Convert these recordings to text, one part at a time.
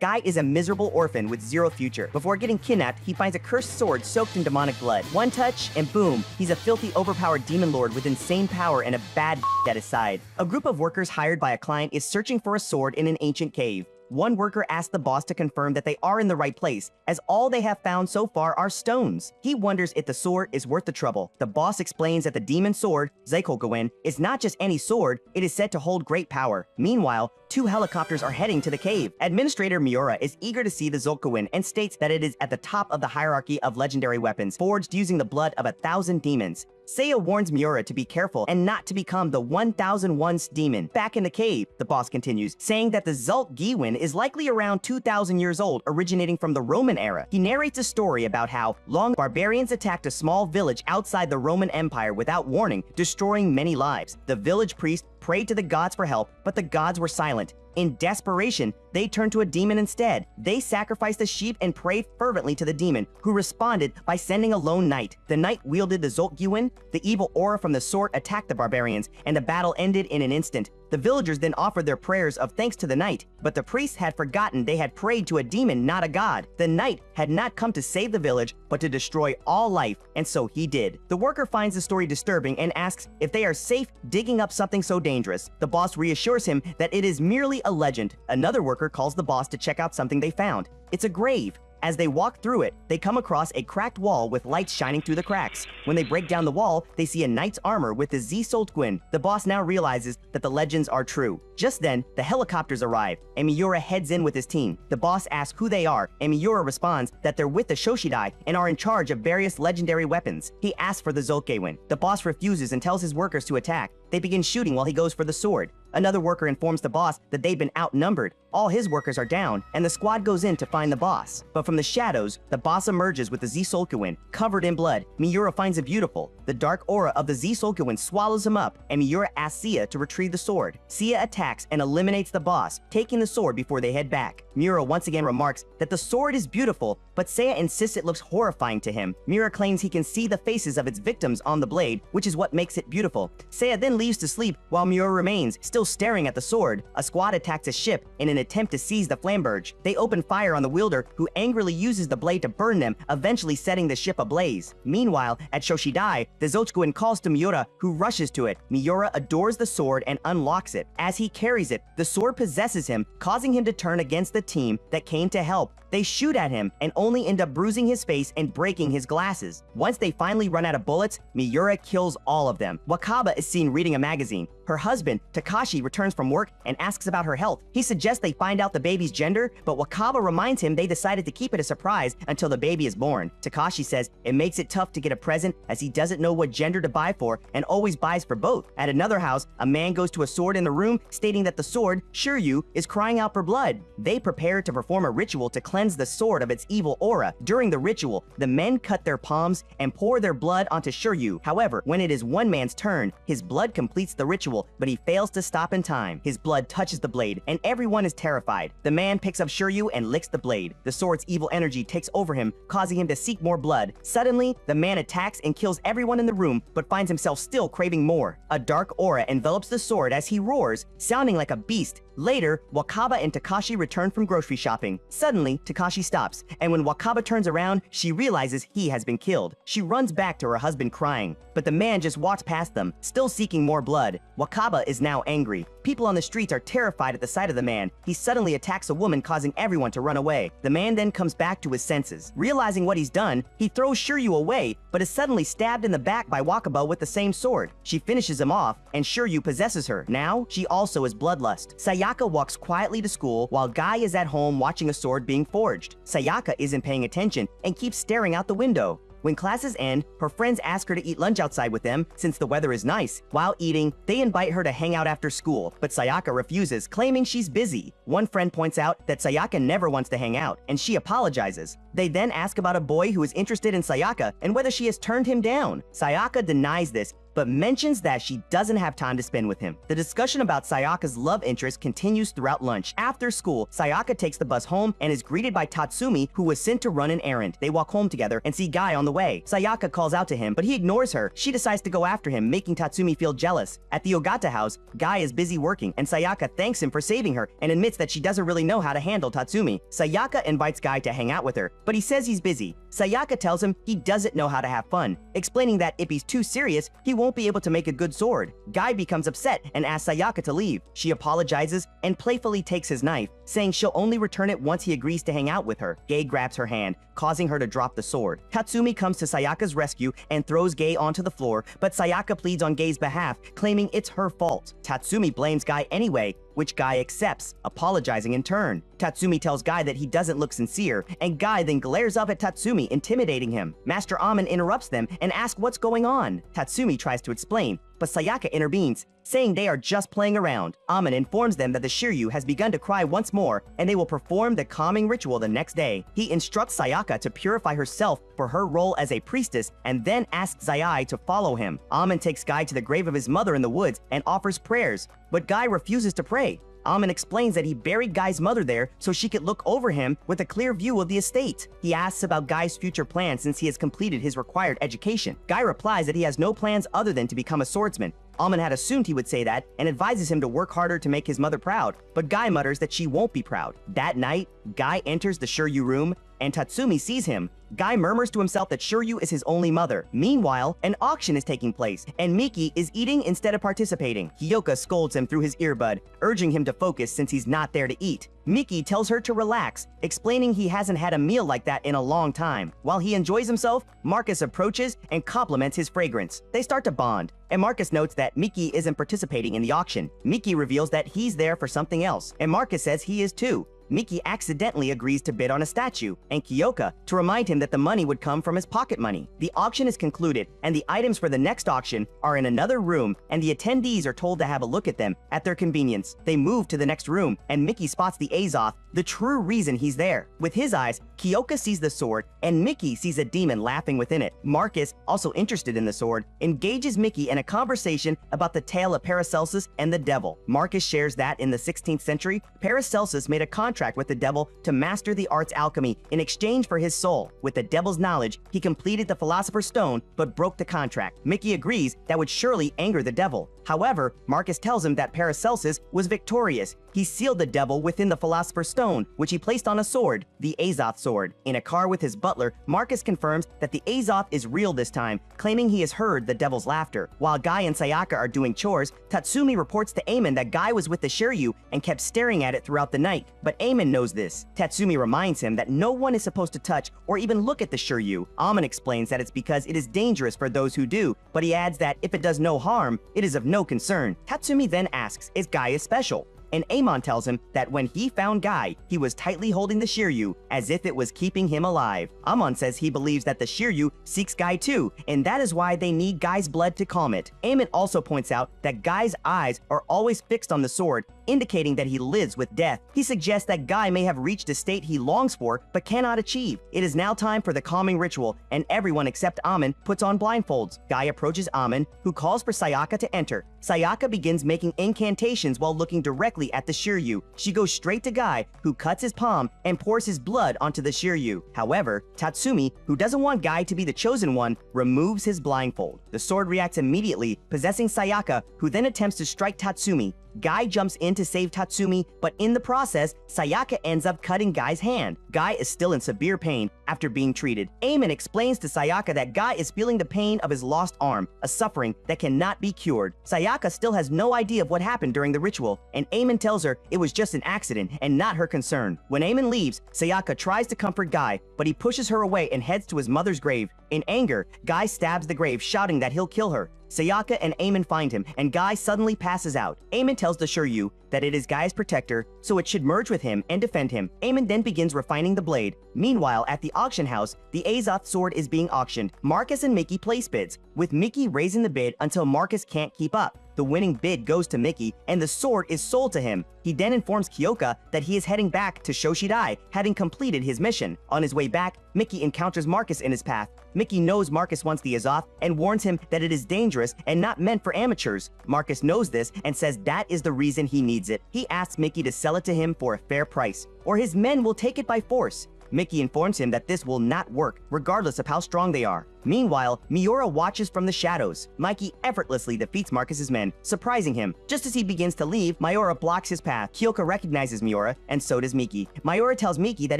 Guy is a miserable orphan with zero future. Before getting kidnapped, he finds a cursed sword soaked in demonic blood. One touch, and boom, he's a filthy, overpowered demon lord with insane power and a bad at his side. A group of workers hired by a client is searching for a sword in an ancient cave. One worker asks the boss to confirm that they are in the right place, as all they have found so far are stones. He wonders if the sword is worth the trouble. The boss explains that the demon sword, Zeikogawen, is not just any sword, it is said to hold great power. Meanwhile, 2 helicopters are heading to the cave. Administrator Miura is eager to see the Zeikogawen and states that it is at the top of the hierarchy of legendary weapons, forged using the blood of 1,000 demons. Seiya warns Miura to be careful and not to become the 1001st demon. Back in the cave, the boss continues, saying that the Zult Giwin is likely around 2,000 years old, originating from the Roman era. He narrates a story about how long barbarians attacked a small village outside the Roman Empire without warning, destroying many lives. The village priest prayed to the gods for help, but the gods were silent. In desperation, they turned to a demon instead. They sacrificed a sheep and prayed fervently to the demon, who responded by sending a lone knight. The knight wielded the Zoltguin. The evil aura from the sword attacked the barbarians, and the battle ended in an instant. The villagers then offered their prayers of thanks to the knight, but the priests had forgotten they had prayed to a demon, not a god. The knight had not come to save the village, but to destroy all life, and so he did. The worker finds the story disturbing and asks if they are safe digging up something so dangerous. The boss reassures him that it is merely a legend. Another worker calls the boss to check out something they found. It's a grave. As they walk through it, they come across a cracked wall with lights shining through the cracks. When they break down the wall, they see a knight's armor with the Z-Soltgwin. The boss now realizes that the legends are true. Just then, the helicopters arrive, and Miura heads in with his team. The boss asks who they are, and Miura responds that they're with the Shoshidai and are in charge of various legendary weapons. He asks for the Zoltgewin. The boss refuses and tells his workers to attack. They begin shooting while he goes for the sword. Another worker informs the boss that they've been outnumbered. All his workers are down, and the squad goes in to find the boss. But from the shadows, the boss emerges with the Z-Solkuin, covered in blood. Miura finds it beautiful. The dark aura of the Z-Solkuin swallows him up, and Miura asks Seiya to retrieve the sword. Seiya attacks and eliminates the boss, taking the sword before they head back. Miura once again remarks that the sword is beautiful, but Seiya insists it looks horrifying to him. Miura claims he can see the faces of its victims on the blade, which is what makes it beautiful. Seiya then leaves to sleep while Miura remains, still staring at the sword. A squad attacks a ship in an attempt to seize the flamberge. They open fire on the wielder, who angrily uses the blade to burn them, eventually setting the ship ablaze. Meanwhile, at Shoshidai, the Zotsukuin calls to Miura, who rushes to it. Miura adores the sword and unlocks it. As he carries it, the sword possesses him, causing him to turn against the team that came to help. They shoot at him and only end up bruising his face and breaking his glasses. Once they finally run out of bullets, Miura kills all of them. Wakaba is seen reading a magazine. Her husband, Takashi, returns from work and asks about her health. He suggests they find out the baby's gender, but Wakaba reminds him they decided to keep it a surprise until the baby is born. Takashi says it makes it tough to get a present as he doesn't know what gender to buy for and always buys for both. At another house, a man goes to a sword in the room, stating that the sword, Shiryu, is crying out for blood. They prepare to perform a ritual to cleanse the sword of its evil aura. During the ritual, the men cut their palms and pour their blood onto Shiryu. However, when it is one man's turn, his blood completes the ritual, but he fails to stop in time. His blood touches the blade, and everyone is terrified. The man picks up Shiryu and licks the blade. The sword's evil energy takes over him, causing him to seek more blood. Suddenly, the man attacks and kills everyone in the room, but finds himself still craving more. A dark aura envelops the sword as he roars, sounding like a beast. Later, Wakaba and Takashi return from grocery shopping. Suddenly, Takashi stops, and when Wakaba turns around, she realizes he has been killed. She runs back to her husband crying, but the man just walks past them, still seeking more blood. Wakaba is now angry. People on the streets are terrified at the sight of the man. He suddenly attacks a woman, causing everyone to run away. The man then comes back to his senses. Realizing what he's done, he throws Shiryu away, but is suddenly stabbed in the back by Wakaba with the same sword. She finishes him off, and Shiryu possesses her. Now, she also is bloodlust. Sayaka walks quietly to school while Guy is at home watching a sword being forged. Sayaka isn't paying attention and keeps staring out the window. When classes end, her friends ask her to eat lunch outside with them since the weather is nice. While eating, they invite her to hang out after school, but Sayaka refuses, claiming she's busy. One friend points out that Sayaka never wants to hang out, and she apologizes. They then ask about a boy who is interested in Sayaka and whether she has turned him down. Sayaka denies this, but mentions that she doesn't have time to spend with him. The discussion about Sayaka's love interest continues throughout lunch. After school, Sayaka takes the bus home and is greeted by Tatsumi, who was sent to run an errand. They walk home together and see Guy on the way. Sayaka calls out to him, but he ignores her. She decides to go after him, making Tatsumi feel jealous. At the Ogata house, Guy is busy working, and Sayaka thanks him for saving her and admits that she doesn't really know how to handle Tatsumi. Sayaka invites Guy to hang out with her, but he says he's busy. Sayaka tells him he doesn't know how to have fun, explaining that if he's too serious, he won't be able to make a good sword. Guy becomes upset and asks Sayaka to leave. She apologizes and playfully takes his knife, saying she'll only return it once he agrees to hang out with her. Gay grabs her hand, causing her to drop the sword. Tatsumi comes to Sayaka's rescue and throws Gay onto the floor, but Sayaka pleads on Gay's behalf, claiming it's her fault. Tatsumi blames Guy anyway, which Guy accepts, apologizing in turn. Tatsumi tells Guy that he doesn't look sincere, and Guy then glares up at Tatsumi, intimidating him. Master Amen interrupts them and asks what's going on. Tatsumi tries to explain, but Sayaka intervenes, saying they are just playing around. Amen informs them that the Shiryu has begun to cry once more, and they will perform the calming ritual the next day. He instructs Sayaka to purify herself for her role as a priestess, and then asks Zayai to follow him. Amen takes Guy to the grave of his mother in the woods and offers prayers, but Guy refuses to pray. Amen explains that he buried Guy's mother there so she could look over him with a clear view of the estate. He asks about Guy's future plans since he has completed his required education. Guy replies that he has no plans other than to become a swordsman. Amen had assumed he would say that and advises him to work harder to make his mother proud, but Guy mutters that she won't be proud. That night, Guy enters the Shiryu room and Tatsumi sees him. Guy murmurs to himself that Shiryu is his only mother. Meanwhile, an auction is taking place, and Miki is eating instead of participating. Hyoka scolds him through his earbud, urging him to focus since he's not there to eat. Miki tells her to relax, explaining he hasn't had a meal like that in a long time. While he enjoys himself, Marcus approaches and compliments his fragrance. They start to bond, and Marcus notes that Miki isn't participating in the auction. Miki reveals that he's there for something else, and Marcus says he is too. Miki accidentally agrees to bid on a statue, and Kyoka to remind him that the money would come from his pocket money. The auction is concluded, and the items for the next auction are in another room, and the attendees are told to have a look at them at their convenience. They move to the next room, and Miki spots the Azoth, the true reason he's there. With his eyes, Kyoka sees the sword, and Miki sees a demon laughing within it. Marcus, also interested in the sword, engages Miki in a conversation about the tale of Paracelsus and the devil. Marcus shares that in the 16th century, Paracelsus made a contract with the devil to master the art's alchemy in exchange for his soul. With the devil's knowledge, he completed the Philosopher's Stone but broke the contract. Miki agrees that would surely anger the devil. However, Marcus tells him that Paracelsus was victorious. He sealed the devil within the Philosopher's Stone, which he placed on a sword, the Azoth sword. In a car with his butler, Marcus confirms that the Azoth is real this time, claiming he has heard the devil's laughter. While Guy and Sayaka are doing chores, Tatsumi reports to Eamon that Guy was with the Shiryu and kept staring at it throughout the night. But Eamon knows this. Tatsumi reminds him that no one is supposed to touch or even look at the Shiryu. Amon explains that it's because it is dangerous for those who do, but he adds that if it does no harm, it is of no concern. Tatsumi then asks if Guy is special, and Amon tells him that when he found Guy, he was tightly holding the Shiryu as if it was keeping him alive. Amon says he believes that the Shiryu seeks Guy too, and that is why they need Guy's blood to calm it. Amon also points out that Guy's eyes are always fixed on the sword, indicating that he lives with death. He suggests that Guy may have reached a state he longs for but cannot achieve. It is now time for the calming ritual, and everyone except Amon puts on blindfolds. Guy approaches Amon, who calls for Sayaka to enter. Sayaka begins making incantations while looking directly at the Shiryu. She goes straight to Guy, who cuts his palm and pours his blood onto the Shiryu. However, Tatsumi, who doesn't want Guy to be the chosen one, removes his blindfold. The sword reacts immediately, possessing Sayaka, who then attempts to strike Tatsumi. Guy jumps in to save Tatsumi, but in the process, Sayaka ends up cutting Guy's hand. Guy is still in severe pain after being treated. Eamon explains to Sayaka that Guy is feeling the pain of his lost arm, a suffering that cannot be cured. Sayaka still has no idea of what happened during the ritual, and Eamon tells her it was just an accident and not her concern. When Eamon leaves, Sayaka tries to comfort Guy, but he pushes her away and heads to his mother's grave. In anger, Guy stabs the grave, shouting that he'll kill her. Sayaka and Eamon find him, and Guy suddenly passes out. Eamon tells the Shiryu that it is Guy's protector, so it should merge with him and defend him. Eamon then begins refining the blade. Meanwhile, at the auction house, the Azoth sword is being auctioned. Marcus and Mickey place bids, with Mickey raising the bid until Marcus can't keep up. The winning bid goes to Mickey, and the sword is sold to him. He then informs Kyoka that he is heading back to Shoshidai, having completed his mission. On his way back, Mickey encounters Marcus in his path. Mickey knows Marcus wants the Azoth and warns him that it is dangerous and not meant for amateurs. Marcus knows this and says that is the reason he needs it. He asks Mickey to sell it to him for a fair price, or his men will take it by force. Mickey informs him that this will not work, regardless of how strong they are. Meanwhile, Miura watches from the shadows. Mikey effortlessly defeats Marcus's men, surprising him. Just as he begins to leave, Miura blocks his path. Kyoka recognizes Miura, and so does Miki. Miura tells Miki that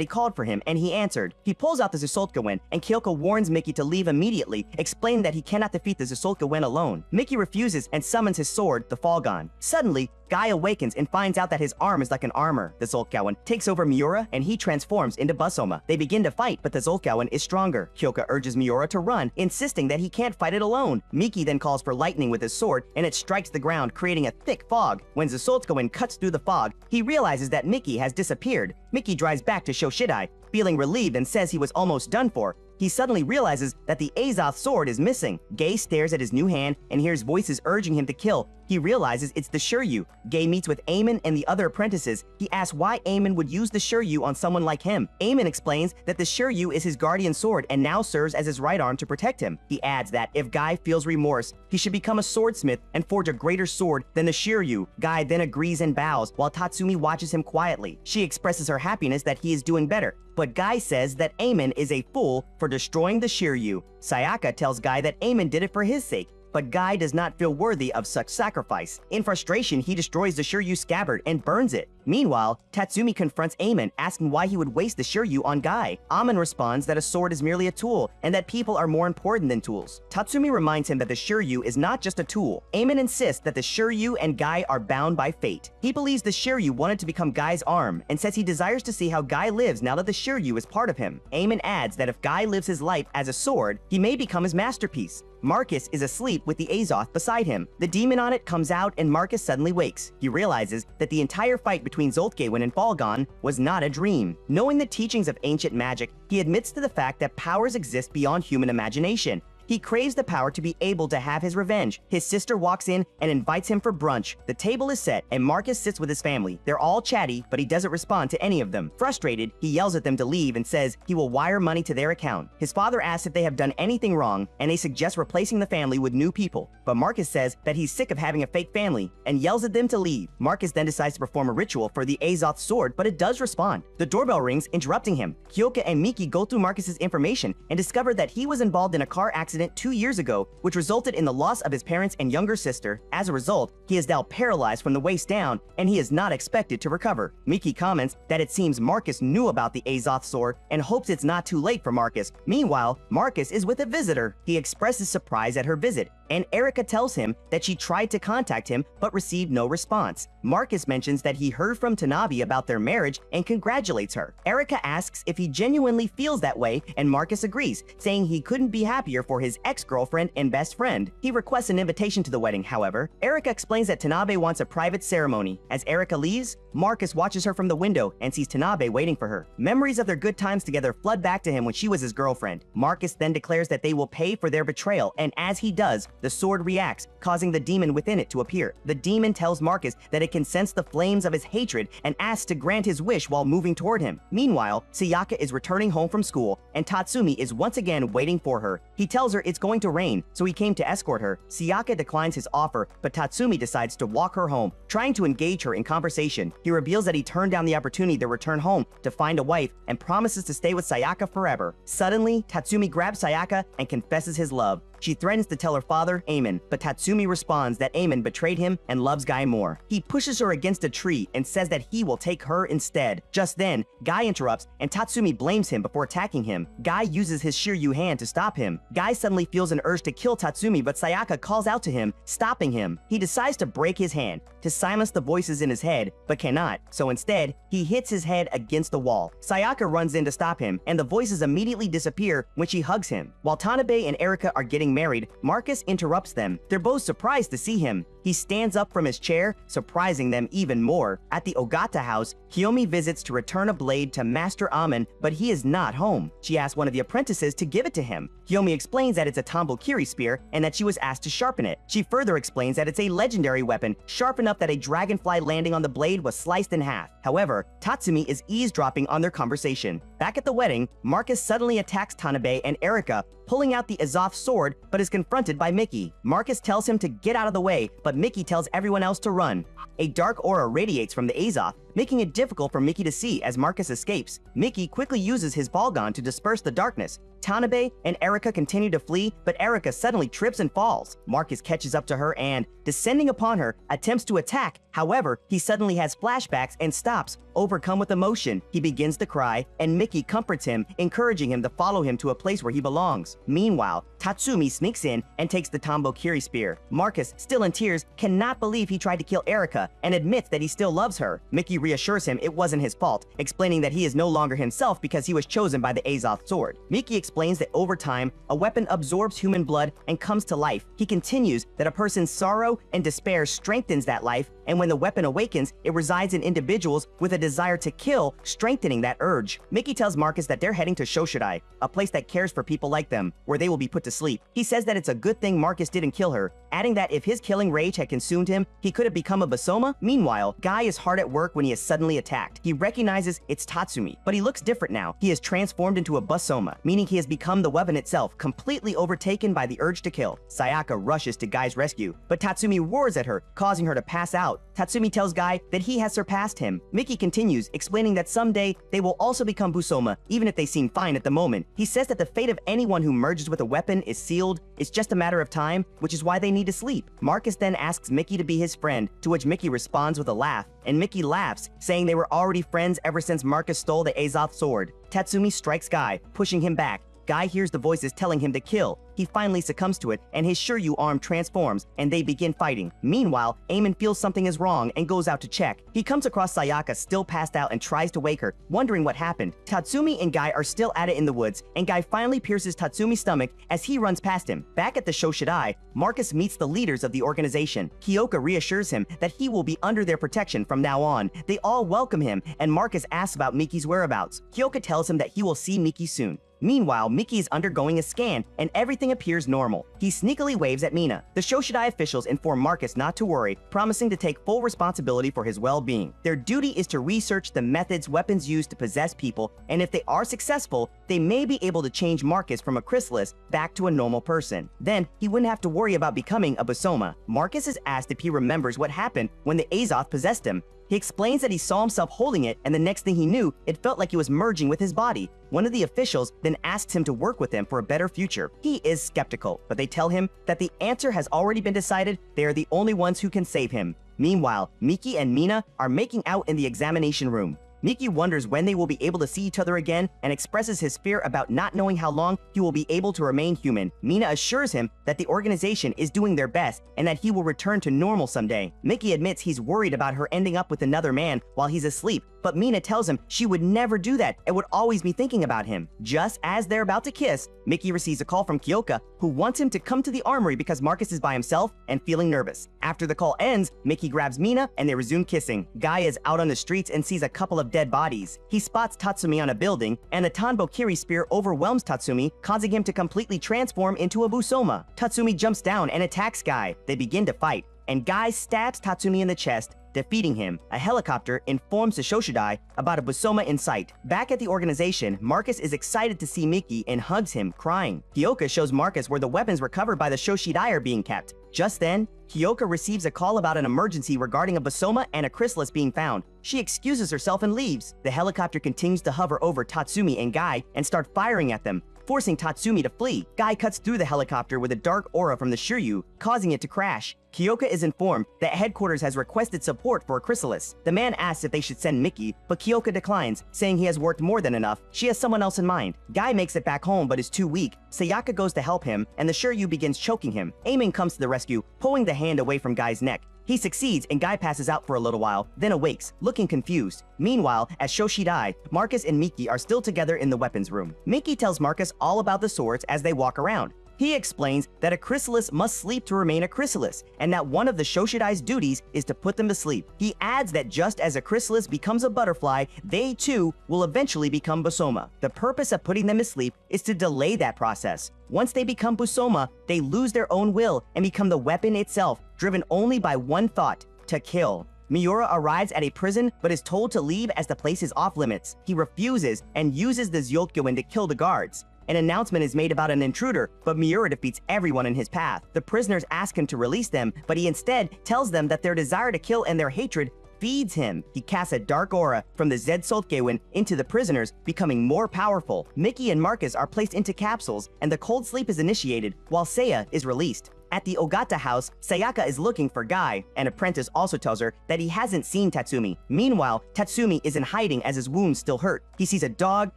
he called for him, and he answered. He pulls out the Zusoltgawen, and Kyoka warns Miki to leave immediately, explaining that he cannot defeat the Zusoltgawen alone. Miki refuses and summons his sword, the Falgon. Suddenly, Guy awakens and finds out that his arm is like an armor. The Zoltgawen takes over Miura, and he transforms into Busoma. They begin to fight, but the Zoltgawen is stronger. Kyoka urges Miura to run, insisting that he can't fight it alone. Miki then calls for lightning with his sword, and it strikes the ground, creating a thick fog. When Zusoltgawen cuts through the fog, he realizes that Miki has disappeared. Miki drives back to Shoshidai, feeling relieved and says he was almost done for. He suddenly realizes that the Azoth sword is missing. Gay stares at his new hand and hears voices urging him to kill. He realizes it's the Shiryu. Gay meets with Eamon and the other apprentices. He asks why Eamon would use the Shiryu on someone like him. Eamon explains that the Shiryu is his guardian sword and now serves as his right arm to protect him. He adds that if Guy feels remorse, he should become a swordsmith and forge a greater sword than the Shiryu. Guy then agrees and bows, while Tatsumi watches him quietly. She expresses her happiness that he is doing better, but Guy says that Eamon is a fool for destroying the Shiryu. Sayaka tells Guy that Eamon did it for his sake, but Guy does not feel worthy of such sacrifice. In frustration, he destroys the Shiryu scabbard and burns it. Meanwhile, Tatsumi confronts Eamon, asking why he would waste the Shiryu on Guy. Amon responds that a sword is merely a tool, and that people are more important than tools. Tatsumi reminds him that the Shiryu is not just a tool. Eamon insists that the Shiryu and Guy are bound by fate. He believes the Shiryu wanted to become Guy's arm, and says he desires to see how Guy lives now that the Shiryu is part of him. Eamon adds that if Guy lives his life as a sword, he may become his masterpiece. Marcus is asleep with the Azoth beside him. The demon on it comes out and Marcus suddenly wakes. He realizes that the entire fight between Zoltgawen and Falgon was not a dream. Knowing the teachings of ancient magic, he admits to the fact that powers exist beyond human imagination. He craves the power to be able to have his revenge. His sister walks in and invites him for brunch. The table is set and Marcus sits with his family. They're all chatty, but he doesn't respond to any of them. Frustrated, he yells at them to leave and says he will wire money to their account. His father asks if they have done anything wrong, and they suggest replacing the family with new people. But Marcus says that he's sick of having a fake family and yells at them to leave. Marcus then decides to perform a ritual for the Azoth sword, but it does respond. The doorbell rings, interrupting him. Kyoka and Miki go through Marcus's information and discover that he was involved in a car accident 2 years ago, which resulted in the loss of his parents and younger sister. As a result, he is now paralyzed from the waist down, and he is not expected to recover. Miki comments that it seems Marcus knew about the Azoth sword and hopes it's not too late for Marcus. Meanwhile, Marcus is with a visitor. He expresses surprise at her visit, and Erica tells him that she tried to contact him but received no response. Marcus mentions that he heard from Tanabe about their marriage and congratulates her. Erica asks if he genuinely feels that way, and Marcus agrees, saying he couldn't be happier for his ex-girlfriend and best friend. He requests an invitation to the wedding, however. Erica explains that Tanabe wants a private ceremony. As Erica leaves, Marcus watches her from the window and sees Tanabe waiting for her. Memories of their good times together flood back to him when she was his girlfriend. Marcus then declares that they will pay for their betrayal, and as he does, the sword reacts, causing the demon within it to appear. The demon tells Marcus that it can sense the flames of his hatred and asks to grant his wish while moving toward him. Meanwhile, Sayaka is returning home from school, and Tatsumi is once again waiting for her. He tells her it's going to rain, so he came to escort her. Sayaka declines his offer, but Tatsumi decides to walk her home, trying to engage her in conversation. He reveals that he turned down the opportunity to return home to find a wife and promises to stay with Sayaka forever. Suddenly, Tatsumi grabs Sayaka and confesses his love. She threatens to tell her father, Eamon, but Tatsumi responds that Eamon betrayed him and loves Guy more. He pushes her against a tree and says that he will take her instead. Just then, Guy interrupts and Tatsumi blames him before attacking him. Guy uses his Shiryu hand to stop him. Guy suddenly feels an urge to kill Tatsumi, but Sayaka calls out to him, stopping him. He decides to break his hand to silence the voices in his head, but cannot, so instead, he hits his head against the wall. Sayaka runs in to stop him, and the voices immediately disappear when she hugs him. While Tanabe and Erica are getting married, Marcus interrupts them. They're both surprised to see him. He stands up from his chair, surprising them even more. At the Ogata house, Kiyomi visits to return a blade to Master Amen, but he is not home. She asks one of the apprentices to give it to him. Kiyomi explains that it's a Tambokiri spear and that she was asked to sharpen it. She further explains that it's a legendary weapon, sharp enough that a dragonfly landing on the blade was sliced in half. However, Tatsumi is eavesdropping on their conversation. Back at the wedding, Marcus suddenly attacks Tanabe and Erika, pulling out the Azoth sword, but is confronted by Mickey. Marcus tells him to get out of the way, but Mickey tells everyone else to run. A dark aura radiates from the Azoth, making it difficult for Mickey to see as Marcus escapes. Mickey quickly uses his ball gun to disperse the darkness. Tanabe and Erika continue to flee, but Erika suddenly trips and falls. Marcus catches up to her and, descending upon her, attempts to attack. However, he suddenly has flashbacks and stops, overcome with emotion. He begins to cry, and Mickey comforts him, encouraging him to follow him to a place where he belongs. Meanwhile, Tatsumi sneaks in and takes the Tambokiri spear. Marcus, still in tears, cannot believe he tried to kill Erika and admits that he still loves her. Mickey reassures him it wasn't his fault, explaining that he is no longer himself because he was chosen by the Azoth sword. Mickey explains that over time, a weapon absorbs human blood and comes to life. He continues that a person's sorrow and despair strengthens that life, and when the weapon awakens, it resides in individuals with a desire to kill, strengthening that urge. Mickey tells Marcus that they're heading to Shoshidai, a place that cares for people like them, where they will be put to sleep. He says that it's a good thing Marcus didn't kill her, adding that if his killing rage had consumed him, he could have become a Basoma. Meanwhile, Guy is hard at work when he is suddenly attacked. He recognizes it's Tatsumi, but he looks different now. He is transformed into a Basoma, meaning he has become the weapon itself, completely overtaken by the urge to kill. Sayaka rushes to Guy's rescue, but Tatsumi roars at her, causing her to pass out. Tatsumi tells Guy that he has surpassed him. Mickey continues, explaining that someday they will also become Busoma, even if they seem fine at the moment. He says that the fate of anyone who merges with a weapon is sealed. It's just a matter of time, which is why they need to sleep. Marcus then asks Mickey to be his friend, to which Mickey responds with a laugh, and Mickey laughs, saying they were already friends ever since Marcus stole the Azoth sword. Tatsumi strikes Guy, pushing him back. Guy hears the voices telling him to kill. He finally succumbs to it, and his Shiryu arm transforms, and they begin fighting. Meanwhile, Eamon feels something is wrong and goes out to check. He comes across Sayaka still passed out and tries to wake her, wondering what happened. Tatsumi and Guy are still at it in the woods, and Guy finally pierces Tatsumi's stomach as he runs past him. Back at the Shoshidai, Marcus meets the leaders of the organization. Kyoka reassures him that he will be under their protection from now on. They all welcome him, and Marcus asks about Miki's whereabouts. Kyoka tells him that he will see Miki soon. Meanwhile, Miki is undergoing a scan, and everything appears normal. He sneakily waves at Mina. The Shoshidai officials inform Marcus not to worry, promising to take full responsibility for his well-being. Their duty is to research the methods weapons use to possess people, and if they are successful, they may be able to change Marcus from a chrysalis back to a normal person. Then, he wouldn't have to worry about becoming a Basoma. Marcus is asked if he remembers what happened when the Azoth possessed him. He explains that he saw himself holding it, and the next thing he knew, it felt like he was merging with his body. One of the officials then asks him to work with them for a better future. He is skeptical, but they tell him that the answer has already been decided. They are the only ones who can save him. Meanwhile, Miki and Mina are making out in the examination room. Miki wonders when they will be able to see each other again and expresses his fear about not knowing how long he will be able to remain human. Mina assures him that the organization is doing their best and that he will return to normal someday. Miki admits he's worried about her ending up with another man while he's asleep, but Mina tells him she would never do that and would always be thinking about him. Just as they're about to kiss, Miki receives a call from Kyoka, who wants him to come to the armory because Marcus is by himself and feeling nervous. After the call ends, Miki grabs Mina and they resume kissing. Guy is out on the streets and sees a couple of dead bodies. He spots Tatsumi on a building, and the Tanbokiri spear overwhelms Tatsumi, causing him to completely transform into a Busoma. Tatsumi jumps down and attacks Guy. They begin to fight, and Guy stabs Tatsumi in the chest, defeating him. A helicopter informs the Shoshidai about a Busoma in sight. Back at the organization, Marcus is excited to see Miki and hugs him, crying. Kyoka shows Marcus where the weapons recovered by the Shoshidai are being kept. Just then, Kyoka receives a call about an emergency regarding a Basoma and a chrysalis being found. She excuses herself and leaves. The helicopter continues to hover over Tatsumi and Guy and start firing at them, forcing Tatsumi to flee. Guy cuts through the helicopter with a dark aura from the Shiryu, causing it to crash. Kyoka is informed that headquarters has requested support for a chrysalis. The man asks if they should send Miki, but Kyoka declines, saying he has worked more than enough. She has someone else in mind. Guy makes it back home but is too weak. Sayaka goes to help him, and the Shiryu begins choking him. Eamon comes to the rescue, pulling the hand away from Guy's neck. He succeeds, and Guy passes out for a little while, then awakes, looking confused. Meanwhile, as Shoshidai, Marcus and Miki are still together in the weapons room. Miki tells Marcus all about the swords as they walk around. He explains that a chrysalis must sleep to remain a chrysalis, and that one of the Shoshidai's duties is to put them to sleep. He adds that just as a chrysalis becomes a butterfly, they too will eventually become Busoma. The purpose of putting them to sleep is to delay that process. Once they become Busoma, they lose their own will and become the weapon itself, driven only by one thought: to kill. Miura arrives at a prison but is told to leave as the place is off limits. He refuses and uses the Zyokyoin to kill the guards. An announcement is made about an intruder, but Miura defeats everyone in his path. The prisoners ask him to release them, but he instead tells them that their desire to kill and their hatred feeds him. He casts a dark aura from the Zed Solkewin into the prisoners, becoming more powerful. Mickey and Marcus are placed into capsules, and the cold sleep is initiated, while Seiya is released. At the Ogata house, Sayaka is looking for Guy. An apprentice also tells her that he hasn't seen Tatsumi. Meanwhile, Tatsumi is in hiding as his wounds still hurt. He sees a dog,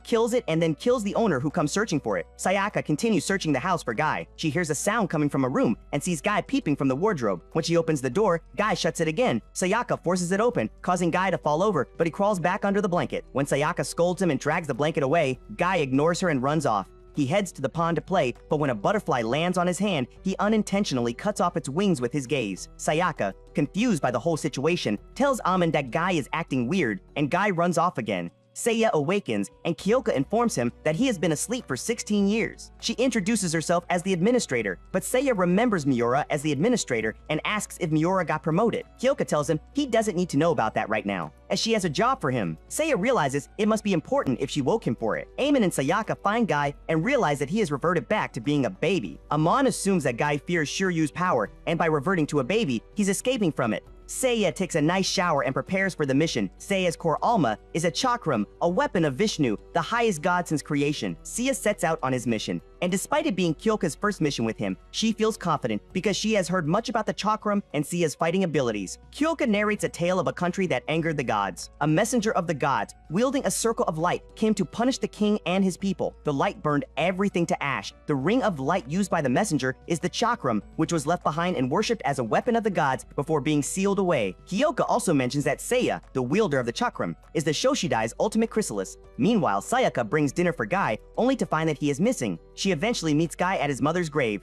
kills it, and then kills the owner who comes searching for it. Sayaka continues searching the house for Guy. She hears a sound coming from a room and sees Guy peeping from the wardrobe. When she opens the door, Guy shuts it again. Sayaka forces it open, causing Guy to fall over, but he crawls back under the blanket. When Sayaka scolds him and drags the blanket away, Guy ignores her and runs off. He heads to the pond to play, but when a butterfly lands on his hand, he unintentionally cuts off its wings with his gaze. Sayaka, confused by the whole situation, tells Amon that Guy is acting weird, and Guy runs off again. Seiya awakens, and Kyoka informs him that he has been asleep for 16 years. She introduces herself as the administrator, but Seiya remembers Miura as the administrator and asks if Miura got promoted. Kyoka tells him he doesn't need to know about that right now, as she has a job for him. Seiya realizes it must be important if she woke him for it. Amon and Sayaka find Guy and realize that he has reverted back to being a baby. Amon assumes that Guy fears Shiryu's power, and by reverting to a baby, he's escaping from it. Seiya takes a nice shower and prepares for the mission. Seiya's core Alma is a chakram, a weapon of Vishnu, the highest god since creation. Seiya sets out on his mission, and despite it being Kyoka's first mission with him, she feels confident because she has heard much about the chakram and Seiya's fighting abilities. Kyoka narrates a tale of a country that angered the gods. A messenger of the gods, wielding a circle of light, came to punish the king and his people. The light burned everything to ash. The ring of light used by the messenger is the chakram, which was left behind and worshipped as a weapon of the gods before being sealed away. Kyoka also mentions that Seiya, the wielder of the chakram, is the Shoshidai's ultimate chrysalis. Meanwhile, Sayaka brings dinner for Guy, only to find that he is missing. She eventually meets Guy at his mother's grave.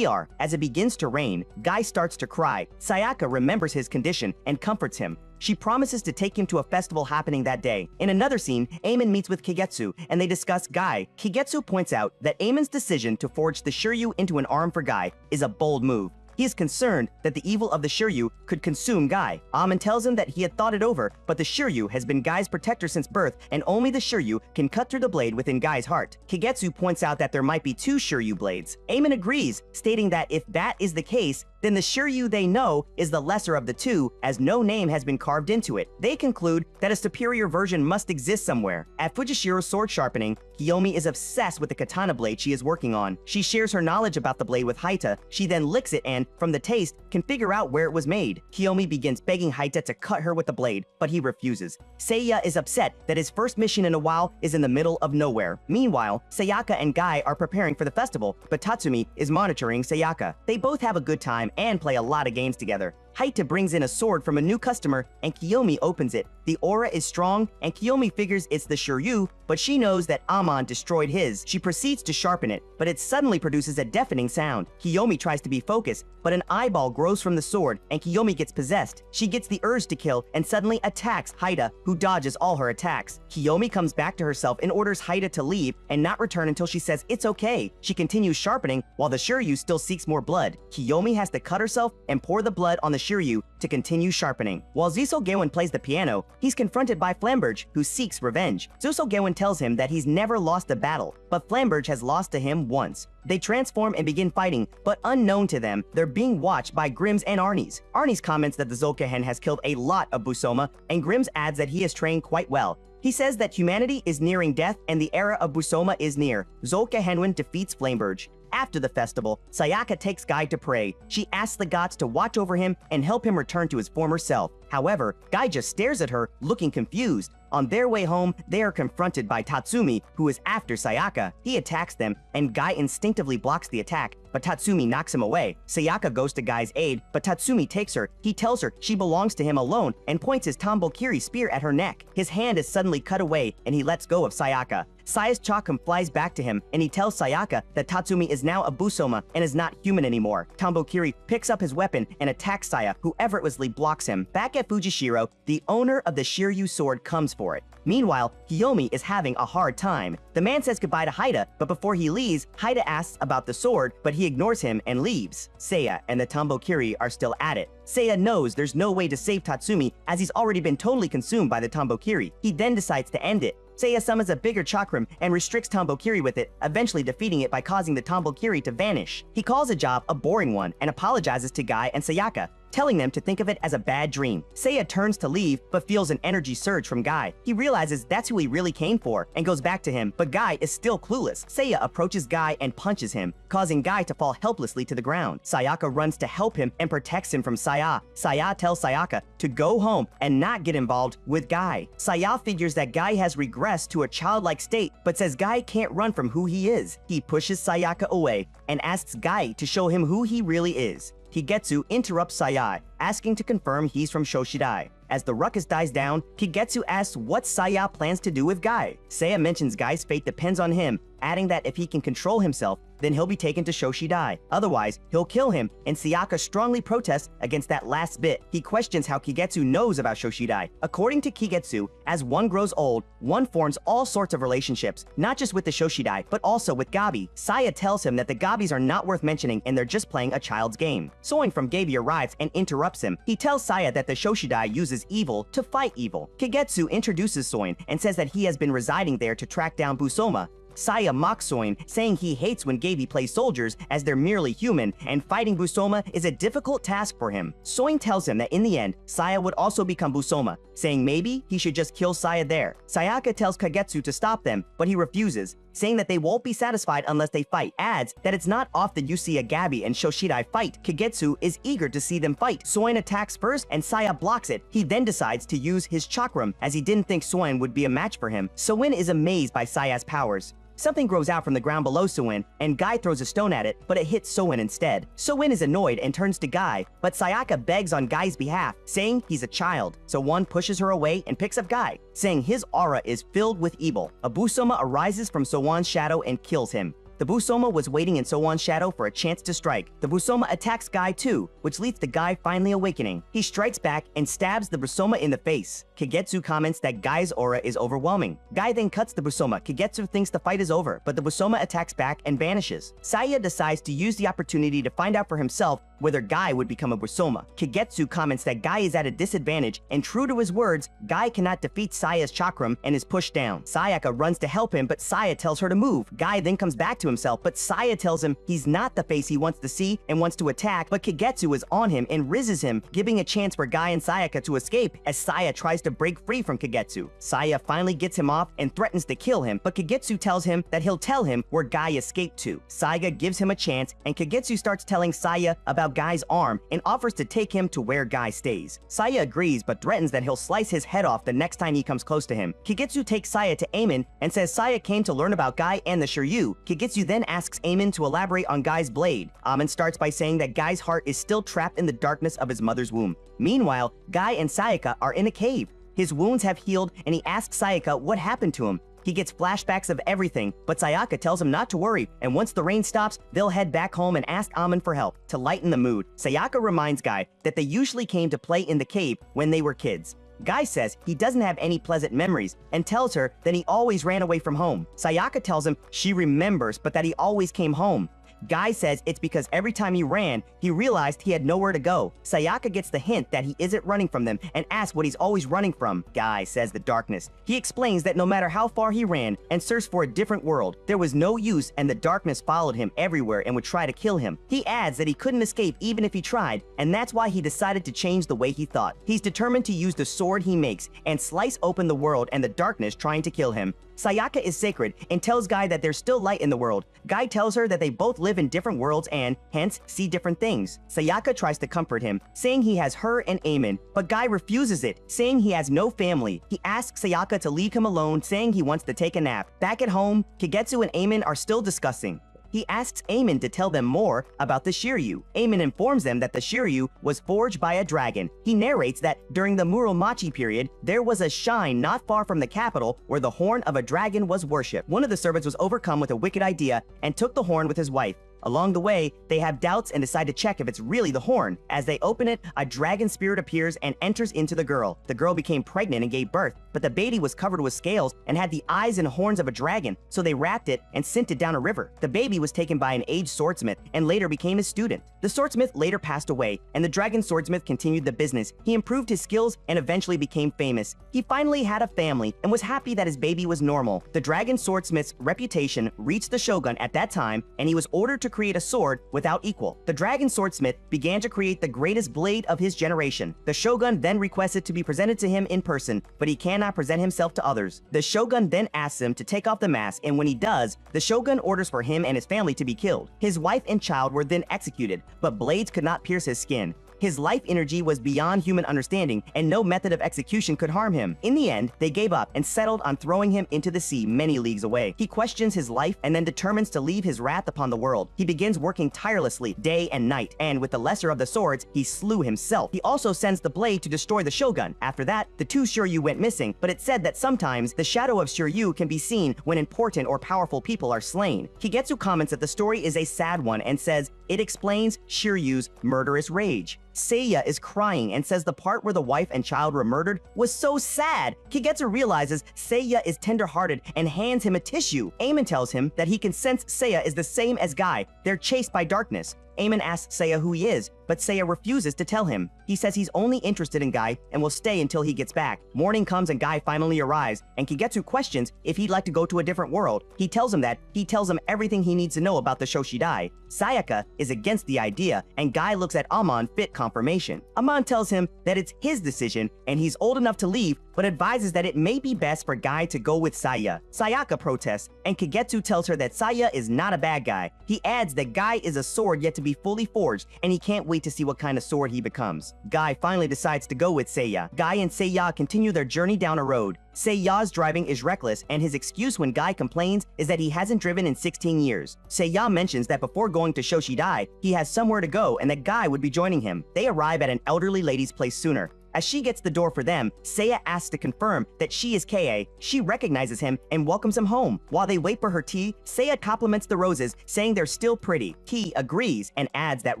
As it begins to rain, Guy starts to cry. Sayaka remembers his condition and comforts him. She promises to take him to a festival happening that day. In another scene, Amon meets with Kigetsu, and they discuss Guy. Kigetsu points out that Amon's decision to forge the Shiryu into an arm for Guy is a bold move. He is concerned that the evil of the Shiryu could consume Guy. Amon tells him that he had thought it over, but the Shiryu has been Guy's protector since birth, and only the Shiryu can cut through the blade within Guy's heart. Kigetsu points out that there might be two Shiryu blades. Amon agrees, stating that if that is the case, then the Shiryu they know is the lesser of the two, as no name has been carved into it. They conclude that a superior version must exist somewhere. At Fujishiro's sword sharpening, Kiyomi is obsessed with the katana blade she is working on. She shares her knowledge about the blade with Haita. She then licks it and, from the taste, can figure out where it was made. Kiyomi begins begging Haita to cut her with the blade, but he refuses. Seiya is upset that his first mission in a while is in the middle of nowhere. Meanwhile, Sayaka and Guy are preparing for the festival, but Tatsumi is monitoring Sayaka. They both have a good time and play a lot of games together. Haita brings in a sword from a new customer, and Kiyomi opens it. The aura is strong, and Kiyomi figures it's the Shiryu, but she knows that Amon destroyed his. She proceeds to sharpen it, but it suddenly produces a deafening sound. Kiyomi tries to be focused, but an eyeball grows from the sword, and Kiyomi gets possessed. She gets the urge to kill, and suddenly attacks Haita, who dodges all her attacks. Kiyomi comes back to herself and orders Haita to leave and not return until she says it's okay. She continues sharpening, while the Shiryu still seeks more blood. Kiyomi has to cut herself and pour the blood on the Shiryu to continue sharpening. While Zuso Gewin plays the piano, he's confronted by Flamberge, who seeks revenge. Zuso Gewin tells him that he's never lost a battle, but Flamberge has lost to him once. They transform and begin fighting, but unknown to them, they're being watched by Grimm's and Arnie's. Arnie's comments that the Zolkehen has killed a lot of Busoma, and Grimm's adds that he has trained quite well. He says that humanity is nearing death and the era of Busoma is near. Zolkehenwin defeats Flamberge. After the festival, Sayaka takes Guy to pray. She asks the gods to watch over him and help him return to his former self. However, Guy just stares at her, looking confused. On their way home, they are confronted by Tatsumi, who is after Sayaka. He attacks them, and Guy instinctively blocks the attack, but Tatsumi knocks him away. Sayaka goes to Guy's aid, but Tatsumi takes her. He tells her she belongs to him alone and points his Tombokiri spear at her neck. His hand is suddenly cut away, and he lets go of Sayaka. Saya's chakram flies back to him, and he tells Sayaka that Tatsumi is now a Busoma and is not human anymore. Tombokiri picks up his weapon and attacks Saya, who effortlessly blocks him. Back at Fujishiro, the owner of the Shiryu sword comes for it. Meanwhile, Kiyomi is having a hard time. The man says goodbye to Haida, but before he leaves, Haida asks about the sword, but he ignores him and leaves. Seiya and the Tombokiri are still at it. Seiya knows there's no way to save Tatsumi as he's already been totally consumed by the Tombokiri. He then decides to end it. Seiya summons a bigger chakram and restricts Tombokiri with it, eventually defeating it by causing the Tombokiri to vanish. He calls the job a boring one and apologizes to Guy and Sayaka, telling them to think of it as a bad dream. Seiya turns to leave, but feels an energy surge from Guy. He realizes that's who he really came for, and goes back to him, but Guy is still clueless. Seiya approaches Guy and punches him, causing Guy to fall helplessly to the ground. Sayaka runs to help him and protects him from Saya. Saya tells Sayaka to go home and not get involved with Guy. Saya figures that Guy has regressed to a childlike state, but says Guy can't run from who he is. He pushes Sayaka away and asks Guy to show him who he really is. Kigetsu interrupts Saya, asking to confirm he's from Shoshidai. As the ruckus dies down, Kigetsu asks what Saya plans to do with Guy. Seiya mentions Guy's fate depends on him, adding that if he can control himself, then he'll be taken to Shoshidai. Otherwise, he'll kill him, and Sayaka strongly protests against that last bit. He questions how Kigetsu knows about Shoshidai. According to Kigetsu, as one grows old, one forms all sorts of relationships, not just with the Shoshidai, but also with Gabi. Saya tells him that the Gabis are not worth mentioning and they're just playing a child's game. Soin from Gabi arrives and interrupts him. He tells Saya that the Shoshidai uses evil to fight evil. Kigetsu introduces Soin and says that he has been residing there to track down Busoma. Saya mocks Soin, saying he hates when Gabi plays soldiers as they're merely human, and fighting Busoma is a difficult task for him. Soin tells him that in the end, Saya would also become Busoma, saying maybe he should just kill Saya there. Sayaka tells Kagetsu to stop them, but he refuses, saying that they won't be satisfied unless they fight. Adds that it's not often you see a Gabi and Shoshidai fight. Kagetsu is eager to see them fight. Soin attacks first and Saya blocks it. He then decides to use his chakram as he didn't think Soin would be a match for him. Soin is amazed by Saya's powers. Something grows out from the ground below Soin, and Guy throws a stone at it, but it hits Soin instead. Soin is annoyed and turns to Guy, but Sayaka begs on Guy's behalf, saying he's a child. So one pushes her away and picks up Guy, saying his aura is filled with evil. A Busoma arises from Sowan's shadow and kills him. The Busoma was waiting in Sowan's shadow for a chance to strike. The Busoma attacks Guy too, which leads to Guy finally awakening. He strikes back and stabs the Busoma in the face. Kigetsu comments that Guy's aura is overwhelming. Guy then cuts the Busoma. Kigetsu thinks the fight is over, but the Busoma attacks back and vanishes. Saya decides to use the opportunity to find out for himself whether Guy would become a Busoma. Kigetsu comments that Guy is at a disadvantage, and true to his words, Guy cannot defeat Saya's chakram and is pushed down. Sayaka runs to help him, but Saya tells her to move. Guy then comes back to himself, but Saya tells him he's not the face he wants to see and wants to attack, but Kigetsu is on him and rizzes him, giving a chance for Guy and Sayaka to escape as Saya tries to break free from Kigetsu. Saya finally gets him off and threatens to kill him, but Kigetsu tells him that he'll tell him where Guy escaped to. Saya gives him a chance, and Kigetsu starts telling Saya about Guy's arm and offers to take him to where Guy stays. Saya agrees, but threatens that he'll slice his head off the next time he comes close to him. Kigetsu takes Saya to Amon and says Saya came to learn about Guy and the Shiryu. Kigetsu then asks Amon to elaborate on Guy's blade. Amon starts by saying that Guy's heart is still trapped in the darkness of his mother's womb. Meanwhile, Guy and Sayaka are in a cave. His wounds have healed, and he asks Sayaka what happened to him. He gets flashbacks of everything, but Sayaka tells him not to worry, and once the rain stops, they'll head back home and ask Amon for help. To lighten the mood, Sayaka reminds Guy that they usually came to play in the cave when they were kids. Guy says he doesn't have any pleasant memories and tells her that he always ran away from home. Sayaka tells him she remembers, but that he always came home. Guy says it's because every time he ran, he realized he had nowhere to go. Sayaka gets the hint that he isn't running from them and asks what he's always running from. Guy says the darkness. He explains that no matter how far he ran and searched for a different world, there was no use and the darkness followed him everywhere and would try to kill him. He adds that he couldn't escape even if he tried, and that's why he decided to change the way he thought. He's determined to use the sword he makes and slice open the world and the darkness trying to kill him. Sayaka is sacred and tells Guy that there's still light in the world. Guy tells her that they both live in different worlds and, hence, see different things. Sayaka tries to comfort him, saying he has her and Eamon, but Guy refuses it, saying he has no family. He asks Sayaka to leave him alone, saying he wants to take a nap. Back at home, Kagetsu and Eamon are still discussing. He asks Eamon to tell them more about the Shiryu. Eamon informs them that the Shiryu was forged by a dragon. He narrates that during the Muromachi period, there was a shrine not far from the capital where the horn of a dragon was worshipped. One of the servants was overcome with a wicked idea and took the horn with his wife. Along the way, they have doubts and decide to check if it's really the horn. As they open it, a dragon spirit appears and enters into the girl. The girl became pregnant and gave birth, but the baby was covered with scales and had the eyes and horns of a dragon, so they wrapped it and sent it down a river. The baby was taken by an aged swordsmith and later became his student. The swordsmith later passed away, and the dragon swordsmith continued the business. He improved his skills and eventually became famous. He finally had a family and was happy that his baby was normal. The dragon swordsmith's reputation reached the shogun at that time, and he was ordered to create a sword without equal. The dragon swordsmith began to create the greatest blade of his generation. The shogun then requested to be presented to him in person, but he cannot present himself to others. The shogun then asks him to take off the mask, and when he does, the shogun orders for him and his family to be killed. His wife and child were then executed, but blades could not pierce his skin. His life energy was beyond human understanding, and no method of execution could harm him. In the end, they gave up and settled on throwing him into the sea many leagues away. He questions his life and then determines to leave his wrath upon the world. He begins working tirelessly day and night, and with the lesser of the swords, he slew himself. He also sends the blade to destroy the shogun. After that, the two Shiryu went missing, but it's said that sometimes the shadow of Shiryu can be seen when important or powerful people are slain. Kigetsu comments that the story is a sad one and says it explains Shiryu's murderous rage. Seiya is crying and says the part where the wife and child were murdered was so sad. Kigetsu realizes Seiya is tender-hearted and hands him a tissue. Eamon tells him that he can sense Seiya is the same as Guy. They're chased by darkness. Eamon asks Seiya who he is, but Seiya refuses to tell him. He says he's only interested in Guy and will stay until he gets back. Morning comes and Guy finally arrives, and Kigetsu questions if he'd like to go to a different world. He tells him that. He tells him everything he needs to know about the Shoshidai. Sayaka is against the idea, and Guy looks at Amon fit confirmation. Amon tells him that it's his decision, and he's old enough to leave, but advises that it may be best for Guy to go with Saya. Sayaka protests, and Kagetsu tells her that Saya is not a bad guy. He adds that Guy is a sword yet to be fully forged, and he can't wait to see what kind of sword he becomes. Guy finally decides to go with Seiya. Guy and Seiya continue their journey down a road. Seiya's driving is reckless, and his excuse when Guy complains is that he hasn't driven in 16 years. Seiya mentions that before going to Shoshidai, he has somewhere to go and that Guy would be joining him. They arrive at an elderly lady's place sooner. As she gets the door for them, Seiya asks to confirm that she is Ka. She recognizes him and welcomes him home. While they wait for her tea, Seiya compliments the roses, saying they're still pretty. T agrees and adds that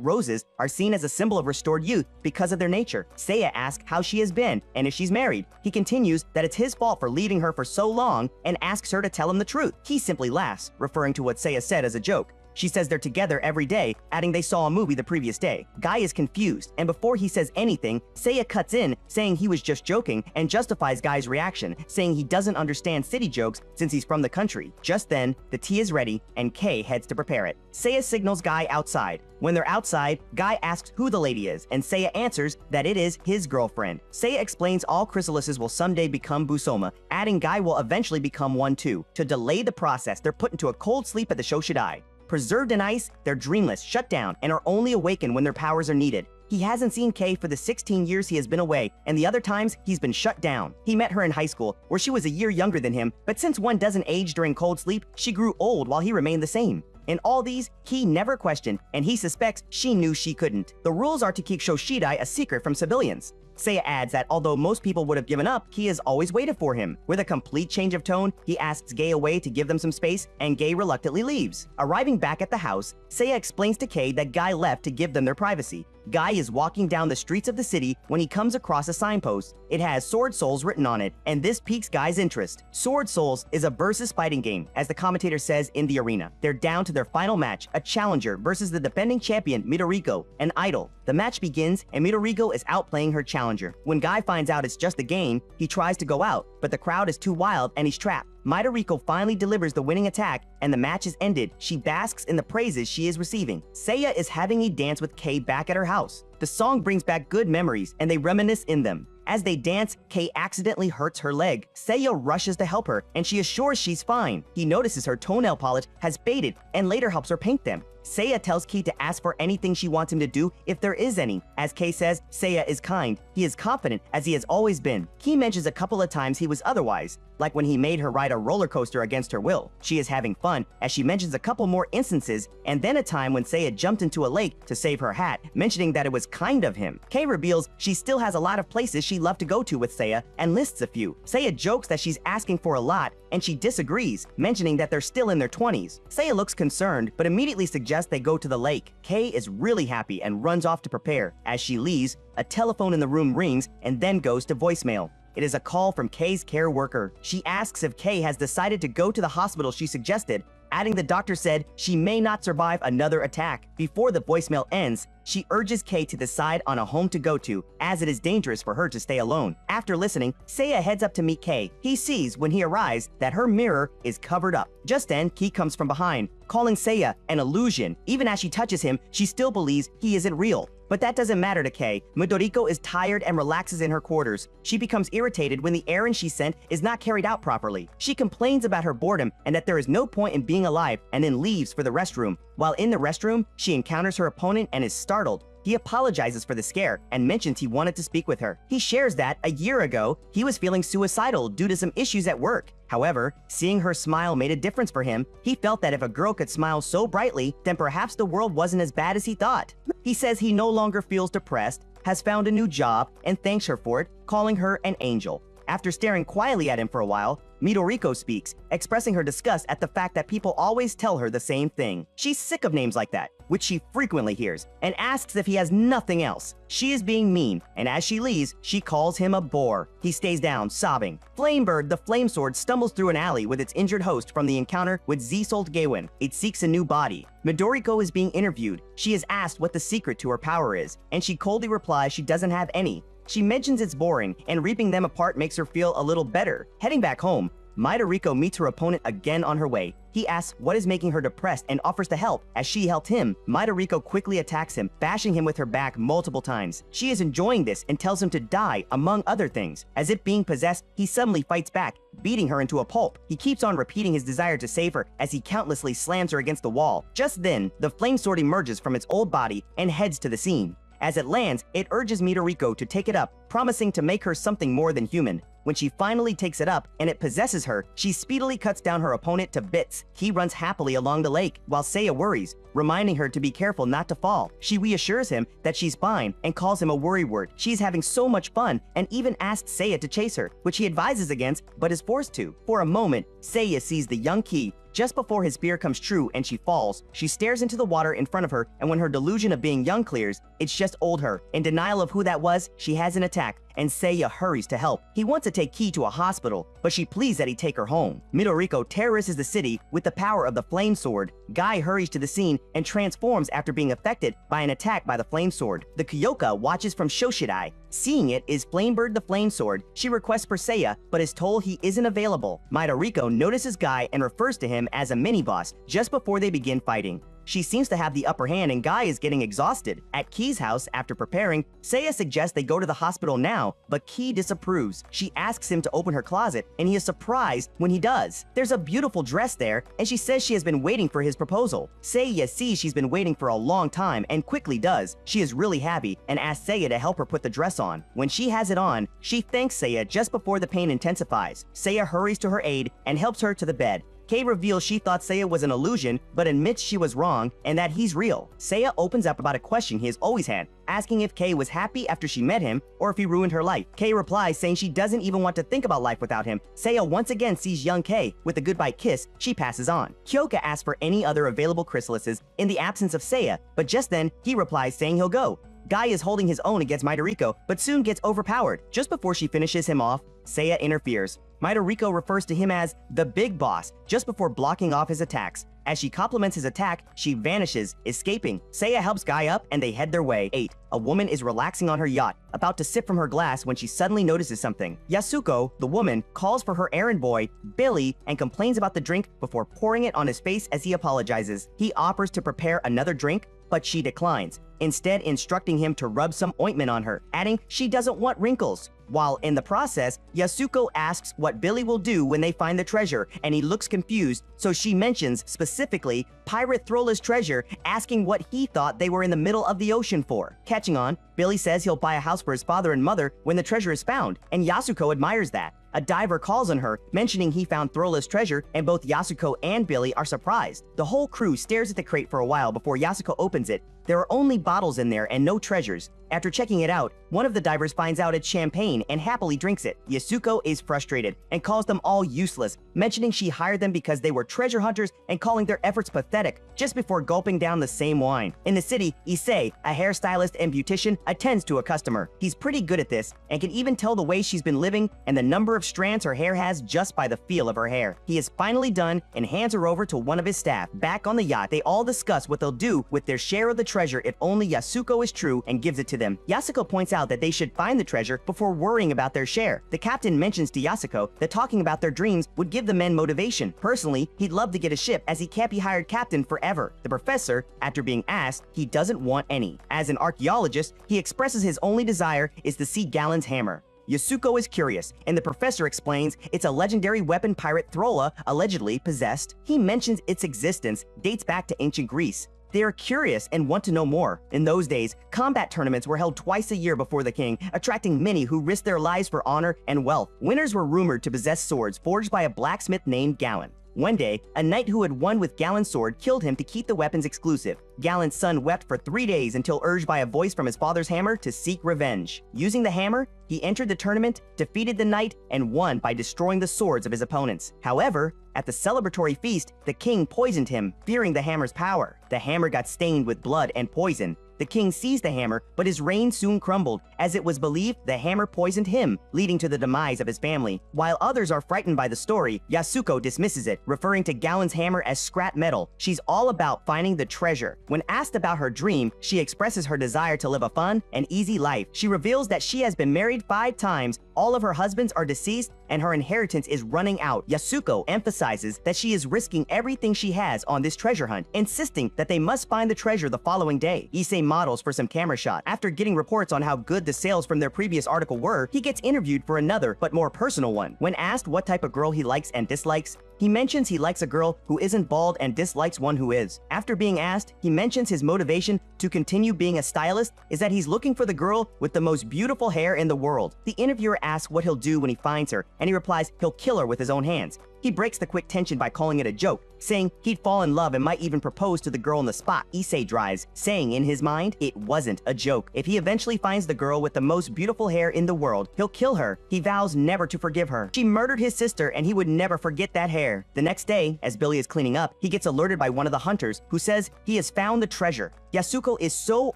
roses are seen as a symbol of restored youth because of their nature. Seiya asks how she has been and if she's married. He continues that it's his fault for leaving her for so long and asks her to tell him the truth. He simply laughs, referring to what Seiya said as a joke. She says they're together every day, adding they saw a movie the previous day. Guy is confused, and before he says anything, Seiya cuts in, saying he was just joking, and justifies Guy's reaction, saying he doesn't understand city jokes since he's from the country. Just then, the tea is ready, and Kay heads to prepare it. Seiya signals Guy outside. When they're outside, Guy asks who the lady is, and Seiya answers that it is his girlfriend. Seiya explains all chrysalises will someday become Busoma, adding Guy will eventually become one too. To delay the process, they're put into a cold sleep at the Shoshidai. Preserved in ice, they're dreamless, shut down, and are only awakened when their powers are needed. He hasn't seen Kay for the 16 years he has been away, and the other times he's been shut down. He met her in high school, where she was a year younger than him, but since one doesn't age during cold sleep, she grew old while he remained the same. In all these, he never questioned, and he suspects she knew she couldn't. The rules are to keep Shoshidai a secret from civilians. Seiya adds that although most people would have given up, he has always waited for him. With a complete change of tone, he asks Gay away to give them some space, and Gay reluctantly leaves. Arriving back at the house, Seiya explains to Kay that Guy left to give them their privacy. Guy is walking down the streets of the city when he comes across a signpost. It has Sword Souls written on it, and this piques Guy's interest. Sword Souls is a versus fighting game, as the commentator says in the arena. They're down to their final match, a challenger versus the defending champion Midoriko, an idol. The match begins, and Midoriko is outplaying her challenger. When Guy finds out it's just a game, he tries to go out, but the crowd is too wild and he's trapped. Midoriko finally delivers the winning attack, and the match is ended. She basks in the praises she is receiving. Seiya is having a dance with Kay back at her house. The song brings back good memories, and they reminisce in them. As they dance, Kei accidentally hurts her leg. Seiya rushes to help her, and she assures she's fine. He notices her toenail polish has faded and later helps her paint them. Seiya tells Kei to ask for anything she wants him to do if there is any. As Kei says, Seiya is kind. He is confident as he has always been. Kei mentions a couple of times he was otherwise, like when he made her ride a roller coaster against her will. She is having fun as she mentions a couple more instances, and then a time when Seiya jumped into a lake to save her hat, mentioning that it was kind of him. Kei reveals she still has a lot of places she'd love to go to with Seiya and lists a few. Seiya jokes that she's asking for a lot, and she disagrees, mentioning that they're still in their 20s. Seiya looks concerned, but immediately suggests they go to the lake. Kei is really happy and runs off to prepare. As she leaves, a telephone in the room rings and then goes to voicemail. It is a call from Kei's care worker. She asks if Kei has decided to go to the hospital she suggested, adding the doctor said she may not survive another attack. Before the voicemail ends, she urges Kei to decide on a home to go to, as it is dangerous for her to stay alone. After listening, Seiya heads up to meet Kei. He sees, when he arrives, that her mirror is covered up. Just then, Kei comes from behind, calling Seiya an illusion. Even as she touches him, she still believes he isn't real. But that doesn't matter to Kei. Midoriko is tired and relaxes in her quarters. She becomes irritated when the errand she sent is not carried out properly. She complains about her boredom and that there is no point in being alive, and then leaves for the restroom. While in the restroom, she encounters her opponent and is startled. He apologizes for the scare and mentions he wanted to speak with her. He shares that a year ago, he was feeling suicidal due to some issues at work. However, seeing her smile made a difference for him. He felt that if a girl could smile so brightly, then perhaps the world wasn't as bad as he thought. He says he no longer feels depressed, has found a new job, and thanks her for it, calling her an angel. After staring quietly at him for a while, Midoriko speaks, expressing her disgust at the fact that people always tell her the same thing. She's sick of names like that, which she frequently hears, and asks if he has nothing else. She is being mean, and as she leaves, she calls him a bore. He stays down, sobbing. Flamebird, the flame sword, stumbles through an alley with its injured host from the encounter with Z-Solt Gawin. It seeks a new body. Midoriko is being interviewed. She is asked what the secret to her power is, and she coldly replies she doesn't have any. She mentions it's boring, and ripping them apart makes her feel a little better. Heading back home, Midoriko meets her opponent again on her way. He asks what is making her depressed and offers to help. As she helped him, Midoriko quickly attacks him, bashing him with her back multiple times. She is enjoying this and tells him to die, among other things. As if being possessed, he suddenly fights back, beating her into a pulp. He keeps on repeating his desire to save her as he countlessly slams her against the wall. Just then, the flame sword emerges from its old body and heads to the scene. As it lands, it urges Midoriko to take it up, promising to make her something more than human. When she finally takes it up and it possesses her, she speedily cuts down her opponent to bits. He runs happily along the lake, while Seiya worries, reminding her to be careful not to fall. She reassures him that she's fine and calls him a worry word. She's having so much fun and even asks Seiya to chase her, which he advises against but is forced to. For a moment, Seiya sees the young Kei. Just before his fear comes true and she falls, she stares into the water in front of her, and when her delusion of being young clears, it's just old her. In denial of who that was, she has an attack, and Seiya hurries to help. He wants to take Kei to a hospital, but she pleads that he take her home. Midoriko terrorizes the city with the power of the flame sword. Guy hurries to the scene and transforms after being affected by an attack by the flame sword. The Kyoka watches from Shoshidai. Seeing it is Flamebird the flame sword. She requests for Seiya, but is told he isn't available. Midoriko notices Guy and refers to him as a mini-boss just before they begin fighting. She seems to have the upper hand and Guy is getting exhausted. At Kei's house, after preparing, Seiya suggests they go to the hospital now, but Kei disapproves. She asks him to open her closet, and he is surprised when he does. There's a beautiful dress there, and she says she has been waiting for his proposal. Seiya sees she's been waiting for a long time and quickly does. She is really happy and asks Seiya to help her put the dress on. When she has it on, she thanks Seiya just before the pain intensifies. Seiya hurries to her aid and helps her to the bed. Kei reveals she thought Seiya was an illusion, but admits she was wrong and that he's real. Seiya opens up about a question he has always had, asking if Kei was happy after she met him or if he ruined her life. Kei replies saying she doesn't even want to think about life without him. Seiya once again sees young Kei. With a goodbye kiss, she passes on. Kyoka asks for any other available chrysalises in the absence of Seiya, but just then, he replies saying he'll go. Guy is holding his own against Midoriko, but soon gets overpowered. Just before she finishes him off, Seiya interferes. Midoriko refers to him as the big boss, just before blocking off his attacks. As she compliments his attack, she vanishes, escaping. Seiya helps Guy up and they head their way. 8. A woman is relaxing on her yacht, about to sip from her glass when she suddenly notices something. Yasuko, the woman, calls for her errand boy, Billy, and complains about the drink before pouring it on his face as he apologizes. He offers to prepare another drink, but she declines, instead instructing him to rub some ointment on her, adding she doesn't want wrinkles. While in the process, Yasuko asks what Billy will do when they find the treasure, and he looks confused, so she mentions, specifically, Pirate Throla's treasure, asking what he thought they were in the middle of the ocean for. Catching on, Billy says he'll buy a house for his father and mother when the treasure is found, and Yasuko admires that. A diver calls on her, mentioning he found Throla's treasure, and both Yasuko and Billy are surprised. The whole crew stares at the crate for a while before Yasuko opens it. There are only bottles in there and no treasures. After checking it out, one of the divers finds out it's champagne and happily drinks it. Yasuko is frustrated and calls them all useless, mentioning she hired them because they were treasure hunters and calling their efforts pathetic, just before gulping down the same wine. In the city, Issei, a hairstylist and beautician, attends to a customer. He's pretty good at this and can even tell the way she's been living and the number of strands her hair has just by the feel of her hair. He is finally done and hands her over to one of his staff. Back on the yacht, they all discuss what they'll do with their share of the treasure if only Yasuko is true and gives it to them. Yasuko points out that they should find the treasure before worrying about their share. The captain mentions to Yasuko that talking about their dreams would give the men motivation. Personally, he'd love to get a ship as he can't be hired captain forever. The professor, after being asked, he doesn't want any. As an archaeologist, he expresses his only desire is to see Galen's hammer. Yasuko is curious, and the professor explains it's a legendary weapon pirate Throla allegedly possessed. He mentions its existence dates back to ancient Greece. They are curious and want to know more. In those days, combat tournaments were held twice a year before the king, attracting many who risked their lives for honor and wealth. Winners were rumored to possess swords forged by a blacksmith named Galen. One day, a knight who had won with Galen's sword killed him to keep the weapons exclusive. Galen's son wept for 3 days until urged by a voice from his father's hammer to seek revenge. Using the hammer, he entered the tournament, defeated the knight, and won by destroying the swords of his opponents. However, at the celebratory feast, the king poisoned him, fearing the hammer's power. The hammer got stained with blood and poison. The king seized the hammer, but his reign soon crumbled, as it was believed the hammer poisoned him, leading to the demise of his family. While others are frightened by the story, Yasuko dismisses it, referring to Galen's hammer as scrap metal. She's all about finding the treasure. When asked about her dream, she expresses her desire to live a fun and easy life. She reveals that she has been married 5 times, all of her husbands are deceased, and her inheritance is running out. Yasuko emphasizes that she is risking everything she has on this treasure hunt, insisting that they must find the treasure the following day. Issei models for some camera shot. After getting reports on how good the sales from their previous article were, he gets interviewed for another, but more personal one. When asked what type of girl he likes and dislikes, he mentions he likes a girl who isn't bald and dislikes one who is. After being asked, he mentions his motivation to continue being a stylist is that he's looking for the girl with the most beautiful hair in the world. The interviewer asks what he'll do when he finds her, and he replies he'll kill her with his own hands. He breaks the quick tension by calling it a joke, saying he'd fall in love and might even propose to the girl on the spot. Issei drives, saying in his mind it wasn't a joke. If he eventually finds the girl with the most beautiful hair in the world, he'll kill her. He vows never to forgive her. She murdered his sister and he would never forget that hair. The next day, as Billy is cleaning up, he gets alerted by one of the hunters who says he has found the treasure. Yasuko is so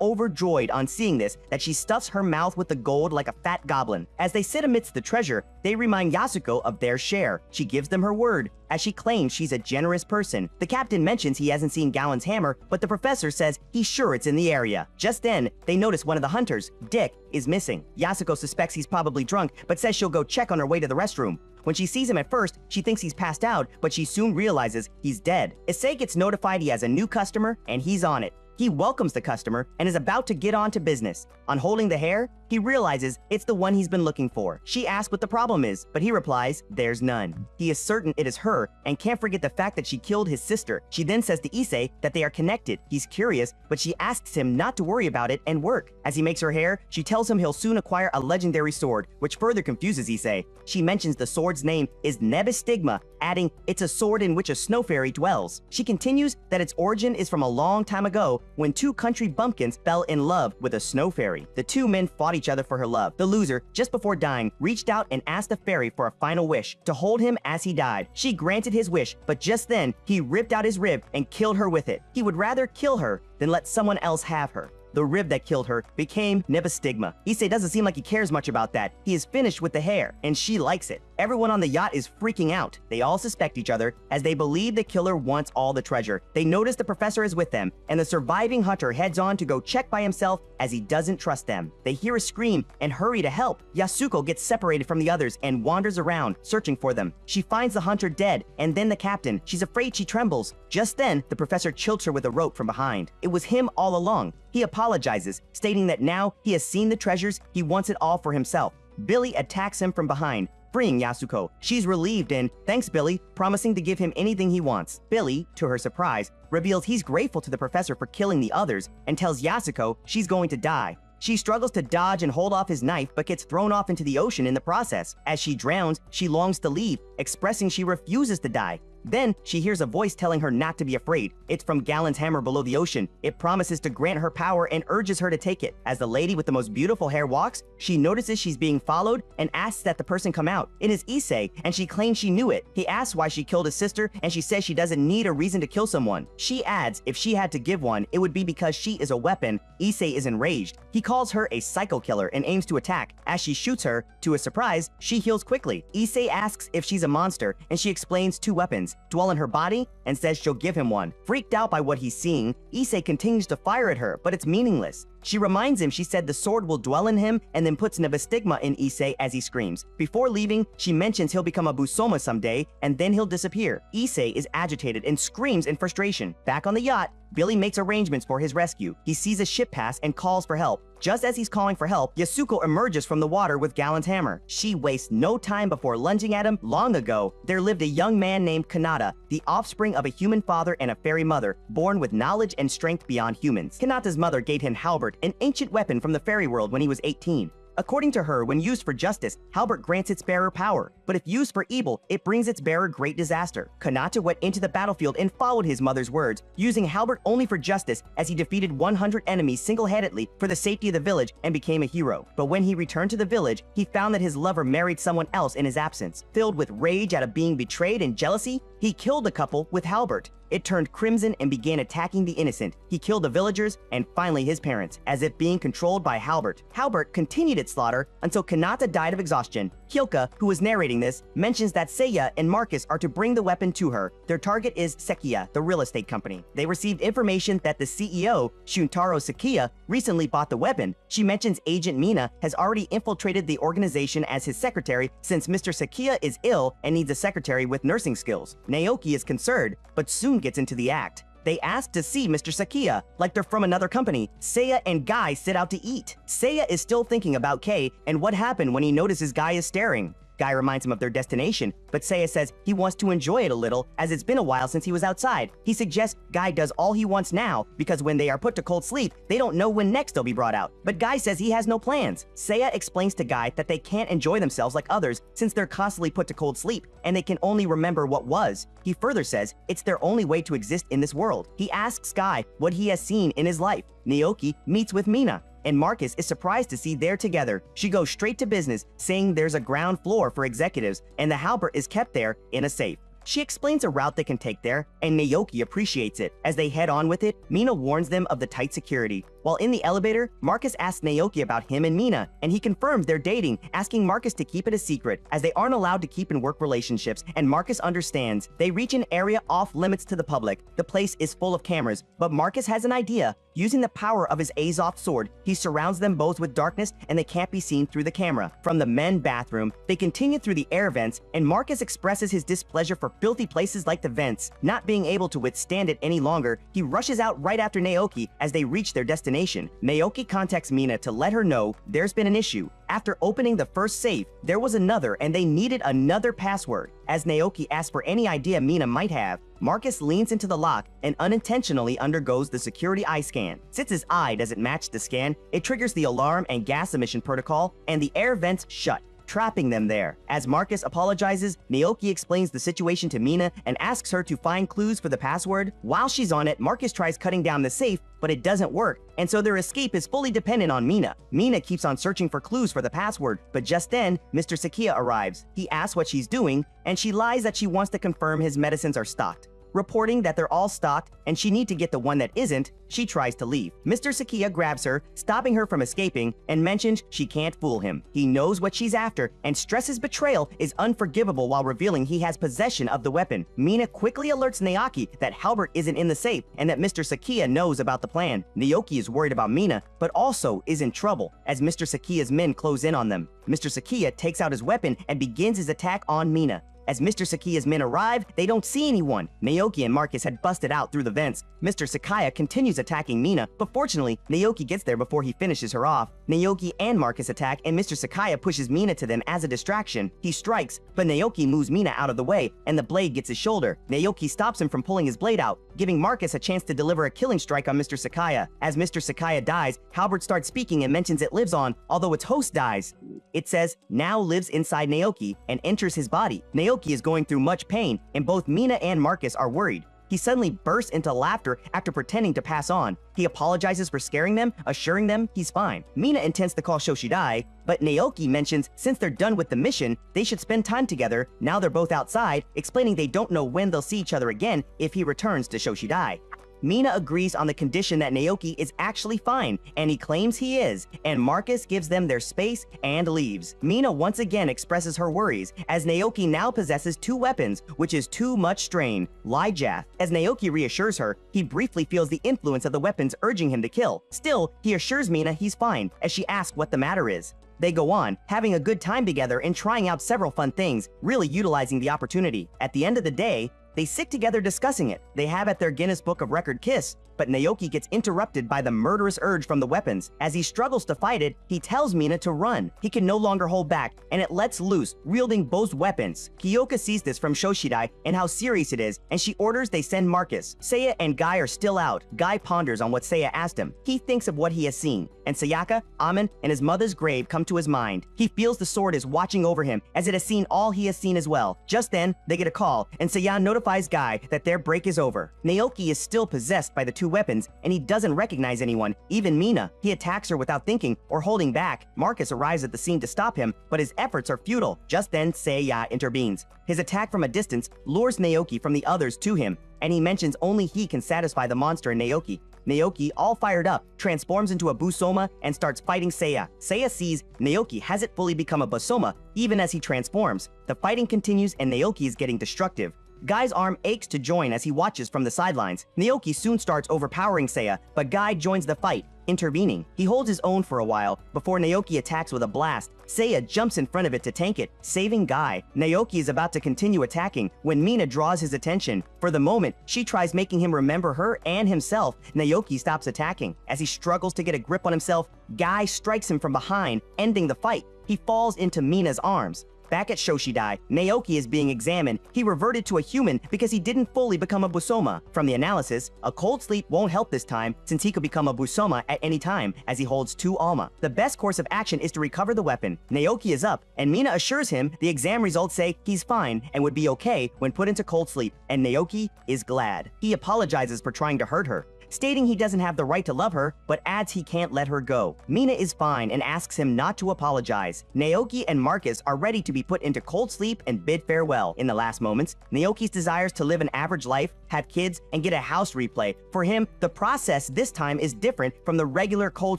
overjoyed on seeing this that she stuffs her mouth with the gold like a fat goblin. As they sit amidst the treasure, they remind Yasuko of their share. She gives them her word, as she claims she's a generous person. The captain mentions he hasn't seen Galen's hammer, but the professor says he's sure it's in the area. Just then, they notice one of the hunters, Dick, is missing. Yasuko suspects he's probably drunk, but says she'll go check on her way to the restroom. When she sees him at first, she thinks he's passed out, but she soon realizes he's dead. Issei gets notified he has a new customer, and he's on it. He welcomes the customer and is about to get on to business. On holding the hair, he realizes it's the one he's been looking for. She asks what the problem is, but he replies, there's none. He is certain it is her and can't forget the fact that she killed his sister. She then says to Issei that they are connected. He's curious, but she asks him not to worry about it and work. As he makes her hair, she tells him he'll soon acquire a legendary sword, which further confuses Issei. She mentions the sword's name is Nebistigma, adding it's a sword in which a snow fairy dwells. She continues that its origin is from a long time ago when 2 country bumpkins fell in love with a snow fairy. The 2 men fought each other for her love. The loser, just before dying, reached out and asked the fairy for a final wish, to hold him as he died. She granted his wish, but just then, he ripped out his rib and killed her with it. He would rather kill her than let someone else have her. The rib that killed her became Nebistigma. Issei doesn't seem like he cares much about that. He is finished with the hair, and she likes it. Everyone on the yacht is freaking out. They all suspect each other, as they believe the killer wants all the treasure. They notice the professor is with them, and the surviving hunter heads on to go check by himself as he doesn't trust them. They hear a scream and hurry to help. Yasuko gets separated from the others and wanders around, searching for them. She finds the hunter dead, and then the captain. She's afraid she trembles. Just then, the professor chokes her with a rope from behind. It was him all along. He apologizes, stating that now he has seen the treasures, he wants it all for himself. Billy attacks him from behind, freeing Yasuko. She's relieved and thanks Billy, promising to give him anything he wants. Billy, to her surprise, reveals he's grateful to the professor for killing the others and tells Yasuko she's going to die. She struggles to dodge and hold off his knife but gets thrown off into the ocean in the process. As she drowns, she longs to leave, expressing she refuses to die. Then, she hears a voice telling her not to be afraid. It's from Galen's hammer below the ocean. It promises to grant her power and urges her to take it. As the lady with the most beautiful hair walks, she notices she's being followed and asks that the person come out. It is Issei, and she claims she knew it. He asks why she killed his sister, and she says she doesn't need a reason to kill someone. She adds if she had to give one, it would be because she is a weapon. Issei is enraged. He calls her a psycho killer and aims to attack. As she shoots her, to his surprise, she heals quickly. Issei asks if she's a monster, and she explains 2 weapons dwell in her body and says she'll give him one. Freaked out by what he's seeing, Issei continues to fire at her, but it's meaningless. She reminds him she said the sword will dwell in him and then puts Nabastigma in Issei as he screams. Before leaving, she mentions he'll become a Busoma someday and then he'll disappear. Issei is agitated and screams in frustration. Back on the yacht, Billy makes arrangements for his rescue. He sees a ship pass and calls for help. Just as he's calling for help, Yasuko emerges from the water with Galen's hammer. She wastes no time before lunging at him. Long ago, there lived a young man named Kanata, the offspring of a human father and a fairy mother, born with knowledge and strength beyond humans. Kanata's mother gave him Halbert, an ancient weapon from the fairy world when he was 18. According to her, when used for justice, Halbert grants its bearer power, but if used for evil, it brings its bearer great disaster. Kanata went into the battlefield and followed his mother's words, using Halbert only for justice as he defeated 100 enemies single-handedly for the safety of the village and became a hero. But when he returned to the village, he found that his lover married someone else in his absence. Filled with rage out of being betrayed and jealousy, he killed the couple with Halbert. It turned crimson and began attacking the innocent. He killed the villagers and finally his parents, as if being controlled by Halbert. Halbert continued its slaughter until Kanata died of exhaustion. Hyuka, who was narrating this, mentions that Seiya and Marcus are to bring the weapon to her. Their target is Sekiya, the real estate company. They received information that the CEO, Shuntaro Sekiya, recently bought the weapon. She mentions Agent Mina has already infiltrated the organization as his secretary since Mr. Sekiya is ill and needs a secretary with nursing skills. Naoki is concerned, but soon gets into the act. They ask to see Mr. Sekiya, like they're from another company. Seiya and Guy sit out to eat. Seiya is still thinking about Kei and what happened when he notices Guy is staring. Guy reminds him of their destination, but Seiya says he wants to enjoy it a little as it's been a while since he was outside. He suggests Guy does all he wants now because when they are put to cold sleep, they don't know when next they'll be brought out. But Guy says he has no plans. Seiya explains to Guy that they can't enjoy themselves like others since they're constantly put to cold sleep and they can only remember what was. He further says it's their only way to exist in this world. He asks Guy what he has seen in his life. Naoki meets with Mina, and Marcus is surprised to see they're together. She goes straight to business, saying there's a ground floor for executives, and the halberd is kept there in a safe. She explains a route they can take there, and Naoki appreciates it. As they head on with it, Mina warns them of the tight security. While in the elevator, Marcus asks Naoki about him and Mina, and he confirms they're dating, asking Marcus to keep it a secret, as they aren't allowed to keep in work relationships, and Marcus understands. They reach an area off limits to the public. The place is full of cameras, but Marcus has an idea. Using the power of his Azoth sword, he surrounds them both with darkness, and they can't be seen through the camera. From the men bathroom, they continue through the air vents, and Marcus expresses his displeasure for filthy places like the vents. Not being able to withstand it any longer, he rushes out right after Naoki as they reach their destination. Naoki contacts Mina to let her know there's been an issue. After opening the first safe, there was another and they needed another password. As Naoki asks for any idea Mina might have, Marcus leans into the lock and unintentionally undergoes the security eye scan. Since his eye doesn't match the scan, it triggers the alarm and gas emission protocol and the air vents shut, trapping them there. As Marcus apologizes, Naoki explains the situation to Mina and asks her to find clues for the password. While she's on it, Marcus tries cutting down the safe, but it doesn't work, and so their escape is fully dependent on Mina. Mina keeps on searching for clues for the password, but just then, Mr. Sekiya arrives. He asks what she's doing, and she lies that she wants to confirm his medicines are stocked. Reporting that they're all stocked and she needs to get the one that isn't, she tries to leave. Mr. Sekiya grabs her, stopping her from escaping, and mentions she can't fool him. He knows what she's after and stresses betrayal is unforgivable while revealing he has possession of the weapon. Mina quickly alerts Naoki that Halbert isn't in the safe and that Mr. Sekiya knows about the plan. Naoki is worried about Mina, but also is in trouble as Mr. Sekiya's men close in on them. Mr. Sekiya takes out his weapon and begins his attack on Mina. As Mr. Sakia's men arrive, they don't see anyone. Naoki and Marcus had busted out through the vents. Mr. Sakaya continues attacking Mina, but fortunately, Naoki gets there before he finishes her off. Naoki and Marcus attack, and Mr. Sakaya pushes Mina to them as a distraction. He strikes, but Naoki moves Mina out of the way, and the blade gets his shoulder. Naoki stops him from pulling his blade out, giving Marcus a chance to deliver a killing strike on Mr. Sakaya. As Mr. Sakaya dies, Halbert starts speaking and mentions it lives on, although its host dies. It says, now lives inside Naoki, and enters his body. Naoki is going through much pain, and both Mina and Marcus are worried. He suddenly bursts into laughter after pretending to pass on. He apologizes for scaring them, assuring them he's fine. Mina intends to call Shoshidai, but Naoki mentions since they're done with the mission, they should spend time together. Now they're both outside, explaining they don't know when they'll see each other again if he returns to Shoshidai. Mina agrees on the condition that Naoki is actually fine, and he claims he is, and Marcus gives them their space and leaves. Mina once again expresses her worries, as Naoki now possesses 2 weapons, which is too much strain. Lijath. As Naoki reassures her, he briefly feels the influence of the weapons urging him to kill. Still, he assures Mina he's fine, as she asks what the matter is. They go on, having a good time together and trying out several fun things, really utilizing the opportunity. At the end of the day, they sit together discussing it. They have at their Guinness Book of Record kiss, but Naoki gets interrupted by the murderous urge from the weapons. As he struggles to fight it, he tells Mina to run. He can no longer hold back, and it lets loose, wielding both weapons. Kyoka sees this from Shoshidai and how serious it is, and she orders they send Marcus. Seiya and Guy are still out. Guy ponders on what Seiya asked him. He thinks of what he has seen, and Sayaka, Amin, and his mother's grave come to his mind. He feels the sword is watching over him, as it has seen all he has seen as well. Just then, they get a call, and Seiya notifies Guy that their break is over. Naoki is still possessed by the 2 weapons, and he doesn't recognize anyone, even Mina. He attacks her without thinking or holding back. Marcus arrives at the scene to stop him, but his efforts are futile. Just then, Seiya intervenes. His attack from a distance lures Naoki from the others to him, and he mentions only he can satisfy the monster in Naoki. Naoki, all fired up, transforms into a Busoma and starts fighting Seiya. Seiya sees Naoki hasn't fully become a Busoma, even as he transforms. The fighting continues and Naoki is getting destructive. Guy's arm aches to join as he watches from the sidelines. Naoki soon starts overpowering Seiya, but Guy joins the fight, intervening. He holds his own for a while before Naoki attacks with a blast. Seiya jumps in front of it to tank it, saving Guy. Naoki is about to continue attacking when Mina draws his attention. For the moment, she tries making him remember her and himself. Naoki stops attacking. As he struggles to get a grip on himself, Guy strikes him from behind, ending the fight. He falls into Mina's arms. Back at Shoshidai, Naoki is being examined. He reverted to a human because he didn't fully become a Busoma. From the analysis, a cold sleep won't help this time since he could become a Busoma at any time as he holds 2 Alma. The best course of action is to recover the weapon. Naoki is up, and Mina assures him the exam results say he's fine and would be okay when put into cold sleep, and Naoki is glad. He apologizes for trying to hurt her, stating he doesn't have the right to love her, but adds he can't let her go. Mina is fine and asks him not to apologize. Naoki and Marcus are ready to be put into cold sleep and bid farewell. In the last moments, Naoki's desires to live an average life, have kids, and get a house replay. For him, the process this time is different from the regular cold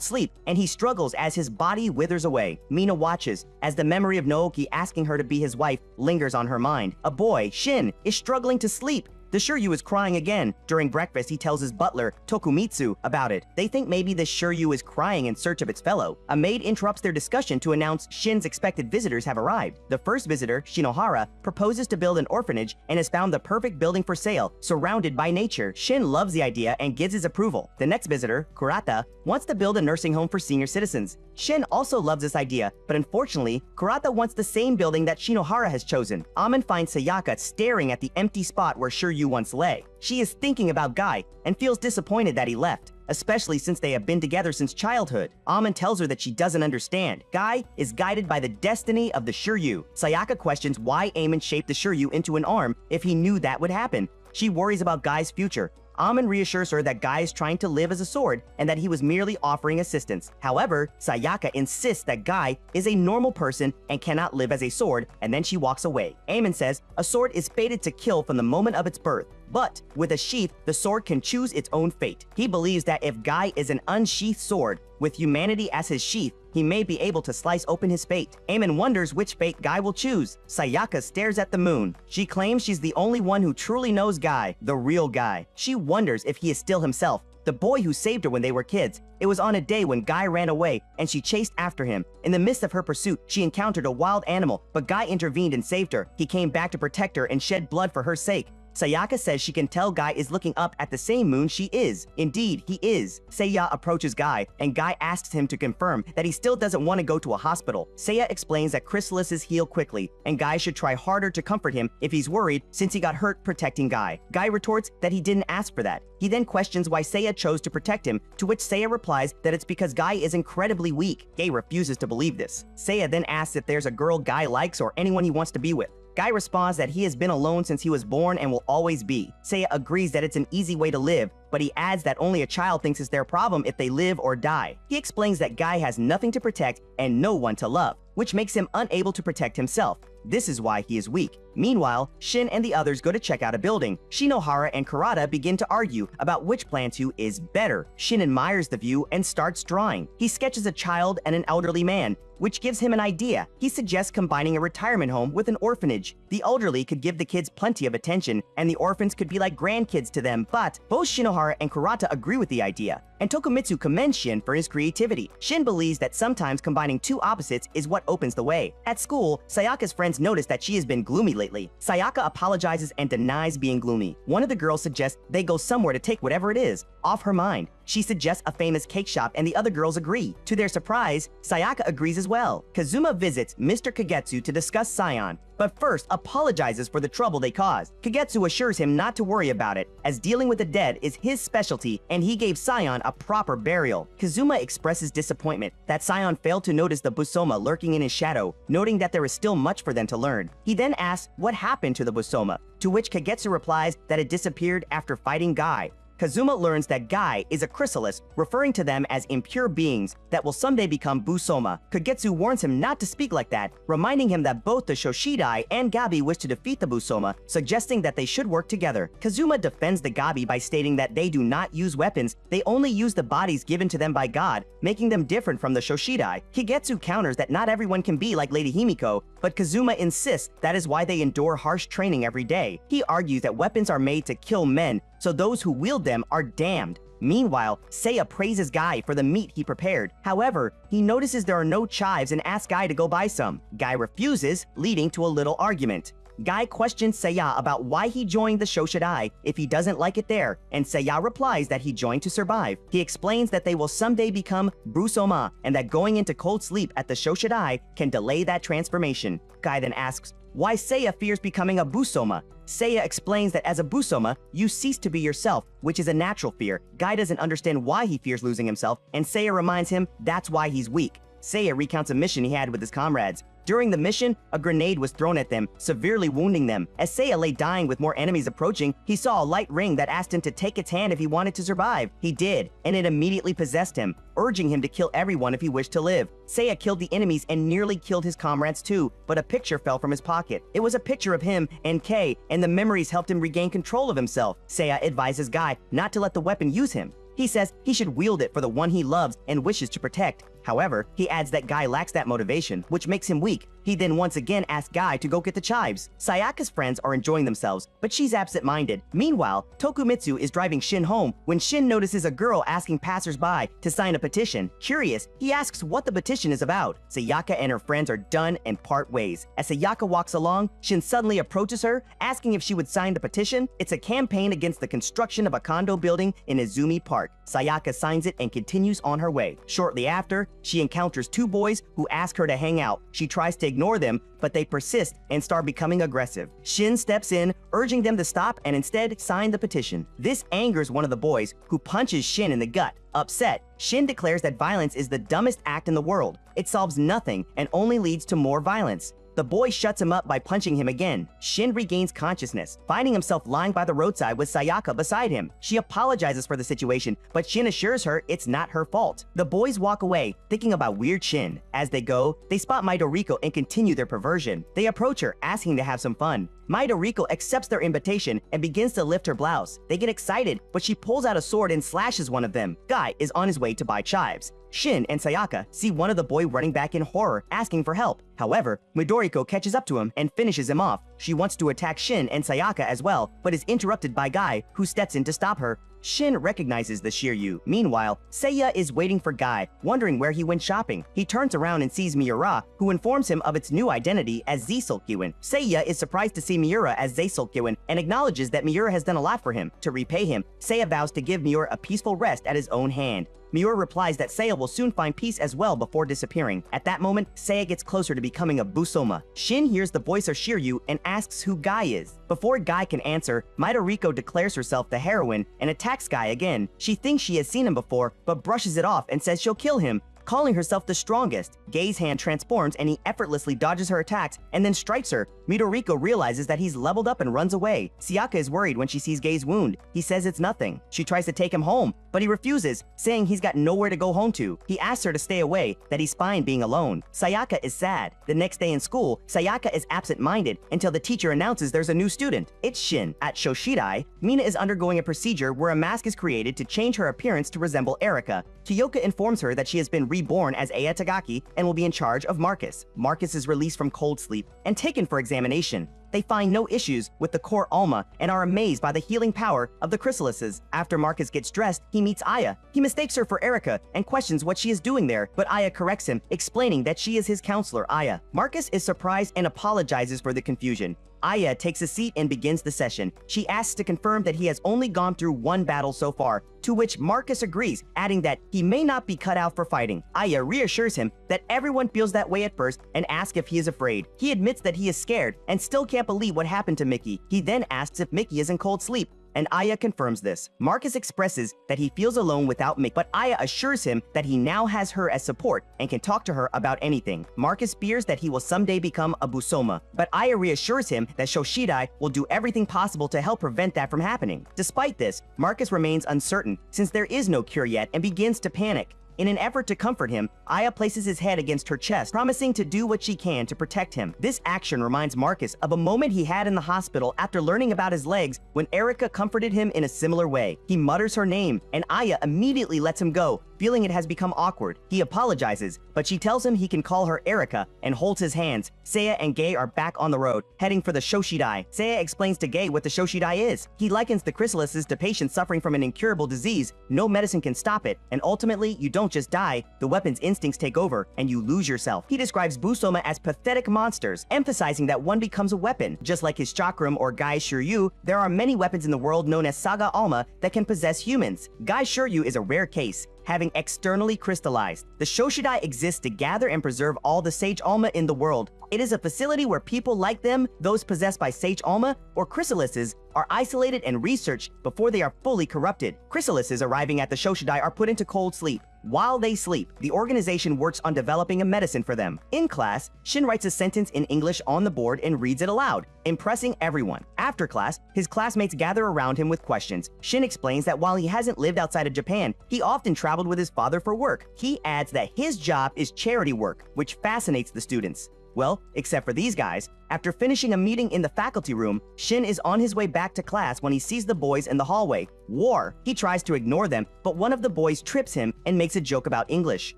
sleep, and he struggles as his body withers away. Mina watches as the memory of Naoki asking her to be his wife lingers on her mind. A boy, Shin, is struggling to sleep. The Shiryu is crying again. During breakfast, he tells his butler, Tokumitsu, about it. They think maybe the Shiryu is crying in search of its fellow. A maid interrupts their discussion to announce Shin's expected visitors have arrived. The first visitor, Shinohara, proposes to build an orphanage and has found the perfect building for sale, surrounded by nature. Shin loves the idea and gives his approval. The next visitor, Kurata, wants to build a nursing home for senior citizens. Shin also loves this idea, but unfortunately, Kurata wants the same building that Shinohara has chosen. Amin finds Sayaka staring at the empty spot where Shiryu once lay. She is thinking about Guy and feels disappointed that he left, especially since they have been together since childhood. Amin tells her that she doesn't understand. Guy is guided by the destiny of the Shiryu. Sayaka questions why Amin shaped the Shiryu into an arm if he knew that would happen. She worries about Guy's future. Amin reassures her that Guy is trying to live as a sword and that he was merely offering assistance. However, Sayaka insists that Guy is a normal person and cannot live as a sword, and then she walks away. Amin says a sword is fated to kill from the moment of its birth, but with a sheath, the sword can choose its own fate. He believes that if Guy is an unsheathed sword, with humanity as his sheath, he may be able to slice open his fate. Eamon wonders which fate Guy will choose. Sayaka stares at the moon. She claims she's the only one who truly knows Guy, the real Guy. She wonders if he is still himself, the boy who saved her when they were kids. It was on a day when Guy ran away and she chased after him. In the midst of her pursuit, she encountered a wild animal, but Guy intervened and saved her. He came back to protect her and shed blood for her sake. Sayaka says she can tell Guy is looking up at the same moon she is. Indeed, he is. Seiya approaches Guy, and Guy asks him to confirm that he still doesn't want to go to a hospital. Seiya explains that chrysalises heal quickly, and Guy should try harder to comfort him if he's worried since he got hurt protecting Guy. Guy retorts that he didn't ask for that. He then questions why Seiya chose to protect him, to which Seiya replies that it's because Guy is incredibly weak. Guy refuses to believe this. Seiya then asks if there's a girl Guy likes or anyone he wants to be with. Guy responds that he has been alone since he was born and will always be. Seiya agrees that it's an easy way to live, but he adds that only a child thinks it's their problem if they live or die. He explains that Guy has nothing to protect and no one to love, which makes him unable to protect himself. This is why he is weak. Meanwhile, Shin and the others go to check out a building. Shinohara and Kurata begin to argue about which plan to is better. Shin admires the view and starts drawing. He sketches a child and an elderly man, which gives him an idea. He suggests combining a retirement home with an orphanage. The elderly could give the kids plenty of attention, and the orphans could be like grandkids to them, but both Shinohara and Kurata agree with the idea, and Tokumitsu commends Shin for his creativity. Shin believes that sometimes combining two opposites is what opens the way. At school, Sayaka's friends notice that she has been gloomy lately. Sayaka apologizes and denies being gloomy. One of the girls suggests they go somewhere to take whatever it is off her mind. She suggests a famous cake shop and the other girls agree. To their surprise, Sayaka agrees as well. Kazuma visits Mr. Kagetsu to discuss Scion, but first apologizes for the trouble they caused. Kagetsu assures him not to worry about it, as dealing with the dead is his specialty and he gave Scion a proper burial. Kazuma expresses disappointment that Scion failed to notice the Busoma lurking in his shadow, noting that there is still much for them to learn. He then asks what happened to the Busoma, to which Kagetsu replies that it disappeared after fighting Guy. Kazuma learns that Guy is a chrysalis, referring to them as impure beings that will someday become Busoma. Kagetsu warns him not to speak like that, reminding him that both the Shoshidai and Gabi wish to defeat the Busoma, suggesting that they should work together. Kazuma defends the Gabi by stating that they do not use weapons, they only use the bodies given to them by God, making them different from the Shoshidai. Kagetsu counters that not everyone can be like Lady Himiko, but Kazuma insists that is why they endure harsh training every day. He argues that weapons are made to kill men, so those who wield them are damned. Meanwhile, Seiya praises Guy for the meat he prepared. However, he notices there are no chives and asks Guy to go buy some. Guy refuses, leading to a little argument. Guy questions Seiya about why he joined the Shoshidai if he doesn't like it there, and Seiya replies that he joined to survive. He explains that they will someday become Busoma, and that going into cold sleep at the Shoshidai can delay that transformation. Guy then asks why Seiya fears becoming a Busoma. Seiya explains that as a Busoma, you cease to be yourself, which is a natural fear. Guy doesn't understand why he fears losing himself, and Seiya reminds him that's why he's weak. Seiya recounts a mission he had with his comrades. During the mission, a grenade was thrown at them, severely wounding them. As Seiya lay dying with more enemies approaching, he saw a light ring that asked him to take its hand if he wanted to survive. He did, and it immediately possessed him, urging him to kill everyone if he wished to live. Seiya killed the enemies and nearly killed his comrades too, but a picture fell from his pocket. It was a picture of him and Kei, and the memories helped him regain control of himself. Seiya advises Guy not to let the weapon use him. He says he should wield it for the one he loves and wishes to protect. However, he adds that Guy lacks that motivation, which makes him weak. He then once again asks Guy to go get the chives. Sayaka's friends are enjoying themselves, but she's absent-minded. Meanwhile, Tokumitsu is driving Shin home when Shin notices a girl asking passersby to sign a petition. Curious, he asks what the petition is about. Sayaka and her friends are done and part ways. As Sayaka walks along, Shin suddenly approaches her, asking if she would sign the petition. It's a campaign against the construction of a condo building in Izumi Park. Sayaka signs it and continues on her way. Shortly after, she encounters two boys who ask her to hang out. She tries to ignore them, but they persist and start becoming aggressive. Shin steps in, urging them to stop and instead sign the petition. This angers one of the boys, who punches Shin in the gut. Upset, Shin declares that violence is the dumbest act in the world. It solves nothing and only leads to more violence. The boy shuts him up by punching him again. Shin regains consciousness, finding himself lying by the roadside with Sayaka beside him. She apologizes for the situation, but Shin assures her it's not her fault. The boys walk away, thinking about weird Shin. As they go, they spot Midoriko and continue their perversion. They approach her, asking to have some fun. Midoriko accepts their invitation and begins to lift her blouse. They get excited, but she pulls out a sword and slashes one of them. Guy is on his way to buy chives. Shin and Sayaka see one of the boy running back in horror, asking for help. However, Midoriko catches up to him and finishes him off. She wants to attack Shin and Sayaka as well, but is interrupted by Guy, who steps in to stop her. Shin recognizes the Shiryu. Meanwhile, Seiya is waiting for Guy, wondering where he went shopping. He turns around and sees Miura, who informs him of its new identity as Zisulkyuin. Seiya is surprised to see Miura as Zisulkyuin and acknowledges that Miura has done a lot for him. To repay him, Seiya vows to give Miura a peaceful rest at his own hand. Miura replies that Seiya will soon find peace as well before disappearing. At that moment, Seiya gets closer to becoming a Busoma. Shin hears the voice of Shiryu and asks who Guy is. Before Guy can answer, Midoriko declares herself the heroine and attacks Guy again. She thinks she has seen him before, but brushes it off and says she'll kill him, calling herself the strongest. Gay's hand transforms and he effortlessly dodges her attacks and then strikes her. Midoriko realizes that he's leveled up and runs away. Sayaka is worried when she sees Gay's wound. He says it's nothing. She tries to take him home, but he refuses, saying he's got nowhere to go home to. He asks her to stay away, that he's fine being alone. Sayaka is sad. The next day in school, Sayaka is absent-minded until the teacher announces there's a new student. It's Shin. At Shoshidai, Mina is undergoing a procedure where a mask is created to change her appearance to resemble Erika. Toyoka informs her that she has been reborn as Aya Tagaki and will be in charge of Marcus. Marcus is released from cold sleep and taken for examination. They find no issues with the core Alma and are amazed by the healing power of the chrysalises. After Marcus gets dressed, he meets Aya. He mistakes her for Erika and questions what she is doing there, but Aya corrects him, explaining that she is his counselor, Aya. Marcus is surprised and apologizes for the confusion. Aya takes a seat and begins the session. She asks to confirm that he has only gone through one battle so far, to which Marcus agrees, adding that he may not be cut out for fighting. Aya reassures him that everyone feels that way at first and asks if he is afraid. He admits that he is scared and still can't believe what happened to Mickey. He then asks if Mickey is in cold sleep, and Aya confirms this. Marcus expresses that he feels alone without Mickey, but Aya assures him that he now has her as support and can talk to her about anything. Marcus fears that he will someday become a Busoma, but Aya reassures him that Shoshidai will do everything possible to help prevent that from happening. Despite this, Marcus remains uncertain since there is no cure yet and begins to panic. In an effort to comfort him, Aya places his head against her chest, promising to do what she can to protect him. This action reminds Marcus of a moment he had in the hospital after learning about his legs when Erika comforted him in a similar way. He mutters her name, and Aya immediately lets him go, feeling it has become awkward. He apologizes, but she tells him he can call her Erika and holds his hands. Seiya and Gay are back on the road, heading for the Shoshidai. Seiya explains to Gay what the Shoshidai is. He likens the chrysalises to patients suffering from an incurable disease. No medicine can stop it, and ultimately, you don't just die, the weapon's instincts take over, and you lose yourself. He describes Busoma as pathetic monsters, emphasizing that one becomes a weapon. Just like his chakram or Gai Shiryu, there are many weapons in the world known as Saga Alma that can possess humans. Gai Shiryu is a rare case, having externally crystallized. The Shoshidai exists to gather and preserve all the Sage Alma in the world. It is a facility where people like them, those possessed by Sage Alma or chrysalises, are isolated and researched before they are fully corrupted. Chrysalises arriving at the Shoshidai are put into cold sleep. While they sleep, the organization works on developing a medicine for them. In class, Shin writes a sentence in English on the board and reads it aloud, impressing everyone. After class, his classmates gather around him with questions. Shin explains that while he hasn't lived outside of Japan, he often traveled with his father for work. He adds that his job is charity work, which fascinates the students. Well, except for these guys. After finishing a meeting in the faculty room, Shin is on his way back to class when he sees the boys in the hallway. War! He tries to ignore them, but one of the boys trips him and makes a joke about English.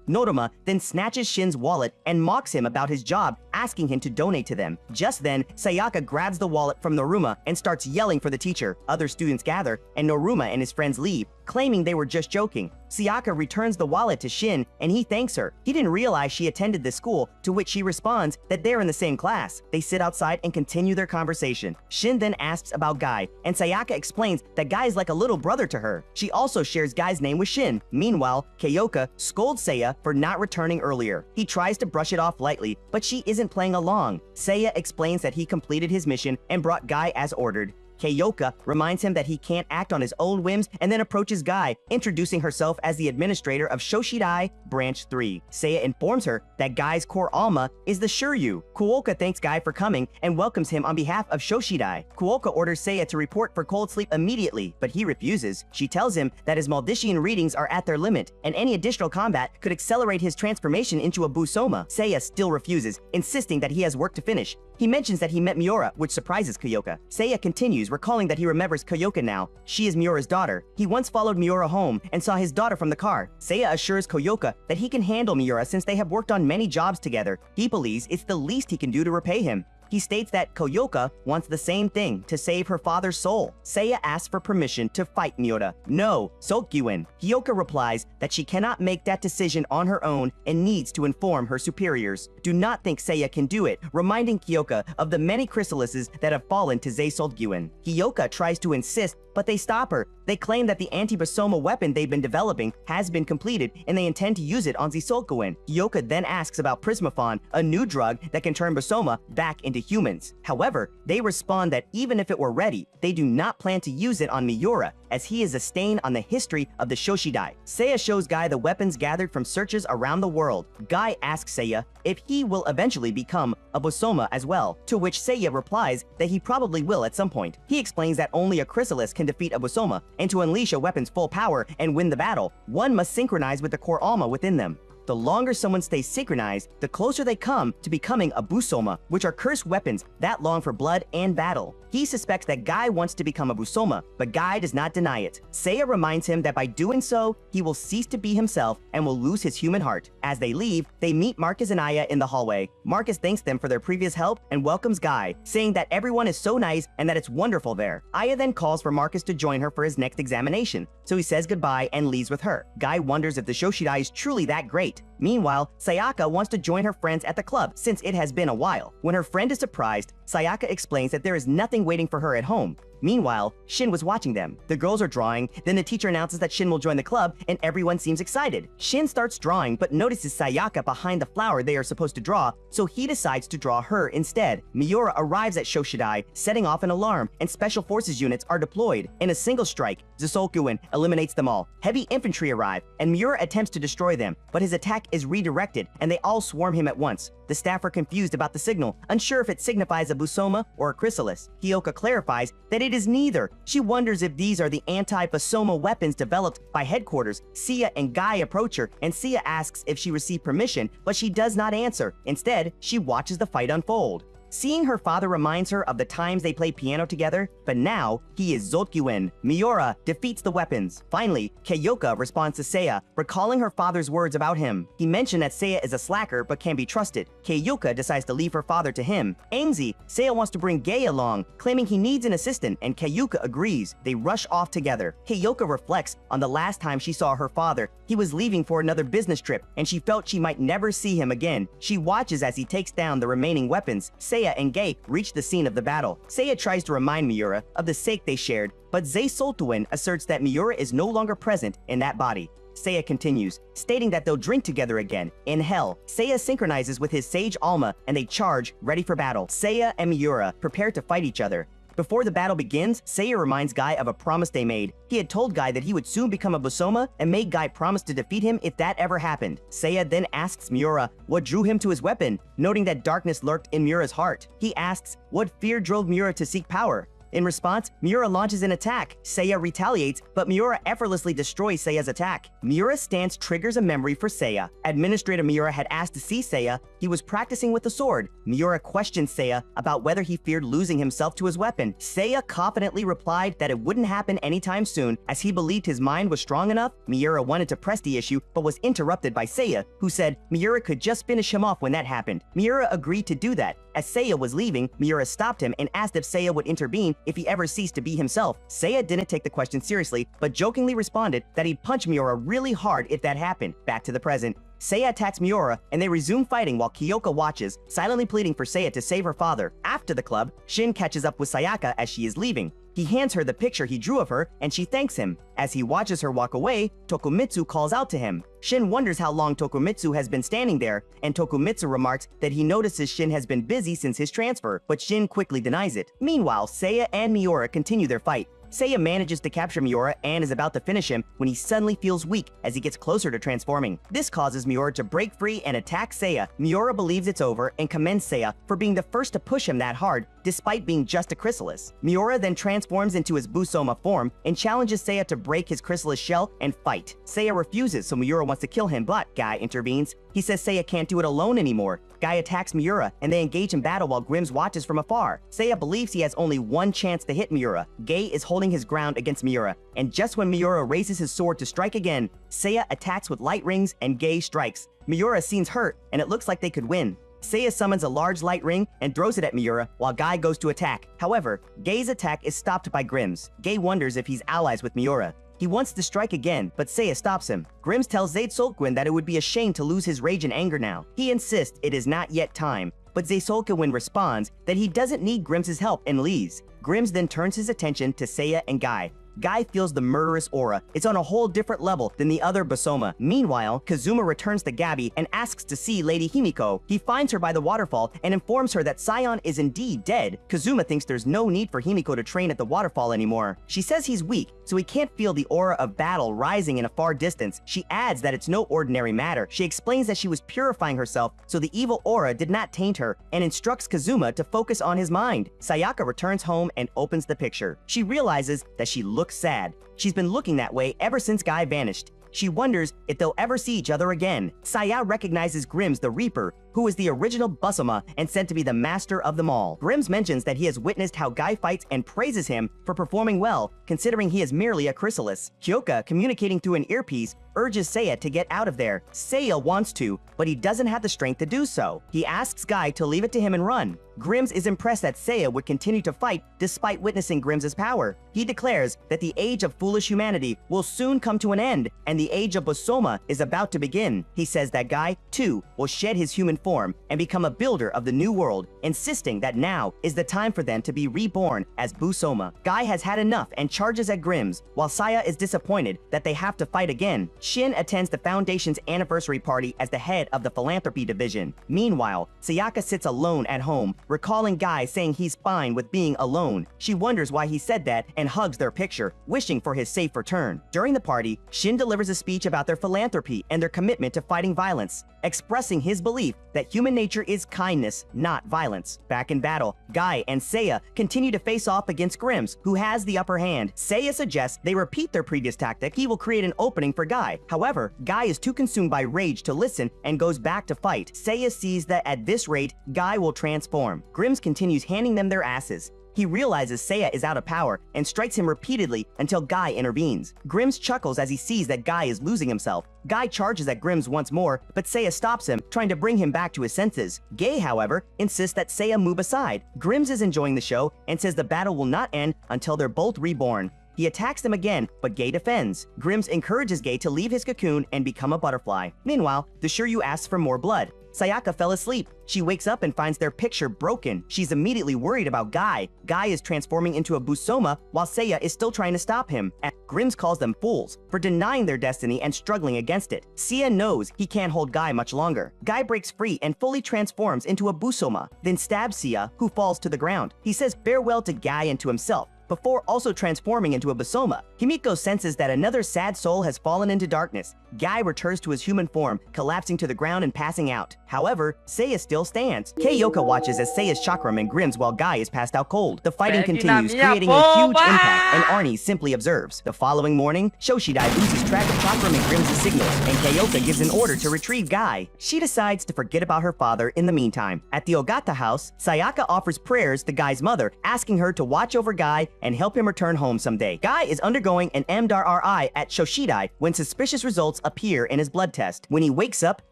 Noroma then snatches Shin's wallet and mocks him about his job, asking him to donate to them. Just then, Sayaka grabs the wallet from Noruma and starts yelling for the teacher. Other students gather, and Noruma and his friends leave, claiming they were just joking. Sayaka returns the wallet to Shin, and he thanks her. He didn't realize she attended this school, to which she responds that they're in the same class. They sit outside and continue their conversation. Shin then asks about Guy, and Sayaka explains that Guy is like a little brother to her. She also shares Guy's name with Shin. Meanwhile, Keioka scolds Seiya for not returning earlier. He tries to brush it off lightly, but she isn't playing along. Seiya explains that he completed his mission and brought Guy as ordered. Keioka reminds him that he can't act on his own whims and then approaches Guy, introducing herself as the administrator of Shoshidai Branch 3. Seiya informs her that Guy's core Alma is the Shiryu. Kuoka thanks Guy for coming and welcomes him on behalf of Shoshidai. Kuoka orders Seiya to report for cold sleep immediately, but he refuses. She tells him that his Maldician readings are at their limit, and any additional combat could accelerate his transformation into a Busoma. Seiya still refuses, insisting that he has work to finish. He mentions that he met Miura, which surprises Kyoka. Seiya continues, recalling that he remembers Kyoka now. She is Miura's daughter. He once followed Miura home and saw his daughter from the car. Seiya assures Kyoka that he can handle Miura since they have worked on many jobs together. He believes it's the least he can do to repay him. He states that Kyoka wants the same thing, to save her father's soul. Seiya asks for permission to fight Miura. No, Sokyuin. Kyoka replies that she cannot make that decision on her own and needs to inform her superiors. Do not think Seiya can do it, reminding Kyoka of the many chrysalises that have fallen to Sokyuin. Kyoka tries to insist, but they stop her. They claim that the anti-Basoma weapon they've been developing has been completed and they intend to use it on Sokyuin. Kyoka then asks about Prismaphon, a new drug that can turn Basoma back into humans. However, they respond that even if it were ready, they do not plan to use it on Miura, as he is a stain on the history of the Shoshidai. Seiya shows Guy the weapons gathered from searches around the world. Guy asks Seiya if he will eventually become a Basoma as well, to which Seiya replies that he probably will at some point. He explains that only a chrysalis can defeat a Basoma, and to unleash a weapon's full power and win the battle, one must synchronize with the core Alma within them. The longer someone stays synchronized, the closer they come to becoming a Busoma, which are cursed weapons that long for blood and battle. He suspects that Guy wants to become a Busoma, but Guy does not deny it. Seiya reminds him that by doing so, he will cease to be himself and will lose his human heart. As they leave, they meet Marcus and Aya in the hallway. Marcus thanks them for their previous help and welcomes Guy, saying that everyone is so nice and that it's wonderful there. Aya then calls for Marcus to join her for his next examination, so he says goodbye and leaves with her. Guy wonders if the Shoshidai is truly that great. Meanwhile, Sayaka wants to join her friends at the club since it has been a while. When her friend is surprised, Sayaka explains that there is nothing waiting for her at home. Meanwhile, Shin was watching them. The girls are drawing, then the teacher announces that Shin will join the club, and everyone seems excited. Shin starts drawing, but notices Sayaka behind the flower they are supposed to draw, so he decides to draw her instead. Miura arrives at Shoshidai, setting off an alarm, and special forces units are deployed. In a single strike, Sokyuin eliminates them all. Heavy infantry arrive, and Miura attempts to destroy them, but his attack is redirected, and they all swarm him at once. The staff are confused about the signal, unsure if it signifies a Busoma or a chrysalis. Kyoka clarifies that it is neither. She wonders if these are the anti-Basoma weapons developed by headquarters. Sia and Guy approach her, and Sia asks if she received permission, but she does not answer. Instead, she watches the fight unfold. Seeing her father reminds her of the times they played piano together, but now he is Zokyuin. Miura defeats the weapons. Finally, Kyoka responds to Seiya, recalling her father's words about him. He mentioned that Seiya is a slacker but can be trusted. Kyoka decides to leave her father to him. Aimsy, Seiya wants to bring Gay along, claiming he needs an assistant, and Kyoka agrees. They rush off together. Kyoka reflects on the last time she saw her father. He was leaving for another business trip, and she felt she might never see him again. She watches as he takes down the remaining weapons. Seiya and Gay reach the scene of the battle. Seiya tries to remind Miura of the sake they shared, but Sokyuin asserts that Miura is no longer present in that body. Seiya continues, stating that they'll drink together again, in hell. Seiya synchronizes with his Sage Alma, and they charge, ready for battle. Seiya and Miura prepare to fight each other. Before the battle begins, Seiya reminds Guy of a promise they made. He had told Guy that he would soon become a Busoma and made Guy promise to defeat him if that ever happened. Seiya then asks Miura what drew him to his weapon, noting that darkness lurked in Miura's heart. He asks what fear drove Miura to seek power. In response, Miura launches an attack. Seiya retaliates, but Miura effortlessly destroys Seiya's attack. Miura's stance triggers a memory for Seiya. Administrator Miura had asked to see Seiya. He was practicing with the sword. Miura questions Seiya about whether he feared losing himself to his weapon. Seiya confidently replied that it wouldn't happen anytime soon, as he believed his mind was strong enough. Miura wanted to press the issue, but was interrupted by Seiya, who said Miura could just finish him off when that happened. Miura agreed to do that. As Seiya was leaving, Miura stopped him and asked if Seiya would intervene if he ever ceased to be himself. Seiya didn't take the question seriously, but jokingly responded that he'd punch Miura really hard if that happened. Back to the present. Seiya attacks Miura, and they resume fighting while Kyoka watches, silently pleading for Seiya to save her father. After the club, Shin catches up with Sayaka as she is leaving. He hands her the picture he drew of her, and she thanks him. As he watches her walk away, Tokumitsu calls out to him. Shin wonders how long Tokumitsu has been standing there, and Tokumitsu remarks that he notices Shin has been busy since his transfer, but Shin quickly denies it. Meanwhile, Seiya and Miura continue their fight. Seiya manages to capture Miura and is about to finish him when he suddenly feels weak as he gets closer to transforming. This causes Miura to break free and attack Seiya. Miura believes it's over and commends Seiya for being the first to push him that hard, despite being just a chrysalis. Miura then transforms into his Busoma form and challenges Seiya to break his chrysalis shell and fight. Seiya refuses, so Miura wants to kill him, but Guy intervenes. He says Seiya can't do it alone anymore. Guy attacks Miura, and they engage in battle while Grims watches from afar. Seiya believes he has only one chance to hit Miura. Gay is holding his ground against Miura, and just when Miura raises his sword to strike again, Seiya attacks with light rings and Gay strikes. Miura seems hurt, and it looks like they could win. Seiya summons a large light ring and throws it at Miura while Guy goes to attack. However, Gay's attack is stopped by Grims. Gay wonders if he's allies with Miura. He wants to strike again, but Seiya stops him. Grims tells Zaesolkwin that it would be a shame to lose his rage and anger now. He insists it is not yet time, but Zaesolkwin responds that he doesn't need Grims' help and leaves. Grims then turns his attention to Seiya and Guy. Guy feels the murderous aura. It's on a whole different level than the other Busoma. Meanwhile, Kazuma returns to Gabi and asks to see Lady Himiko. He finds her by the waterfall and informs her that Sion is indeed dead. Kazuma thinks there's no need for Himiko to train at the waterfall anymore. She says he's weak, so he can't feel the aura of battle rising in a far distance. She adds that it's no ordinary matter. She explains that she was purifying herself so the evil aura did not taint her, and instructs Kazuma to focus on his mind. Sayaka returns home and opens the picture. She realizes that she looks sad. She's been looking that way ever since Guy vanished. She wonders if they'll ever see each other again. Saya recognizes Grims the Reaper, who is the original Busoma and said to be the master of them all. Grims mentions that he has witnessed how Guy fights and praises him for performing well, considering he is merely a chrysalis. Kyoka, communicating through an earpiece, urges Seiya to get out of there. Seiya wants to, but he doesn't have the strength to do so. He asks Guy to leave it to him and run. Grims is impressed that Seiya would continue to fight despite witnessing Grims' power. He declares that the age of foolish humanity will soon come to an end, and the age of Busoma is about to begin. He says that Guy, too, will shed his human form and become a builder of the new world, insisting that now is the time for them to be reborn as Busoma. Guy has had enough and charges at Grims, while Saya is disappointed that they have to fight again. Shin attends the Foundation's anniversary party as the head of the philanthropy division. Meanwhile, Sayaka sits alone at home, recalling Guy saying he's fine with being alone. She wonders why he said that and hugs their picture, wishing for his safe return. During the party, Shin delivers a speech about their philanthropy and their commitment to fighting violence, expressing his belief that human nature is kindness, not violence. Back in battle, Guy and Seiya continue to face off against Grims, who has the upper hand. Seiya suggests they repeat their previous tactic. He will create an opening for Guy. However, Guy is too consumed by rage to listen and goes back to fight. Seiya sees that at this rate, Guy will transform. Grims continues handing them their asses. He realizes Seiya is out of power and strikes him repeatedly until Guy intervenes. Grims chuckles as he sees that Guy is losing himself. Guy charges at Grims once more, but Seiya stops him, trying to bring him back to his senses. Gay, however, insists that Seiya move aside. Grims is enjoying the show and says the battle will not end until they're both reborn. He attacks them again, but Gay defends. Grims encourages Gay to leave his cocoon and become a butterfly. Meanwhile, the Shiryu asks for more blood. Sayaka fell asleep. She wakes up and finds their picture broken. She's immediately worried about Guy. Guy is transforming into a Busoma while Seiya is still trying to stop him. Grims calls them fools for denying their destiny and struggling against it. Seiya knows he can't hold Guy much longer. Guy breaks free and fully transforms into a Busoma, then stabs Seiya, who falls to the ground. He says farewell to Guy and to himself, before also transforming into a Busoma. Himiko senses that another sad soul has fallen into darkness. Guy returns to his human form, collapsing to the ground and passing out. However, Seiya still stands. Keiyoka watches as Seiya's chakram and grins while Guy is passed out cold. The fighting continues, creating a huge impact, and Arnie simply observes. The following morning, Shoshidai loses track of chakram and Grims' signals, and Keiyoka gives an order to retrieve Guy. She decides to forget about her father in the meantime. At the Ogata house, Sayaka offers prayers to Guy's mother, asking her to watch over Guy and help him return home someday. Guy is undergoing an MDR-RI at Shoshidai when suspicious results appear in his blood test. When he wakes up,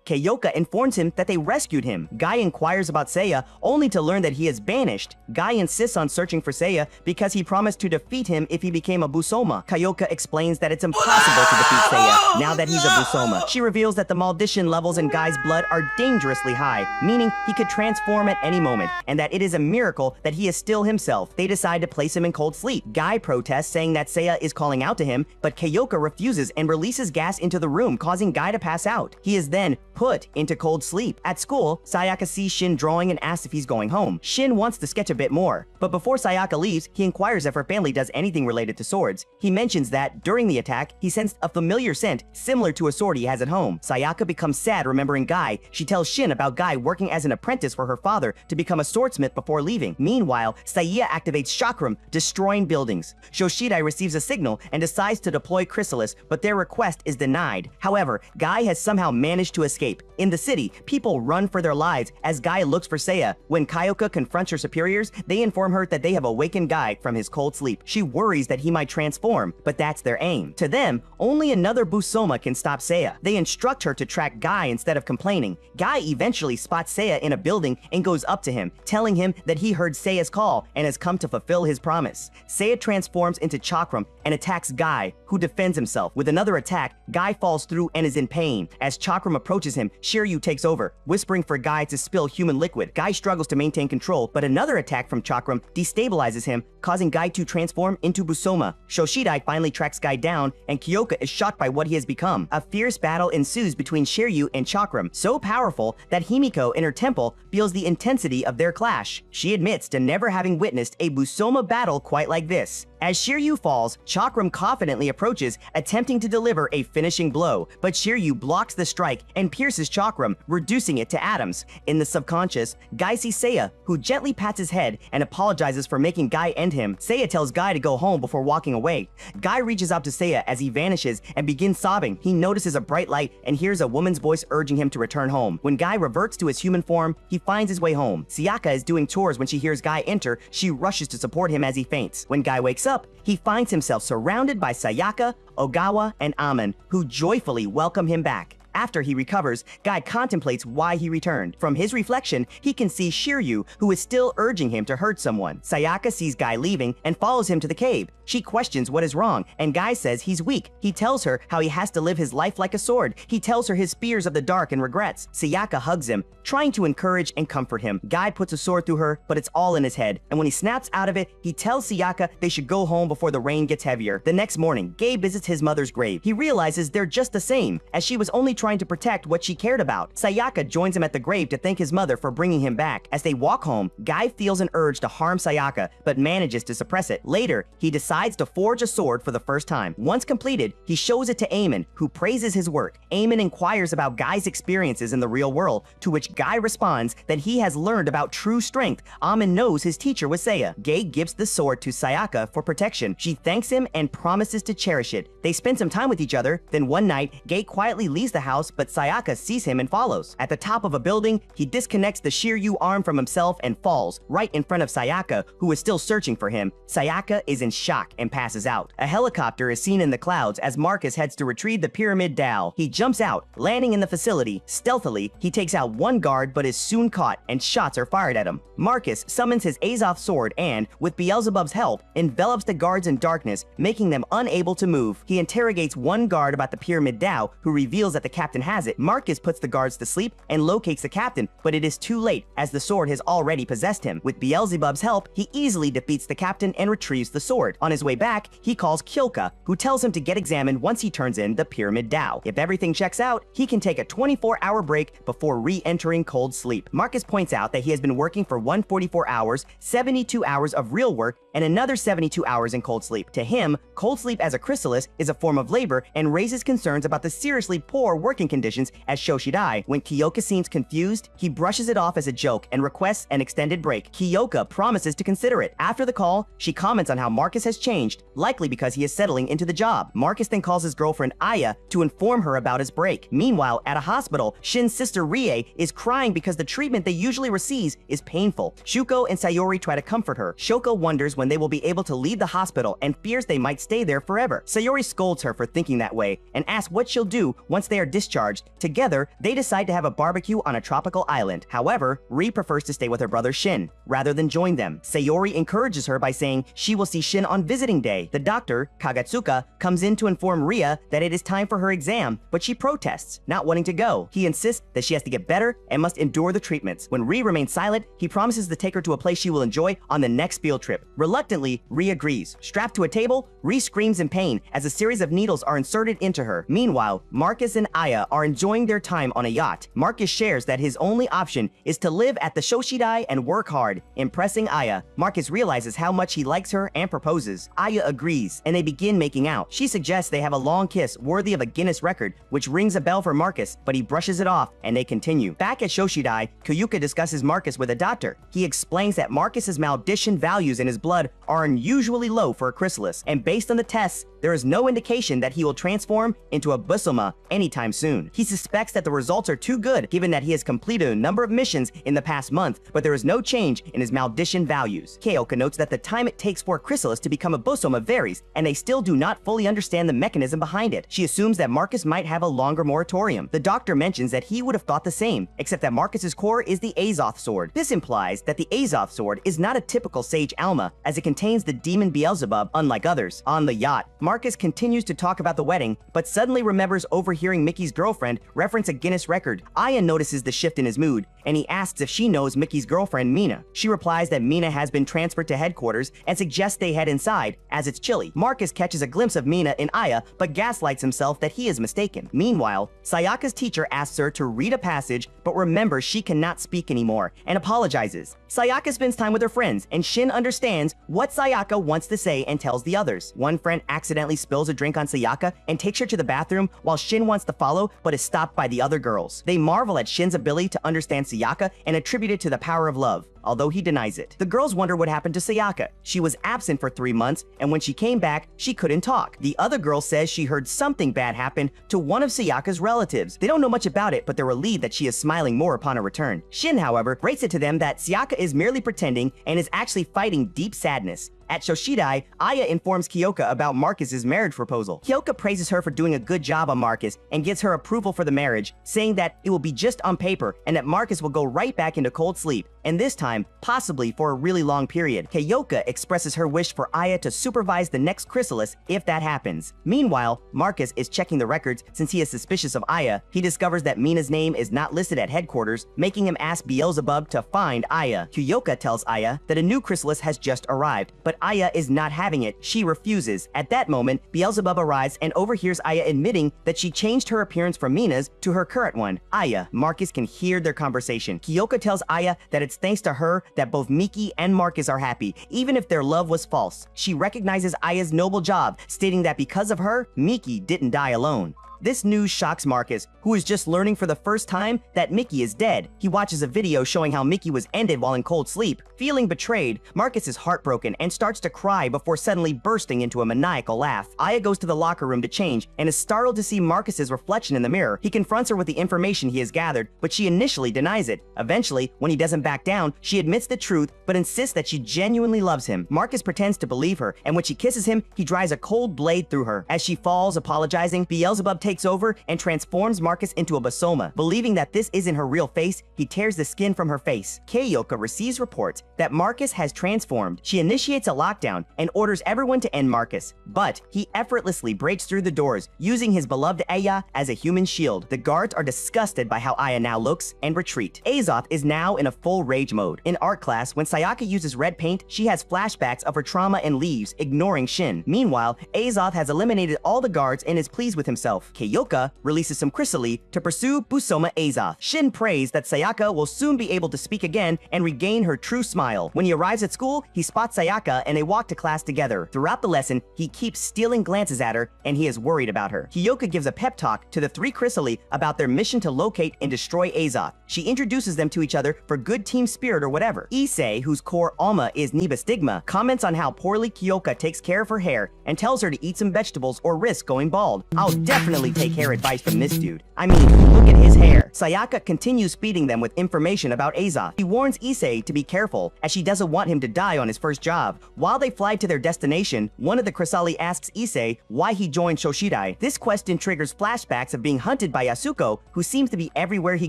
Keiyoka informs him that they rescued him. Guy inquires about Seiya, only to learn that he is banished. Guy insists on searching for Seiya because he promised to defeat him if he became a Busoma. Keiyoka explains that it's impossible to defeat Seiya now that he's a Busoma. She reveals that the Maldician levels in Guy's blood are dangerously high, meaning he could transform at any moment, and that it is a miracle that he is still himself. They decide to place him in cold sleep. Guy protests, saying that Seiya is calling calling out to him, but Kyoka refuses and releases gas into the room, causing Guy to pass out. He is then put into cold sleep. At school, Sayaka sees Shin drawing and asks if he's going home. Shin wants to sketch a bit more, but before Sayaka leaves, he inquires if her family does anything related to swords. He mentions that during the attack, he sensed a familiar scent similar to a sword he has at home. Sayaka becomes sad remembering Guy. She tells Shin about Guy working as an apprentice for her father to become a swordsmith before leaving. Meanwhile, Saiya activates Chakram, destroying buildings. Shoshidai receives a signal and decides to deploy Chrysalis, but their request is denied. However, Guy has somehow managed to escape. In the city, people run for their lives as Guy looks for Seiya. When Kyoka confronts her superiors, they inform her that they have awakened Guy from his cold sleep. She worries that he might transform, but that's their aim. To them, only another Busoma can stop Seiya. They instruct her to track Guy instead of complaining. Guy eventually spots Seiya in a building and goes up to him, telling him that he heard Seiya's call and has come to fulfill his promise. Seiya transforms into Chakram and attacks Guy, who defends himself. With another attack, Guy falls through and is in pain. As Chakram approaches him, Shiryu takes over, whispering for Guy to spill human liquid. Guy struggles to maintain control, but another attack from Chakram destabilizes him, causing Guy to transform into Busoma. Shoshidai finally tracks Guy down, and Kyoka is shocked by what he has become. A fierce battle ensues between Shiryu and Chakram, so powerful that Himiko in her temple feels the intensity of their clash. She admits to never having witnessed a Busoma battle quite like this. As Shiryu falls, Chakram confidently approaches, attempting to deliver a finishing blow, but Shiryu blocks the strike and pierces Chakram, reducing it to atoms. In the subconscious, Guy sees Seiya, who gently pats his head and apologizes for making Guy end him. Seiya tells Guy to go home before walking away. Guy reaches out to Seiya as he vanishes and begins sobbing. He notices a bright light and hears a woman's voice urging him to return home. When Guy reverts to his human form, he finds his way home. Sayaka is doing chores when she hears Guy enter. She rushes to support him as he faints. When Guy wakes up, he finds himself surrounded by Sayaka, Ogawa, and Amon, who joyfully welcome him back. After he recovers, Guy contemplates why he returned. From his reflection, he can see Shiryu, who is still urging him to hurt someone. Sayaka sees Guy leaving and follows him to the cave. She questions what is wrong, and Guy says he's weak. He tells her how he has to live his life like a sword. He tells her his fears of the dark and regrets. Sayaka hugs him, trying to encourage and comfort him. Guy puts a sword through her, but it's all in his head, and when he snaps out of it, he tells Sayaka they should go home before the rain gets heavier. The next morning, Guy visits his mother's grave. He realizes they're just the same, as she was only trying to protect what she cared about. Sayaka joins him at the grave to thank his mother for bringing him back. As they walk home, Guy feels an urge to harm Sayaka, but manages to suppress it. Later, he decides to forge a sword for the first time. Once completed, he shows it to Eamon, who praises his work. Eamon inquires about Guy's experiences in the real world, to which Guy responds that he has learned about true strength. Amon knows his teacher was Seiya. Guy gives the sword to Sayaka for protection. She thanks him and promises to cherish it. They spend some time with each other, then one night, Guy quietly leaves the house, but Sayaka sees him and follows. At the top of a building, he disconnects the Shiryu arm from himself and falls, right in front of Sayaka, who is still searching for him. Sayaka is in shock and passes out. A helicopter is seen in the clouds as Marcus heads to retrieve the Pyramid Dao. He jumps out, landing in the facility. Stealthily, he takes out one guard but is soon caught and shots are fired at him. Marcus summons his Azov sword and, with Beelzebub's help, envelops the guards in darkness, making them unable to move. He interrogates one guard about the Pyramid Dao, who reveals that the captain has it. Marcus puts the guards to sleep and locates the captain, but it is too late as the sword has already possessed him. With Beelzebub's help, he easily defeats the captain and retrieves the sword. On his way back, he calls Kyoka, who tells him to get examined once he turns in the Pyramid Dao. If everything checks out, he can take a 24-hour break before re-entering cold sleep. Marcus points out that he has been working for 144 hours, 72 hours of real work, and another 72 hours in cold sleep. To him, cold sleep as a chrysalis is a form of labor and raises concerns about the seriously poor working conditions as Shoshidai. When Kyoka seems confused, he brushes it off as a joke and requests an extended break. Kyoka promises to consider it. After the call, she comments on how Marcus has changed, likely because he is settling into the job. Marcus then calls his girlfriend Aya to inform her about his break. Meanwhile, at a hospital, Shin's sister Rie is crying because the treatment they usually receive is painful. Shuko and Sayori try to comfort her. Shoko wonders when they will be able to leave the hospital and fears they might stay there forever. Sayori scolds her for thinking that way and asks what she'll do once they are discharged discharged, together they decide to have a barbecue on a tropical island. However, Ri prefers to stay with her brother Shin rather than join them. Sayori encourages her by saying she will see Shin on visiting day. The doctor, Kagatsuka, comes in to inform Ria that it is time for her exam, but she protests, not wanting to go. He insists that she has to get better and must endure the treatments. When Ri remains silent, he promises to take her to a place she will enjoy on the next field trip. Reluctantly, Ri agrees. Strapped to a table, Ri screams in pain as a series of needles are inserted into her. Meanwhile, Marcus and Aya are enjoying their time on a yacht. Marcus shares that his only option is to live at the Shoshidai and work hard, impressing Aya. Marcus realizes how much he likes her and proposes. Aya agrees, and they begin making out. She suggests they have a long kiss worthy of a Guinness record, which rings a bell for Marcus, but he brushes it off, and they continue. Back at Shoshidai, Koyuka discusses Marcus with a doctor. He explains that Marcus's maldition values in his blood are unusually low for a chrysalis, and based on the tests, there is no indication that he will transform into a Busoma anytime soon. He suspects that the results are too good given that he has completed a number of missions in the past month, but there is no change in his maldition values. Keioka notes that the time it takes for a chrysalis to become a Busoma varies, and they still do not fully understand the mechanism behind it. She assumes that Marcus might have a longer moratorium. The doctor mentions that he would have thought the same, except that Marcus's core is the Azoth sword. This implies that the Azoth sword is not a typical Sage Alma, as it contains the demon Beelzebub, unlike others. On the yacht, Marcus continues to talk about the wedding, but suddenly remembers overhearing Mickey's girlfriend reference a Guinness record. Aya notices the shift in his mood, and he asks if she knows Mickey's girlfriend, Mina. She replies that Mina has been transferred to headquarters and suggests they head inside, as it's chilly. Marcus catches a glimpse of Mina in Aya, but gaslights himself that he is mistaken. Meanwhile, Sayaka's teacher asks her to read a passage, but remembers she cannot speak anymore, and apologizes. Sayaka spends time with her friends, and Shin understands what Sayaka wants to say and tells the others. One friend accidentally spills a drink on Sayaka and takes her to the bathroom while Shin wants to follow but is stopped by the other girls. They marvel at Shin's ability to understand Sayaka and attribute it to the power of love, although he denies it. The girls wonder what happened to Sayaka. She was absent for 3 months, and when she came back, she couldn't talk. The other girl says she heard something bad happen to one of Sayaka's relatives. They don't know much about it, but they're relieved that she is smiling more upon her return. Shin, however, breaks it to them that Sayaka is merely pretending and is actually fighting deep sadness. At Shoshidai, Aya informs Kyoka about Marcus's marriage proposal. Kyoka praises her for doing a good job on Marcus and gives her approval for the marriage, saying that it will be just on paper and that Marcus will go right back into cold sleep, and this time, possibly for a really long period. Kyoka expresses her wish for Aya to supervise the next chrysalis if that happens. Meanwhile, Marcus is checking the records since he is suspicious of Aya. He discovers that Mina's name is not listed at headquarters, making him ask Beelzebub to find Aya. Kyoka tells Aya that a new chrysalis has just arrived, but Aya is not having it. She refuses. At that moment, Beelzebub arrives and overhears Aya admitting that she changed her appearance from Mina's to her current one. Aya, Marcus can hear their conversation. Kyoka tells Aya that it's thanks to her that both Miki and Marcus are happy, even if their love was false. She recognizes Aya's noble job, stating that because of her, Miki didn't die alone. This news shocks Marcus, who is just learning for the first time that Mickey is dead. He watches a video showing how Mickey was ended while in cold sleep. Feeling betrayed, Marcus is heartbroken and starts to cry before suddenly bursting into a maniacal laugh. Aya goes to the locker room to change and is startled to see Marcus's reflection in the mirror. He confronts her with the information he has gathered, but she initially denies it. Eventually, when he doesn't back down, she admits the truth but insists that she genuinely loves him. Marcus pretends to believe her, and when she kisses him, he drives a cold blade through her. As she falls, apologizing, Beelzebub takes over and transforms Marcus into a Basoma. Believing that this isn't her real face, he tears the skin from her face. Kyoka receives reports that Marcus has transformed. She initiates a lockdown and orders everyone to end Marcus, but he effortlessly breaks through the doors, using his beloved Aya as a human shield. The guards are disgusted by how Aya now looks and retreat. Azoth is now in a full rage mode. In art class, when Sayaka uses red paint, she has flashbacks of her trauma and leaves, ignoring Shin. Meanwhile, Azoth has eliminated all the guards and is pleased with himself. Kyoka releases some chrysali to pursue Busoma Azoth. Shin prays that Sayaka will soon be able to speak again and regain her true smile. When he arrives at school, he spots Sayaka and they walk to class together. Throughout the lesson, he keeps stealing glances at her and he is worried about her. Kyoka gives a pep talk to the 3 chrysali about their mission to locate and destroy Azoth. She introduces them to each other for good team spirit or whatever. Issei, whose core Alma is Nibastigma, comments on how poorly Kyoka takes care of her hair and tells her to eat some vegetables or risk going bald. I'll definitely definitely take hair advice from this dude. I mean, look at his hair. Sayaka continues feeding them with information about Azoth. She warns Issei to be careful, as she doesn't want him to die on his first job. While they fly to their destination, one of the Chrysali asks Issei why he joined Shoshidai. This question triggers flashbacks of being hunted by Yasuko, who seems to be everywhere he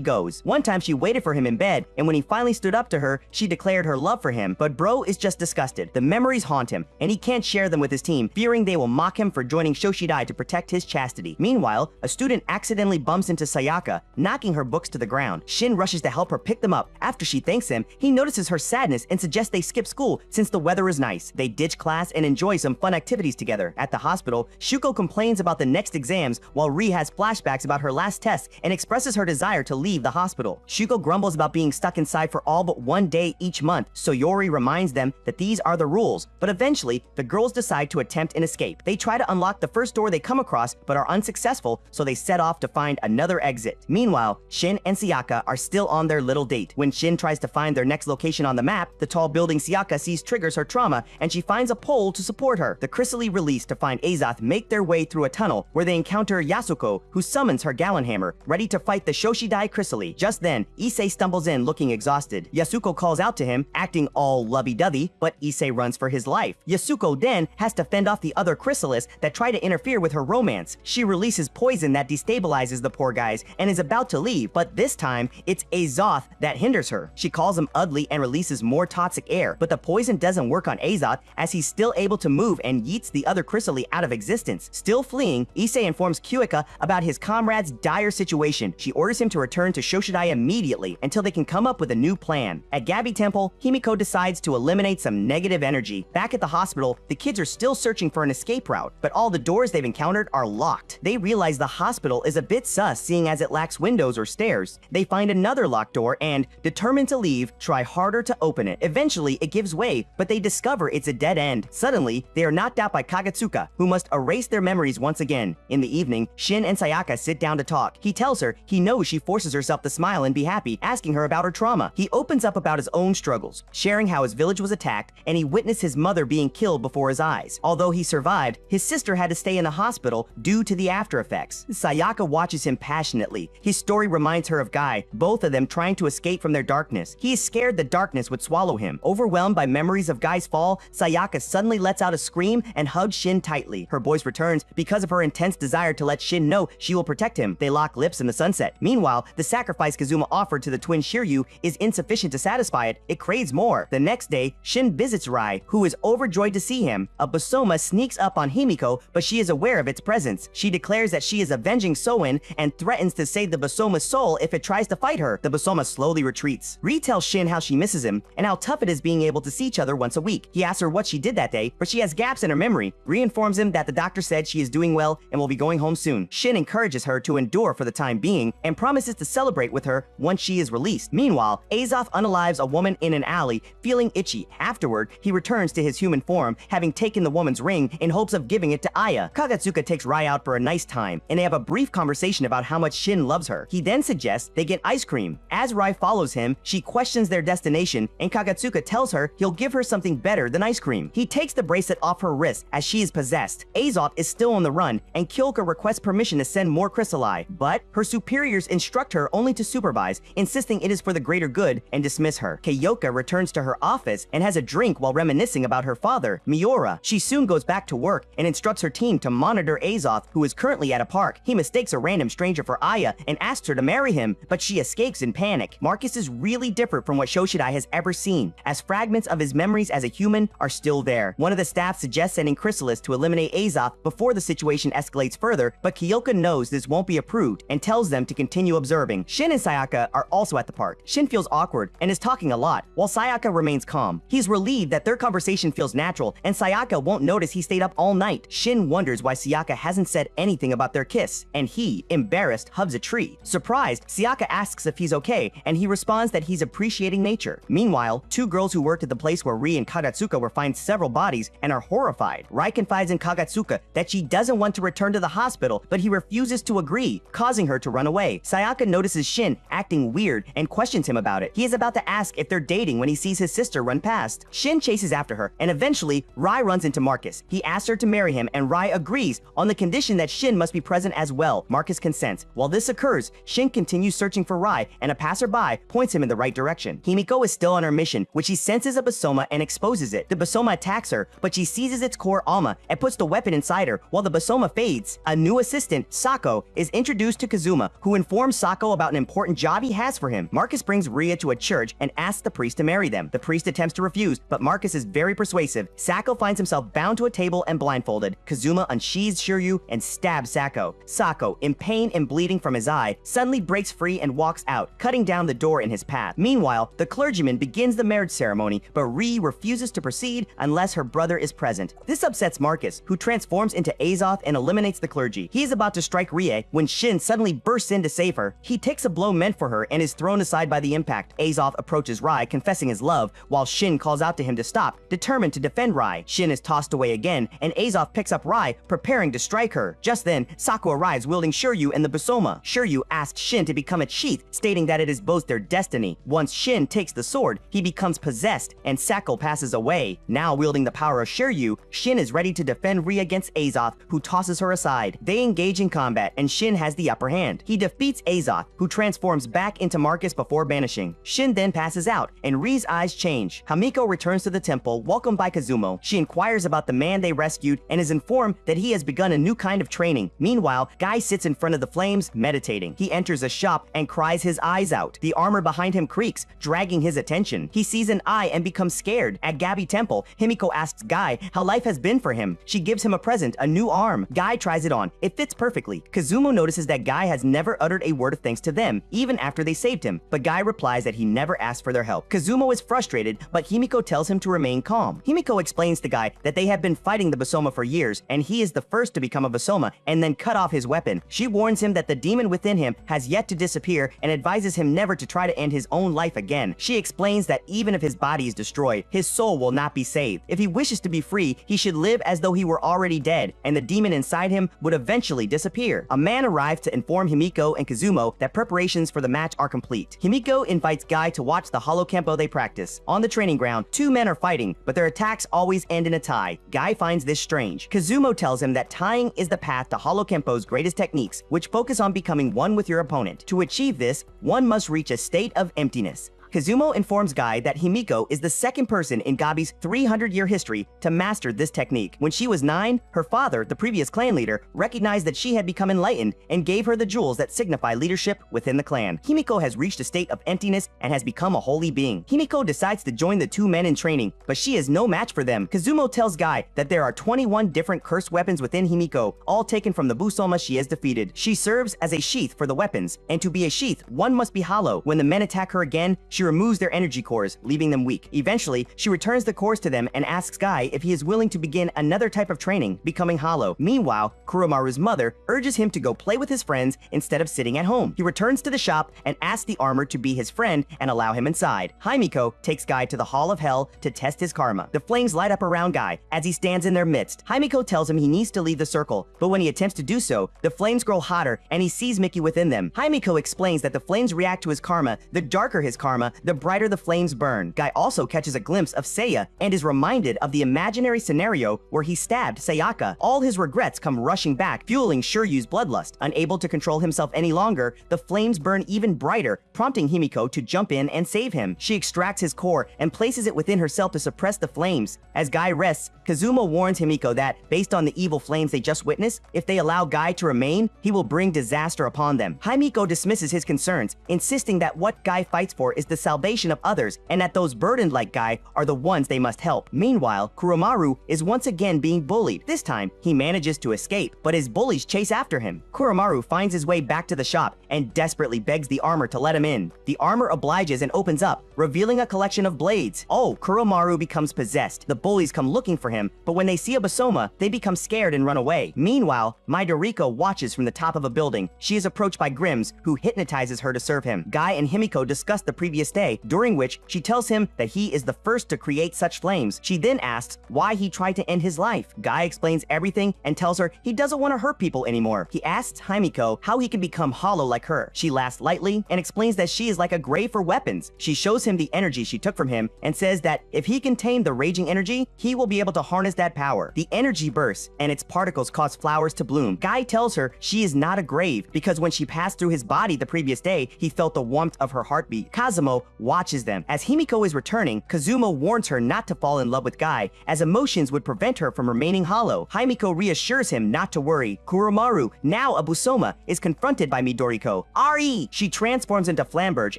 goes. One time she waited for him in bed, and when he finally stood up to her, she declared her love for him, but bro is just disgusted. The memories haunt him, and he can't share them with his team, fearing they will mock him for joining Shoshidai to protect his chastity. Meanwhile, a student accidentally bumps into Sayaka, knocking her books to the ground. Shin rushes to help her pick them up. After she thanks him, he notices her sadness and suggests they skip school since the weather is nice. They ditch class and enjoy some fun activities together. At the hospital, Shuko complains about the next exams while Ri has flashbacks about her last test and expresses her desire to leave the hospital. Shuko grumbles about being stuck inside for all but one day each month, so Yori reminds them that these are the rules, but eventually, the girls decide to attempt an escape. They try to unlock the first door they come across, but are unsuccessful, so they set off to find another exit. Meanwhile, Shin and Sayaka are still on their little date. When Shin tries to find their next location on the map, the tall building Sayaka sees triggers her trauma, and she finds a pole to support her. The Chrysali released to find Azoth make their way through a tunnel, where they encounter Yasuko, who summons her Gallon Hammer, ready to fight the Shoshidai Chrysali. Just then, Issei stumbles in looking exhausted. Yasuko calls out to him, acting all lovey-dovey, but Issei runs for his life. Yasuko then has to fend off the other Chrysalists that try to interfere with her romance. She releases poison that destabilizes the poor guys and is about to leave, but this time, it's Azoth that hinders her. She calls him ugly and releases more toxic air, but the poison doesn't work on Azoth as he's still able to move and yeets the other Chrysali out of existence. Still fleeing, Issei informs Kyuika about his comrade's dire situation. She orders him to return to Shoshidai immediately until they can come up with a new plan. At Gabi Temple, Himiko decides to eliminate some negative energy. Back at the hospital, the kids are still searching for an escape route, but all the doors they've encountered are locked. They realize the hospital is a bit sus, seeing as it lacks windows or stairs. They find another locked door and, determined to leave, try harder to open it. Eventually, it gives way, but they discover it's a dead end. Suddenly, they are knocked out by Kagetsuka, who must erase their memories once again. In the evening, Shin and Sayaka sit down to talk. He tells her he knows she forces herself to smile and be happy, asking her about her trauma. He opens up about his own struggles, sharing how his village was attacked and he witnessed his mother being killed before his eyes. Although he survived, his sister had to stay in the hospital due to the after effects. Sayaka watches him passionately. His story reminds her of Guy, both of them trying to escape from their darkness. He is scared the darkness would swallow him. Overwhelmed by memories of Guy's fall, Sayaka suddenly lets out a scream and hugs Shin tightly. Her voice returns because of her intense desire to let Shin know she will protect him. They lock lips in the sunset. Meanwhile, the sacrifice Kazuma offered to the twin Shiryu is insufficient to satisfy it. It craves more. The next day, Shin visits Rai, who is overjoyed to see him. A Basoma sneaks up on Himiko, but she is aware of its presence. She declares that she is avenging Soin and threatens to save the Basoma's soul if it tries to fight her. The Basoma slowly retreats. Ri tells Shin how she misses him and how tough it is being able to see each other once a week. He asks her what she did that day, but she has gaps in her memory. Ri informs him that the doctor said she is doing well and will be going home soon. Shin encourages her to endure for the time being and promises to celebrate with her once she is released. Meanwhile, Azoth unalives a woman in an alley, feeling itchy. Afterward, he returns to his human form, having taken the woman's ring in hopes of giving it to Aya. Kagetsuka takes Rai out for a nice time, and they have a brief conversation about how much Shin loves her. He then suggests they get ice cream. As Rai follows him, she questions their destination, and Kagetsuka tells her he'll give her something better than ice cream. He takes the bracelet off her wrist as she is possessed. Azoth is still on the run, and Kyoka requests permission to send more Chrysali, but her superiors instruct her only to supervise, insisting it is for the greater good, and dismiss her. Kyoka returns to her office and has a drink while reminiscing about her father, Miura. She soon goes back to work and instructs her team to monitor Azoth, who is currently at a park. He mistakes a random stranger for Aya and asks her to marry him, but she escapes in panic. Marcus is really different from what Shoshidai has ever seen, as fragments of his memories as a human are still there. One of the staff suggests sending Chrysalis to eliminate Azoth before the situation escalates further, but Kyoka knows this won't be approved and tells them to continue observing. Shin and Sayaka are also at the park. Shin feels awkward and is talking a lot, while Sayaka remains calm. He's relieved that their conversation feels natural, and Sayaka won't notice he stayed up all night. Shin wonders why Sayaka hasn't said anything about their kiss, and he, embarrassed, hugs a tree. Surprised, Sayaka asks if he's okay, and he responds that he's appreciating nature. Meanwhile, two girls who worked at the place where Ri and Kagetsuka were find several bodies and are horrified. Rai confides in Kagetsuka that she doesn't want to return to the hospital, but he refuses to agree, causing her to run away. Sayaka notices Shin acting weird and questions him about it. He is about to ask if they're dating when he sees his sister run past. Shin chases after her, and eventually, Rai runs into Marcus. He asks her to marry him, and Rai agrees on the condition that Shin must be present as well. Marcus consents. While this occurs, Shin continues searching for Rai, and a passerby points him in the right direction. Himiko is still on her mission when she senses a Basoma and exposes it. The Basoma attacks her, but she seizes its core Alma and puts the weapon inside her. While the Basoma fades, a new assistant, Sako, is introduced to Kazuma, who informs Sako about an important job he has for him. Marcus brings Ria to a church and asks the priest to marry them. The priest attempts to refuse, but Marcus is very persuasive. Sako finds himself bound to a table and blindfolded. Kazuma unsheathes Shiryu and stabs Sako. Sako, in pain and bleeding from his eye, suddenly breaks free and walks out, cutting down the door in his path. Meanwhile, the clergyman begins the marriage ceremony, but Ri refuses to proceed unless her brother is present. This upsets Marcus, who transforms into Azoth and eliminates the clergy. He is about to strike Rie when Shin suddenly bursts in to save her. He takes a blow meant for her and is thrown aside by the impact. Azoth approaches Rai, confessing his love, while Shin calls out to him to stop, determined to defend Rai. Shin is tossed away again, and Azoth picks up Rai, preparing to strike her. Just then, Sako arrives wielding Shiryu and the Basoma. Shiryu asks Shin to become its sheath, stating that it is both their destiny. Once Shin takes the sword, he becomes possessed, and Sako passes away. Now wielding the power of Shiryu, Shin is ready to defend Ri against Azoth, who tosses her aside. They engage in combat, and Shin has the upper hand. He defeats Azoth, who transforms back into Marcus before vanishing. Shin then passes out, and Ri's eyes change. Hamiko returns to the temple, welcomed by Kazumo. She inquires about the man they rescued and is informed that he has begun a new kind of training. Meanwhile, Guy sits in front of the flames, meditating. He enters a shop and cries his eyes out. The armor behind him creaks, dragging his attention. He sees an eye and becomes scared. At Gabi Temple, Himiko asks Guy how life has been for him. She gives him a present, a new arm. Guy tries it on. It fits perfectly. Kazumo notices that Guy has never uttered a word of thanks to them, even after they saved him, but Guy replies that he never asked for their help. Kazumo is frustrated, but Himiko tells him to remain calm. Himiko explains to Guy that they have been fighting the Basoma for years, and he is the first to become a Basoma and then cut off his weapon. She warns him that the demon within him has yet to disappear and advises him never to try to end his own life again. She explains that even if his body is destroyed, his soul will not be saved. If he wishes to be free, he should live as though he were already dead, and the demon inside him would eventually disappear. A man arrives to inform Himiko and Kazumo that preparations for the match are complete. Himiko invites Guy to watch the Hollow Kempo they practice. On the training ground, two men are fighting, but their attacks always end in a tie. Guy finds this strange. Kazumo tells him that tying is the path to Hollow Kempo's greatest techniques, which focus on becoming one with your opponent. To achieve this, one must reach a state of emptiness. Kazumo informs Guy that Himiko is the second person in Gabi's 300-year history to master this technique. When she was 9, her father, the previous clan leader, recognized that she had become enlightened and gave her the jewels that signify leadership within the clan. Himiko has reached a state of emptiness and has become a holy being. Himiko decides to join the two men in training, but she is no match for them. Kazumo tells Guy that there are 21 different cursed weapons within Himiko, all taken from the Busoma she has defeated. She serves as a sheath for the weapons, and to be a sheath, one must be hollow. When the men attack her again, she removes their energy cores, leaving them weak. Eventually, she returns the cores to them and asks Guy if he is willing to begin another type of training, becoming hollow. Meanwhile, Kuromaru's mother urges him to go play with his friends instead of sitting at home. He returns to the shop and asks the armor to be his friend and allow him inside. Himiko takes Guy to the Hall of Hell to test his karma. The flames light up around Guy as he stands in their midst. Himiko tells him he needs to leave the circle, but when he attempts to do so, the flames grow hotter and he sees Mickey within them. Himiko explains that the flames react to his karma. The darker his karma, the brighter the flames burn. Guy also catches a glimpse of Seiya and is reminded of the imaginary scenario where he stabbed Sayaka. All his regrets come rushing back, fueling Shiryu's bloodlust. Unable to control himself any longer, the flames burn even brighter, prompting Himiko to jump in and save him. She extracts his core and places it within herself to suppress the flames. As Guy rests, Kazumo warns Himiko that, based on the evil flames they just witnessed, if they allow Guy to remain, he will bring disaster upon them. Himiko dismisses his concerns, insisting that what Guy fights for is the salvation of others, and that those burdened like Guy are the ones they must help. Meanwhile, Kuromaru is once again being bullied. This time, he manages to escape, but his bullies chase after him. Kuromaru finds his way back to the shop and desperately begs the armor to let him in. The armor obliges and opens up, revealing a collection of blades. Oh, Kuromaru becomes possessed. The bullies come looking for him, but when they see a Basoma, they become scared and run away. Meanwhile, Midoriko watches from the top of a building. She is approached by Grims, who hypnotizes her to serve him. Guy and Himiko discuss the previous day, during which she tells him that he is the first to create such flames. She then asks why he tried to end his life. Guy explains everything and tells her he doesn't want to hurt people anymore. He asks Himiko how he can become hollow like her. She laughs lightly and explains that she is like a grave for weapons. She shows him the energy she took from him and says that if he can tame the raging energy, he will be able to harness that power. The energy bursts and its particles cause flowers to bloom. Guy tells her she is not a grave because when she passed through his body the previous day, he felt the warmth of her heartbeat. Kazumo watches them. As Himiko is returning, Kazumo warns her not to fall in love with Guy, as emotions would prevent her from remaining hollow. Himiko reassures him not to worry. Kuromaru, now a Busoma, is confronted by Midoriko. RE! She transforms into Flamberge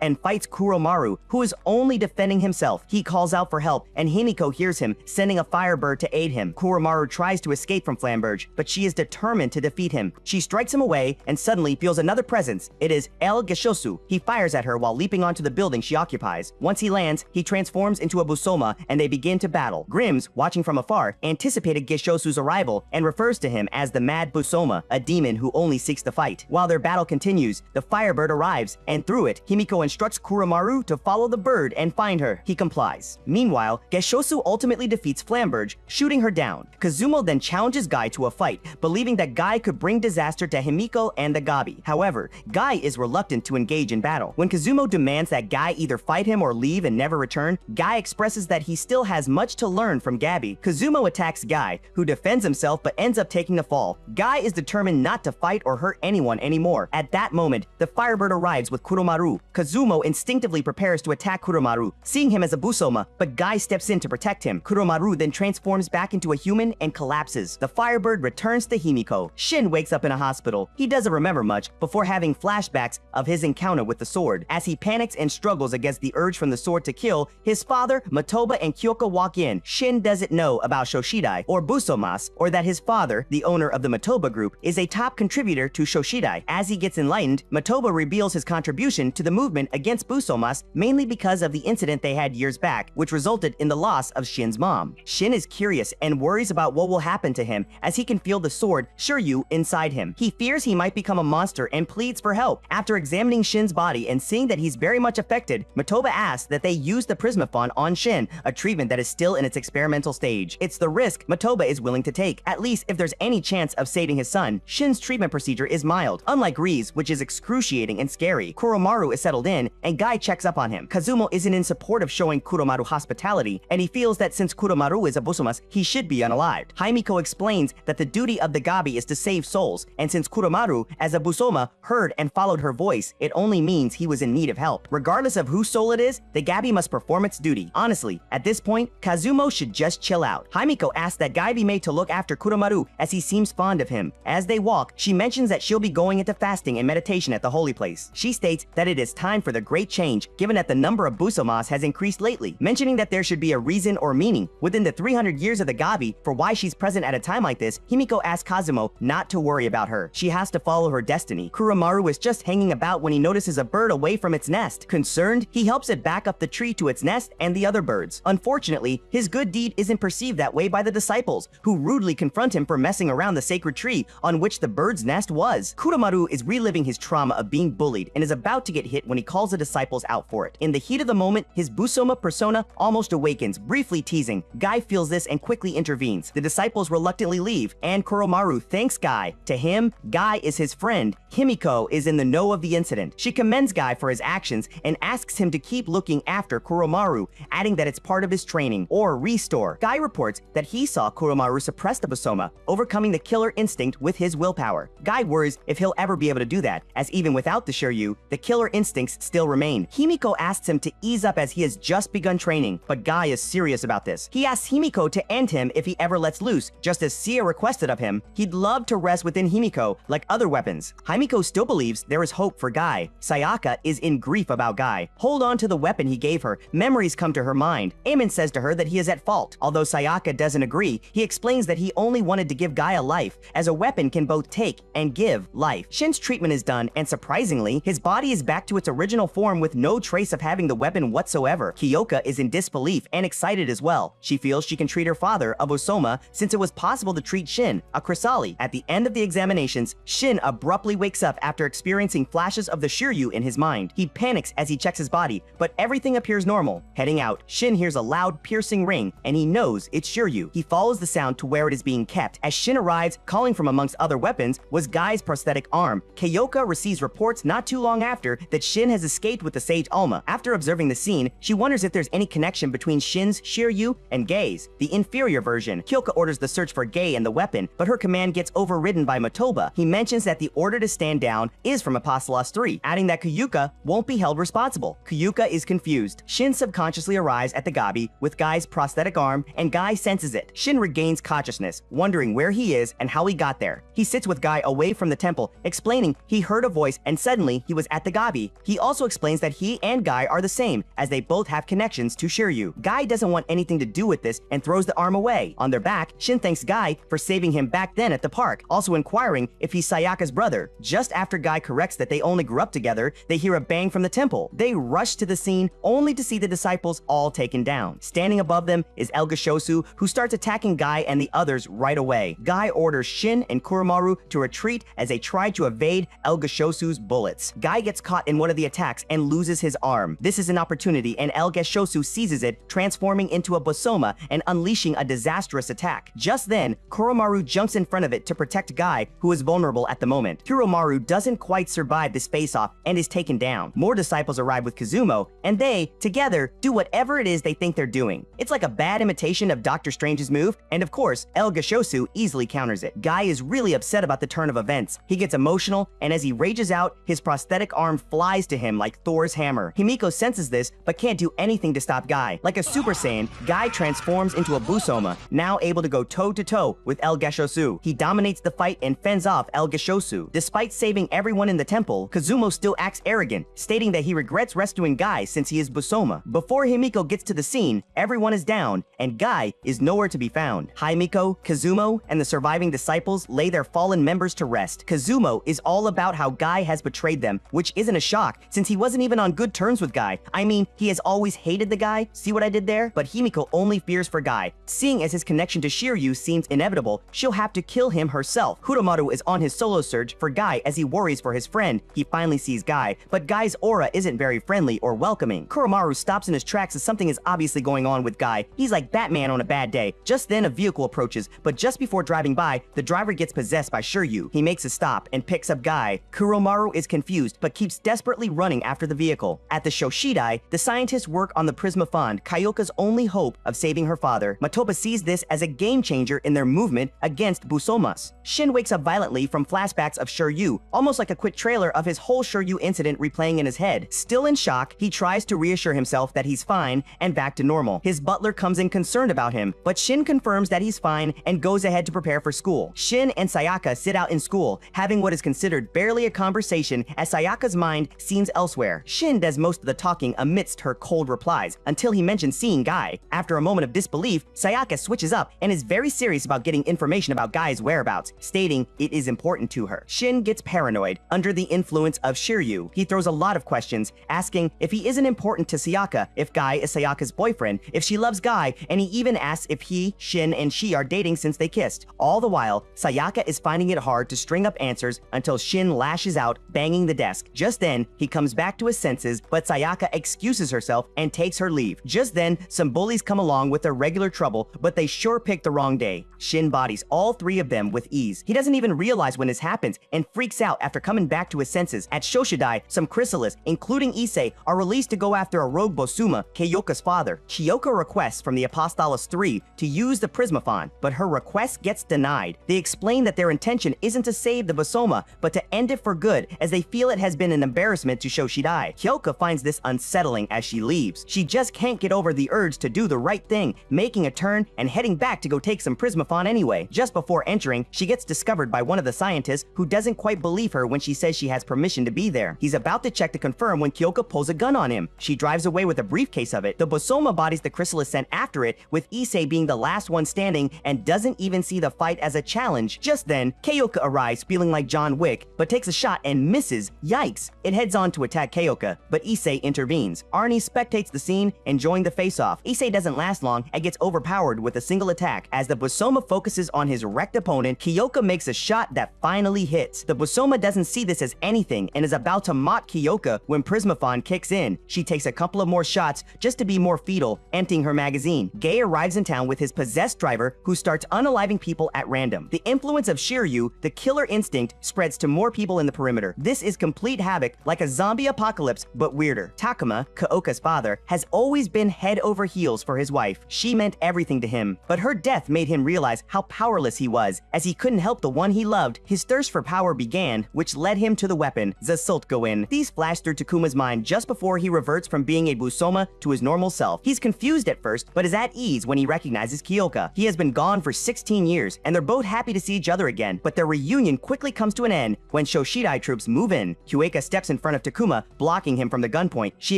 and fights Kuromaru, who is only defending himself. He calls out for help, and Himiko hears him, sending a Firebird to aid him. Kuromaru tries to escape from Flamberge, but she is determined to defeat him. She strikes him away and suddenly feels another presence. It is El Geshosu. He fires at her while leaping onto the building she occupies. Once he lands, he transforms into a Busoma and they begin to battle. Grims, watching from afar, anticipated Geshosu's arrival and refers to him as the Mad Busoma, a demon who only seeks to fight. While their battle continues, the Firebird arrives, and through it, Himiko instructs Kuromaru to follow the bird and find her. He complies. Meanwhile, Geshosu ultimately defeats Flamberge, shooting her down. Kazumo then challenges Guy to a fight, believing that Guy could bring disaster to Himiko and the Gabi. However, Guy is reluctant to engage in battle. When Kazumo demands that Guy either fight him or leave and never return, Guy expresses that he still has much to learn from Gabi. Kazumo attacks Guy, who defends himself but ends up taking the fall. Guy is determined not to fight or hurt anyone anymore. At that moment, the Firebird arrives with Kuromaru. Kazumo instinctively prepares to attack Kuromaru, seeing him as a Busoma, but Guy steps in to protect him. Kuromaru then transforms back into a human and collapses. The Firebird returns to Himiko. Shin wakes up in a hospital. He doesn't remember much before having flashbacks of his encounter with the sword. As he panics and struggles against the urge from the sword to kill, his father, Motoba, and Kyoko walk in. Shin doesn't know about Shoshidai or Busomas, or that his father, the owner of the Motoba group, is a top contributor to Shoshidai. As he gets enlightened, Motoba reveals his contribution to the movement against Busomas mainly because of the incident they had years back, which resulted in the loss of Shin's mom. Shin is curious and worries about what will happen to him as he can feel the sword Shiryu inside him. He fears he might become a monster and pleads for help. After examining Shin's body and seeing that he's very much affected, Motoba asks that they use the Prismaphon on Shin, a treatment that is still in its experimental stage. It's the risk Motoba is willing to take, at least if there's any chance of saving his son. Shin's treatment procedure is mild, unlike Ri's, which is excruciating and scary. Kuromaru is settled in, and Guy checks up on him. Kazumo isn't in support of showing Kuromaru hospitality, and he feels that since Kuromaru is a Busomas, he should be unalived. Himiko explains that the duty of the Gabi is to save souls, and since Kuromaru, as a Busoma, heard and followed her voice, it only means he was in need of help. Regardless of whose soul it is, the Gabi must perform its duty. Honestly, at this point, Kazumo should just chill out. Himiko asks that Guy be made to look after Kuromaru as he seems fond of him. As they walk, she mentions that she'll be going into fasting and meditation at the holy place. She states that it is time for the great change, given that the number of Busomas has increased lately, mentioning that there should be a reason or meaning within the 300 years of the Gabi for why she's present at a time like this. Himiko asks Kazumo not to worry about her. She has to follow her destiny. Kuromaru is just hanging about when he notices a bird away from its nest. Concerned, he helps it back up the tree to its nest and the other birds. Unfortunately, his good deed isn't perceived that way by the disciples, who rudely confront him for messing around the sacred tree on which the bird's nest was. Kuromaru is reliving his trauma of being bullied and is about to get hit when he calls the disciples out for it. In the heat of the moment, his Busoma persona almost awakens, briefly teasing. Guy feels this and quickly intervenes. The disciples reluctantly leave, and Kuromaru thanks Guy. To him, Guy is his friend. Himiko is in the know of the incident. She commends Guy for his actions and asks him to keep looking after Kuromaru, adding that it's part of his training, or restore. Guy reports that he saw Kuromaru suppress the Busoma, overcoming the killer instinct with his willpower. Guy worries if he'll ever be able to do that, as even without the Shiryu, the killer instincts still remain. Himiko asks him to ease up as he has just begun training, but Guy is serious about this. He asks Himiko to end him if he ever lets loose, just as Sia requested of him. He'd love to rest within Himiko, like other weapons. Himiko still believes there is hope for Guy. Sayaka is in grief about Guy. Hold on to the weapon he gave her. Memories come to her mind. Eamon says to her that he is at fault. Although Sayaka doesn't agree, he explains that he only wanted to give Guy a life, as a weapon can both take and give life. Shin's treatment is done, and surprisingly, his body is back to its original form with no trace of having the weapon whatsoever. Kyoka is in disbelief and excited as well. She feels she can treat her father, a Busoma, since it was possible to treat Shin, a Chrysali. At the end of the examinations, Shin abruptly wakes up after experiencing flashes of the Shiryu in his mind. He panics as he checks checks his body, but everything appears normal. Heading out, Shin hears a loud, piercing ring, and he knows it's Shiryu. He follows the sound to where it is being kept. As Shin arrives, calling from amongst other weapons was Guy's prosthetic arm. Kyoka receives reports not too long after that Shin has escaped with the sage Alma. After observing the scene, she wonders if there's any connection between Shin's Shiryu and Gei's, the inferior version. Kyoka orders the search for Gei and the weapon, but her command gets overridden by Motoba. He mentions that the order to stand down is from Apostolos 3, adding that Kyoka won't be held responsible. Kyoka is confused. Shin subconsciously arrives at the Gabi with Guy's prosthetic arm, and Guy senses it. Shin regains consciousness, wondering where he is and how he got there. He sits with Guy away from the temple, explaining he heard a voice and suddenly he was at the Gabi. He also explains that he and Guy are the same, as they both have connections to Shiryu. Guy doesn't want anything to do with this and throws the arm away. On their back, Shin thanks Guy for saving him back then at the park, also inquiring if he's Sayaka's brother. Just after Guy corrects that they only grew up together, they hear a bang from the temple. They rush to the scene, only to see the disciples all taken down. Standing above them is El Gashosu, who starts attacking Guy and the others right away. Guy orders Shin and Kuromaru to retreat as they try to evade El Gashosu's bullets. Guy gets caught in one of the attacks and loses his arm. This is an opportunity, and El Gashosu seizes it, transforming into a Bosoma and unleashing a disastrous attack. Just then, Kuromaru jumps in front of it to protect Guy, who is vulnerable at the moment. Kuromaru doesn't quite survive this face-off and is taken down. More disciples arrive with Kazumo, and they, together, do whatever it is they think they're doing. It's like a bad imitation of Doctor Strange's move, and of course, El Gashosu easily counters it. Guy is really upset about the turn of events. He gets emotional, and as he rages out, his prosthetic arm flies to him like Thor's hammer. Himiko senses this, but can't do anything to stop Guy. Like a Super Saiyan, Guy transforms into a Busoma, now able to go toe-to-toe with El Gashosu. He dominates the fight and fends off El Gashosu. Despite saving everyone in the temple, Kazumo still acts arrogant, stating that he regrets rescuing Guy since he is Busoma. Before Himiko gets to the scene, everyone is down, and Guy is nowhere to be found. Himiko, Kazumo, and the surviving disciples lay their fallen members to rest. Kazumo is all about how Guy has betrayed them, which isn't a shock, since he wasn't even on good terms with Guy. I mean, he has always hated the guy, see what I did there? But Himiko only fears for Guy. Seeing as his connection to Shiryu seems inevitable, she'll have to kill him herself. Kuromaru is on his solo search for Guy as he worries for his friend. He finally sees Guy, but Guy's aura isn't very friendly or welcoming. Kuromaru stops in his tracks as something is obviously going on with Guy. He's like Batman on a bad day. Just then a vehicle approaches, but just before driving by, the driver gets possessed by Shiryu. He makes a stop and picks up Guy. Kuromaru is confused, but keeps desperately running after the vehicle. At the Shoshidai, the scientists work on the Prisma Fund, Kyoka's only hope of saving her father. Matoba sees this as a game changer in their movement against Busomas. Shin wakes up violently from flashbacks of Shiryu, almost like a quick trailer of his whole Shiryu incident replaying in his head. Still in shock, he tries to reassure himself that he's fine and back to normal. His butler comes in concerned about him, but Shin confirms that he's fine and goes ahead to prepare for school. Shin and Sayaka sit out in school, having what is considered barely a conversation as Sayaka's mind seems elsewhere. Shin does most of the talking amidst her cold replies, until he mentions seeing Guy. After a moment of disbelief, Sayaka switches up and is very serious about getting information about Guy's whereabouts, stating it is important to her. Shin gets paranoid under the influence of Shiryu. He throws a lot of questions, asking if he isn't important to Sayaka, if Guy is Sayaka's boyfriend, if she loves Guy, and he even asks if he, Shin, and she are dating since they kissed. All the while, Sayaka is finding it hard to string up answers until Shin lashes out, banging the desk. Just then, he comes back to his senses, but Sayaka excuses herself and takes her leave. Just then, some bullies come along with their regular trouble, but they sure picked the wrong day. Shin bodies all three of them with ease. He doesn't even realize when this happens and freaks out after coming back to his senses. At Shoshidai, some chrysalids, including Issei, are released to go after a rogue Bosuma, Kyoka's father. Kyoka requests from the Apostolos 3 to use the Prismaphon, but her request gets denied. They explain that their intention isn't to save the Bosoma, but to end it for good, as they feel it has been an embarrassment to Shoshidai. Kyoka finds this unsettling as she leaves. She just can't get over the urge to do the right thing, making a turn and heading back to go take some Prismaphon anyway. Just before entering, she gets discovered by one of the scientists who doesn't quite believe her when she says she has permission to be there. He's about to check to confirm when Kyoka pulls a gun on him. She drives away with a briefcase of it. The Bosoma bodies the chrysalis sent after it, with Issei being the last one standing and doesn't even see the fight as a challenge. Just then, Kyoka arrives feeling like John Wick, but takes a shot and misses. Yikes! It heads on to attack Kyoka, but Issei intervenes. Arnie spectates the scene, enjoying the face-off. Issei doesn't last long and gets overpowered with a single attack. As the Bosoma focuses on his wrecked opponent, Kyoka makes a shot that finally hits. The Bosoma doesn't see this as anything and is about to mock Kyoka when Prisma Prismaphon kicks in. She takes a couple of more shots just to be more fetal, emptying her magazine. Gay arrives in town with his possessed driver, who starts unaliving people at random. The influence of Shiryu, the killer instinct, spreads to more people in the perimeter. This is complete havoc, like a zombie apocalypse, but weirder. Takuma, Kaoka's father, has always been head over heels for his wife. She meant everything to him, but her death made him realize how powerless he was. As he couldn't help the one he loved, his thirst for power began, which led him to the weapon, Zasultgoin. These flash through Takuma's mind just before he reverts from being a Busoma to his normal self. He's confused at first, but is at ease when he recognizes Kyoka. He has been gone for 16 years, and they're both happy to see each other again, but their reunion quickly comes to an end when Shoshidai troops move in. Kyueka steps in front of Takuma, blocking him from the gunpoint. She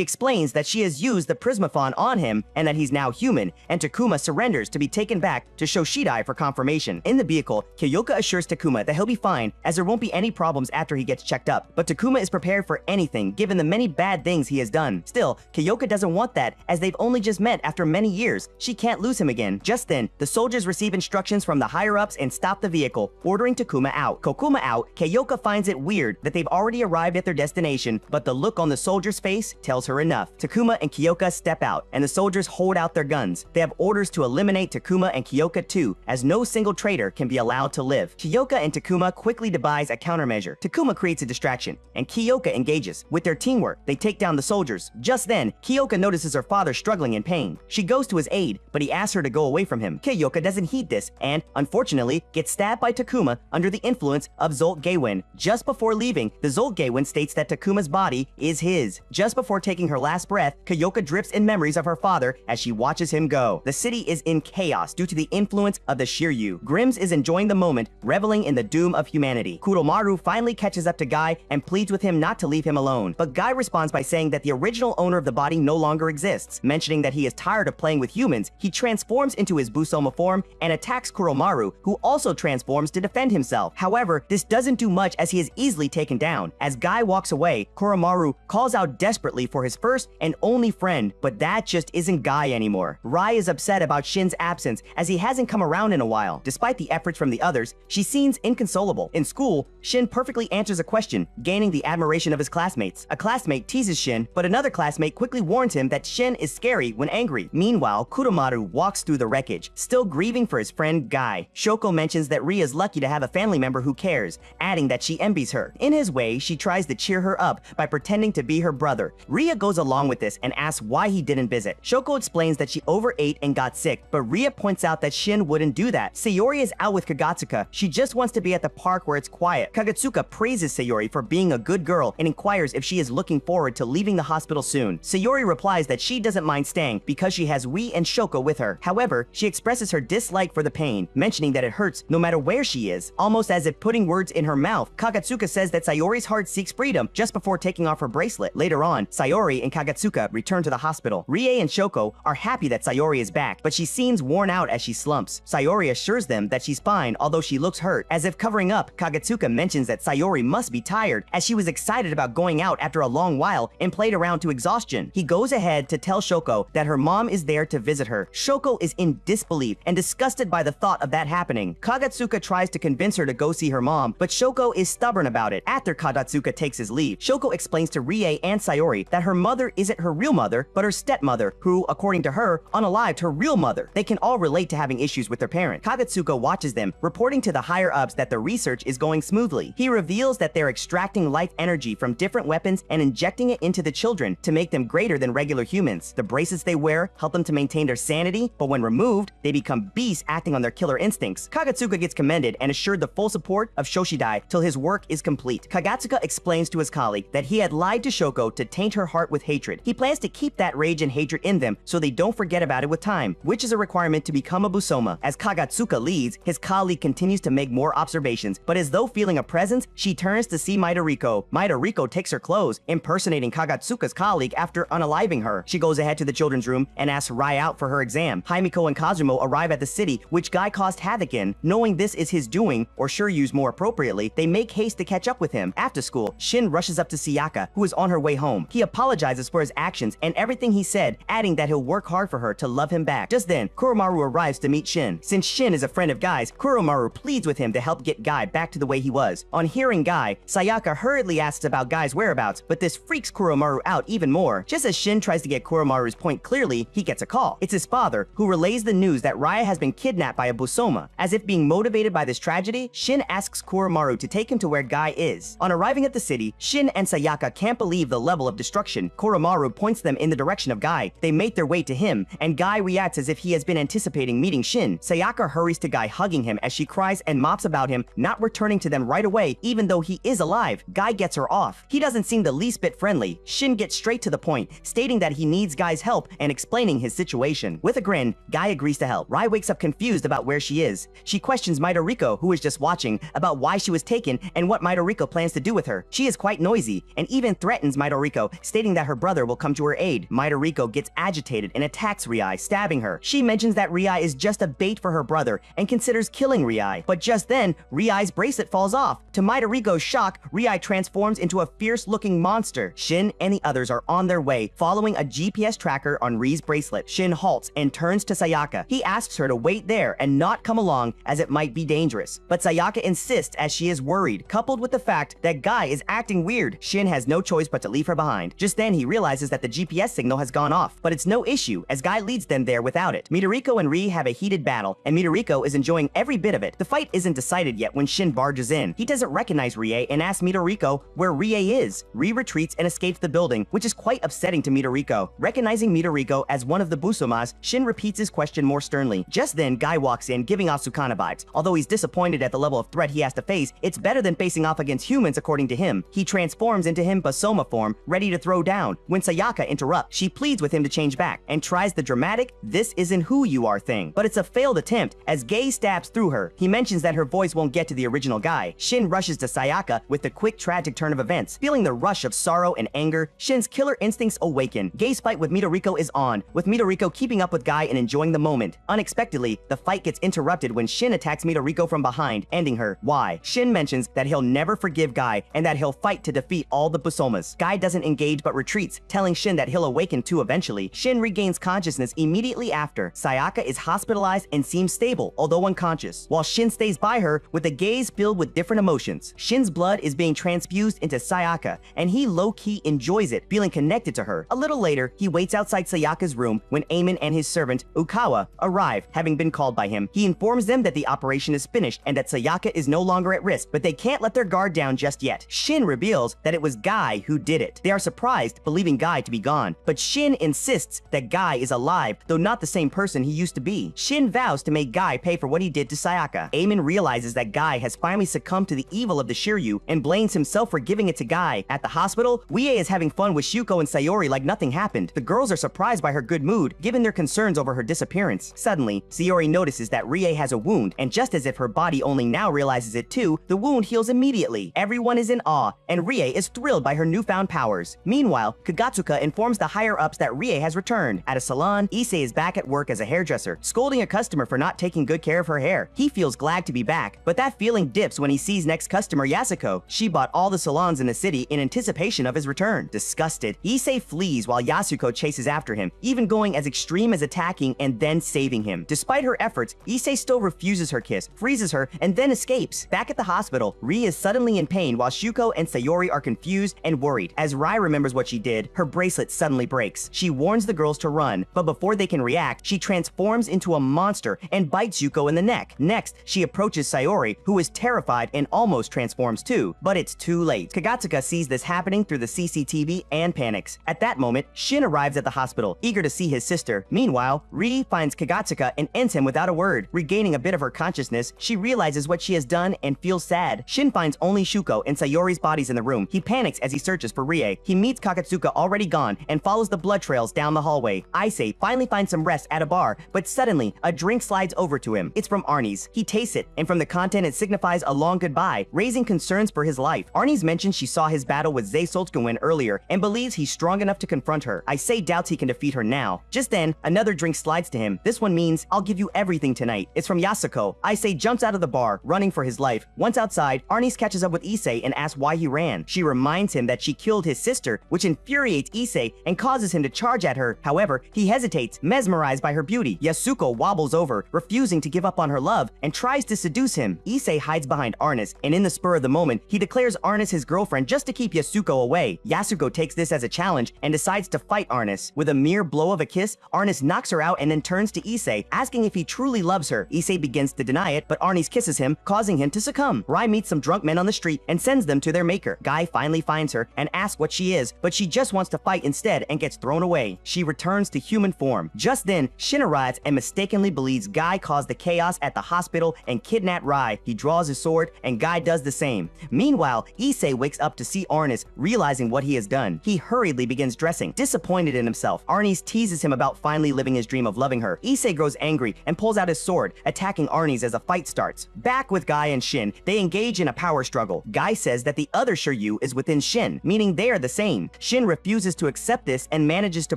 explains that she has used the Prismaphon on him and that he's now human, and Takuma surrenders to be taken back to Shoshidai for confirmation. In the vehicle, Kyoka assures Takuma that he'll be fine, as there won't be any problems after he gets checked up. But Takuma is prepared for anything, given the many bad things he has done. Still, Kyoka doesn't want that, as they've only just met after many years. She can't lose him again. Just then, the soldiers receive instructions from the higher-ups and stop the vehicle, ordering Takuma out. Kokuma out, Kyoka finds it weird that they've already arrived at their destination, but the look on the soldier's face tells her enough. Takuma and Kyoka step out, and the soldiers hold out their guns. They have orders to eliminate Takuma and Kyoka too, as no single traitor can be allowed to live. Kyoka and Takuma quickly devise a countermeasure. Takuma creates a distraction, and Kyoka engages. With their teamwork, they take down the soldiers. Just then, Kyoka notices her father struggling in pain. She goes to his aid, but he asks her to go away from him. Kyoka doesn't heed this, and, unfortunately, gets stabbed by Takuma under the influence of Zolt Gaewin. Just before leaving, the Zolt Gaewin states that Takuma's body is his. Just before taking her last breath, Kyoka drifts in memories of her father as she watches him go. The city is in chaos due to the influence of the Shiryu. Grims is enjoying the moment, reveling in the doom of humanity. Kuromaru finally catches up to Guy and pleads with him not to leave him alone. But Guy responds by saying that the original owner of the body no longer exists. Mentioning that he is tired of playing with humans, he transforms into his Busoma form and attacks Kuromaru, who also transforms to defend himself. However, this doesn't do much as he is easily taken down. As Guy walks away, Kuromaru calls out desperately for his first and only friend, but that just isn't Guy anymore. Rai is upset about Shin's absence as he hasn't come around in a while. Despite the efforts from the others, she seems inconsolable. In school, Shin perfectly answers a question, gaining the admiration of his classmates. A classmate teases Shin, but another classmate quickly warns him that Shin is scary when angry. Meanwhile, Kuromaru walks through the wreckage, still grieving for his friend Guy. Shoko mentions that Ria is lucky to have a family member who cares, adding that she envies her. In his way, she tries to cheer her up by pretending to be her brother. Ria goes along with this and asks why he didn't visit. Shoko explains that she overate and got sick, but Ria points out that Shin wouldn't do that. Sayori is out with Kagatsuka. She just wants to be at the park where it's quiet. Kagatsuka praises Sayori for being a good girl and inquires if she is looking forward to leaving the hospital soon. Sayori replies that she doesn't mind staying because she has Rie and Shoko with her. However, she expresses her dislike for the pain, mentioning that it hurts no matter where she is, almost as if putting words in her mouth. Kagatsuka says that Sayori's heart seeks freedom just before taking off her bracelet. Later on, Sayori and Kagatsuka return to the hospital. Rie and Shoko are happy that Sayori is back, but she seems worn out as she slumps. Sayori assures them that she's fine, although she looks hurt. As if covering up, Kagatsuka mentions that Sayori must be tired, as she was excited about going out after a long while and played around to exhaustion. He goes ahead to tell Shoko that her mom is there to visit her. Shoko is in disbelief and disgusted by the thought of that happening. Kagatsuka tries to convince her to go see her mom, but Shoko is stubborn about it. After Kagatsuka takes his leave, Shoko explains to Rie and Sayori that her mother isn't her real mother, but her stepmother, who, according to her, unalived her real mother. They can all relate to having issues with their parent. Kagatsuka watches them, reporting to the higher-ups that the research is going smoothly. He reveals that they're extracting life energy from different weapons and injecting it into the children to make them greater than regular humans. The bracelets they wear help them to maintain their sanity, but when removed, they become beasts acting on their killer instincts. Kagatsuka gets commended and assured the full support of Shoshidai till his work is complete. Kagatsuka explains to his colleague that he had lied to Shoko to taint her heart with hatred. He plans to keep that rage and hatred in them so they don't forget about it with time, which is a requirement to become a Busoma. As Kagatsuka leaves, his colleague continues to make more observations, but as though feeling a presence, she turns to see Midoriko. Midoriko takes her clothes, impersonating Kagatsuka's colleague after unaliving her. She goes ahead to the children's room and asks Rai out for her exam. Himiko and Kazumo arrive at the city, which Guy caused havoc in. Knowing this is his doing, or Shiryu's more appropriately, they make haste to catch up with him. After school, Shin rushes up to Sayaka, who is on her way home. He apologizes for his actions and everything he said, adding that he'll work hard for her to love him back. Just then, Kuromaru arrives to meet Shin. Since Shin is a friend of Guy's, Kuromaru pleads with him to help get Guy back to the way he was. On hearing Guy, Sayaka hurriedly asks about Guy's whereabouts, but this freaks Kuromaru out even more. Just as Shin tries to get Kuromaru's point clearly, he gets a call. It's his father, who relays the news that Raya has been kidnapped by a Busoma. As if being motivated by this tragedy, Shin asks Kuromaru to take him to where Guy is. On arriving at the city, Shin and Sayaka can't believe the level of destruction. Kuromaru points them in the direction of Guy. They make their way to him, and Guy reacts as if he has been anticipating meeting Shin. Sayaka hurries to Guy, hugging him as she cries and mops about him, not returning to them right away even though he is alive. Guy gets her off. He doesn't seem the least bit friendly. Shin gets straight to the point, stating that he needs Guy's help and explaining his situation. With a grin, Guy agrees to help. Rai wakes up confused about where she is. She questions Midoriko, who is just watching, about why she was taken and what Midoriko plans to do with her. She is quite noisy and even threatens Midoriko, stating that her brother will come to her aid. Midoriko gets agitated and attacks Riai, stabbing her. She mentions that Riai is just a bait for her brother and considers killing Riai. But just then, Riai's bracelet falls off. To Midoriko's shock, Riai transforms into a fierce-looking monster. Shin and the others are on their way, following a GPS tracker on Ri's bracelet. Shin halts and turns to Sayaka. He asks her to wait there and not come along as it might be dangerous. But Sayaka insists as she is worried, coupled with the fact that Guy is acting weird. Shin has no choice but to leave her behind. Just then he realizes that the GPS signal has gone off, but it's no issue as Guy leads them there without it. Midoriko and Ri have a heated battle, and Midoriko is enjoying every bit of it. The fight isn't decided yet when Shin barges in. He doesn't recognize Rie and asks Midoriko where Rie is. Ri retreats and escapes the building, which is quite upsetting to Midoriko. Recognizing Midoriko as one of the Busomas, Shin repeats his question more sternly. Just then, Guy walks in, giving Asukana vibes. Although he's disappointed at the level of threat he has to face, it's better than facing off against humans according to him. He transforms into him Busoma form, ready to throw down, when Sayaka interrupts. She pleads with him to change back, and tries the dramatic, "this isn't who you are" thing. But it's a failed attempt, as Gay stabs through her. He mentions that her voice won't get to the original Guy. Shin rushes to Sayaka with the quick tragic turn of events. Feeling the rush of sorrow and anger, Shin's killer instincts awaken. Gay's fight with Midoriko is on, with Midoriko keeping up with Guy and enjoying the moment. Unexpectedly, the fight gets interrupted when Shin attacks Midoriko from behind, ending her. Why? Shin mentions that he'll never forgive Guy and that he'll fight to defeat all the Busomas. Guy doesn't engage but retreats, telling Shin that he'll awaken too eventually. Shin regains consciousness immediately after. Sayaka is hospitalized and seems stable, although unconscious, while Shin stays by her with a gaze filled with different emotions. Shin's blood is being transfused into Sayaka, and he low-key enjoys it, feeling connected to her. A little later, he waits outside Sayaka's room when Eamon and his servant, Ukawa, arrive, having been called by him. He informs them that the operation is finished and that Sayaka is no longer at risk, but they can't let their guard down just yet. Shin reveals that it was Guy who did it. They are surprised, believing Guy to be gone, but Shin insists that Guy is alive, though not the same person he used to be. Shin vows to make Guy pay for what he did to Sayaka. Eamon realizes that Guy has finally succumbed to the evil of the Shiryu and blames himself for giving it to Guy. At the hospital, Wie is having fun with Shuko and Sayori like nothing happened. The girls are surprised by her good mood, given their concerns over her disappearance. Suddenly, Sayori notices that Rie has a wound, and just as if her body only now realizes it too, the wound heals immediately. Everyone is in awe, and Rie is thrilled by her newfound powers. Meanwhile, Kagatsuka informs the higher-ups that Rie has returned. At a salon, Issei is back at work as a hairdresser, scolding a customer for not taking good care of her hair. He feels glad to be back, but that feeling dips when he sees next customer Yasuko. She bought all the salons in the city in anticipation of his return. Disgusted, Issei flees while Yasuko chases after him, even going as extreme as attacking and then saving him. Despite her efforts, Issei still refuses her kiss, freezes her, and then escapes. Back at the hospital, Ri is suddenly in pain while Shuko and Sayori are confused and worried. As Rai remembers what she did, her bracelet suddenly breaks. She warns the girls to run, but before they can react, she transforms into a monster and bites Yuko in the neck. Next, she approaches Sayori, who is terrified and almost transforms too, but it's too late. Kagatsuka sees this happening through the CCTV and panics. At that moment, Shin arrives at the hospital, eager to see his sister. Meanwhile, Ri finds Kagatsuka and ends him without a word. Regaining a bit of her consciousness, she realizes what she has done and feels sad. Shin finds only Shuko and Sayori's bodies in the room. He panics as he searches for Rie. He meets Kagatsuka already gone and follows the blood trails down the hallway. Issei finally finds some rest at a bar, but suddenly, a drink slides over to him. It's from Arnie's. He tastes it, and from the content it signifies a long goodbye, raising concerns for his life. Arnie's mentions she saw his battle with Zei Solskjaer earlier and believes he's strong enough to confront her. Issei doubts he can defeat her now. Just then, another drink slides to him. This one means, "I'll give you everything tonight." It's from Yasuko. Issei jumps out of the bar, running for his life. Once outside, Arnie's catches up with Issei and asks why he ran. She reminds him that she killed his sister, which infuriates Issei and causes him to charge at her. However, he hesitates, mesmerized by her beauty. Yasuko wobbles over, refusing to give up on her love, and tries to seduce him. Issei hides behind Arnis, and in the spur of the moment, he declares Arnis his girlfriend just to keep Yasuko away. away. Yasuko takes this as a challenge and decides to fight Arnis. With a mere blow of a kiss, Arnis knocks her out and then turns to Issei, asking if he truly loves her. Issei begins to deny it, but Arnis kisses him, causing him to succumb. Rai meets some drunk men on the street and sends them to their maker. Guy finally finds her and asks what she is, but she just wants to fight instead and gets thrown away. She returns to human form. Just then, Shin arrives and mistakenly believes Guy caused the chaos at the hospital and kidnapped Rai. He draws his sword and Guy does the same. Meanwhile, Issei wakes up to see Arnis, realizing what he has done. He hurriedly begins dressing, disappointed in himself. Arnis teases him about finally living his dream of loving her. Issei grows angry and pulls out his sword, attacking Arnis as a fight starts. Back with Guy and Shin, they engage in a power struggle. Guy says that the other Shiryu is within Shin, meaning they are the same. Shin refuses to accept this and manages to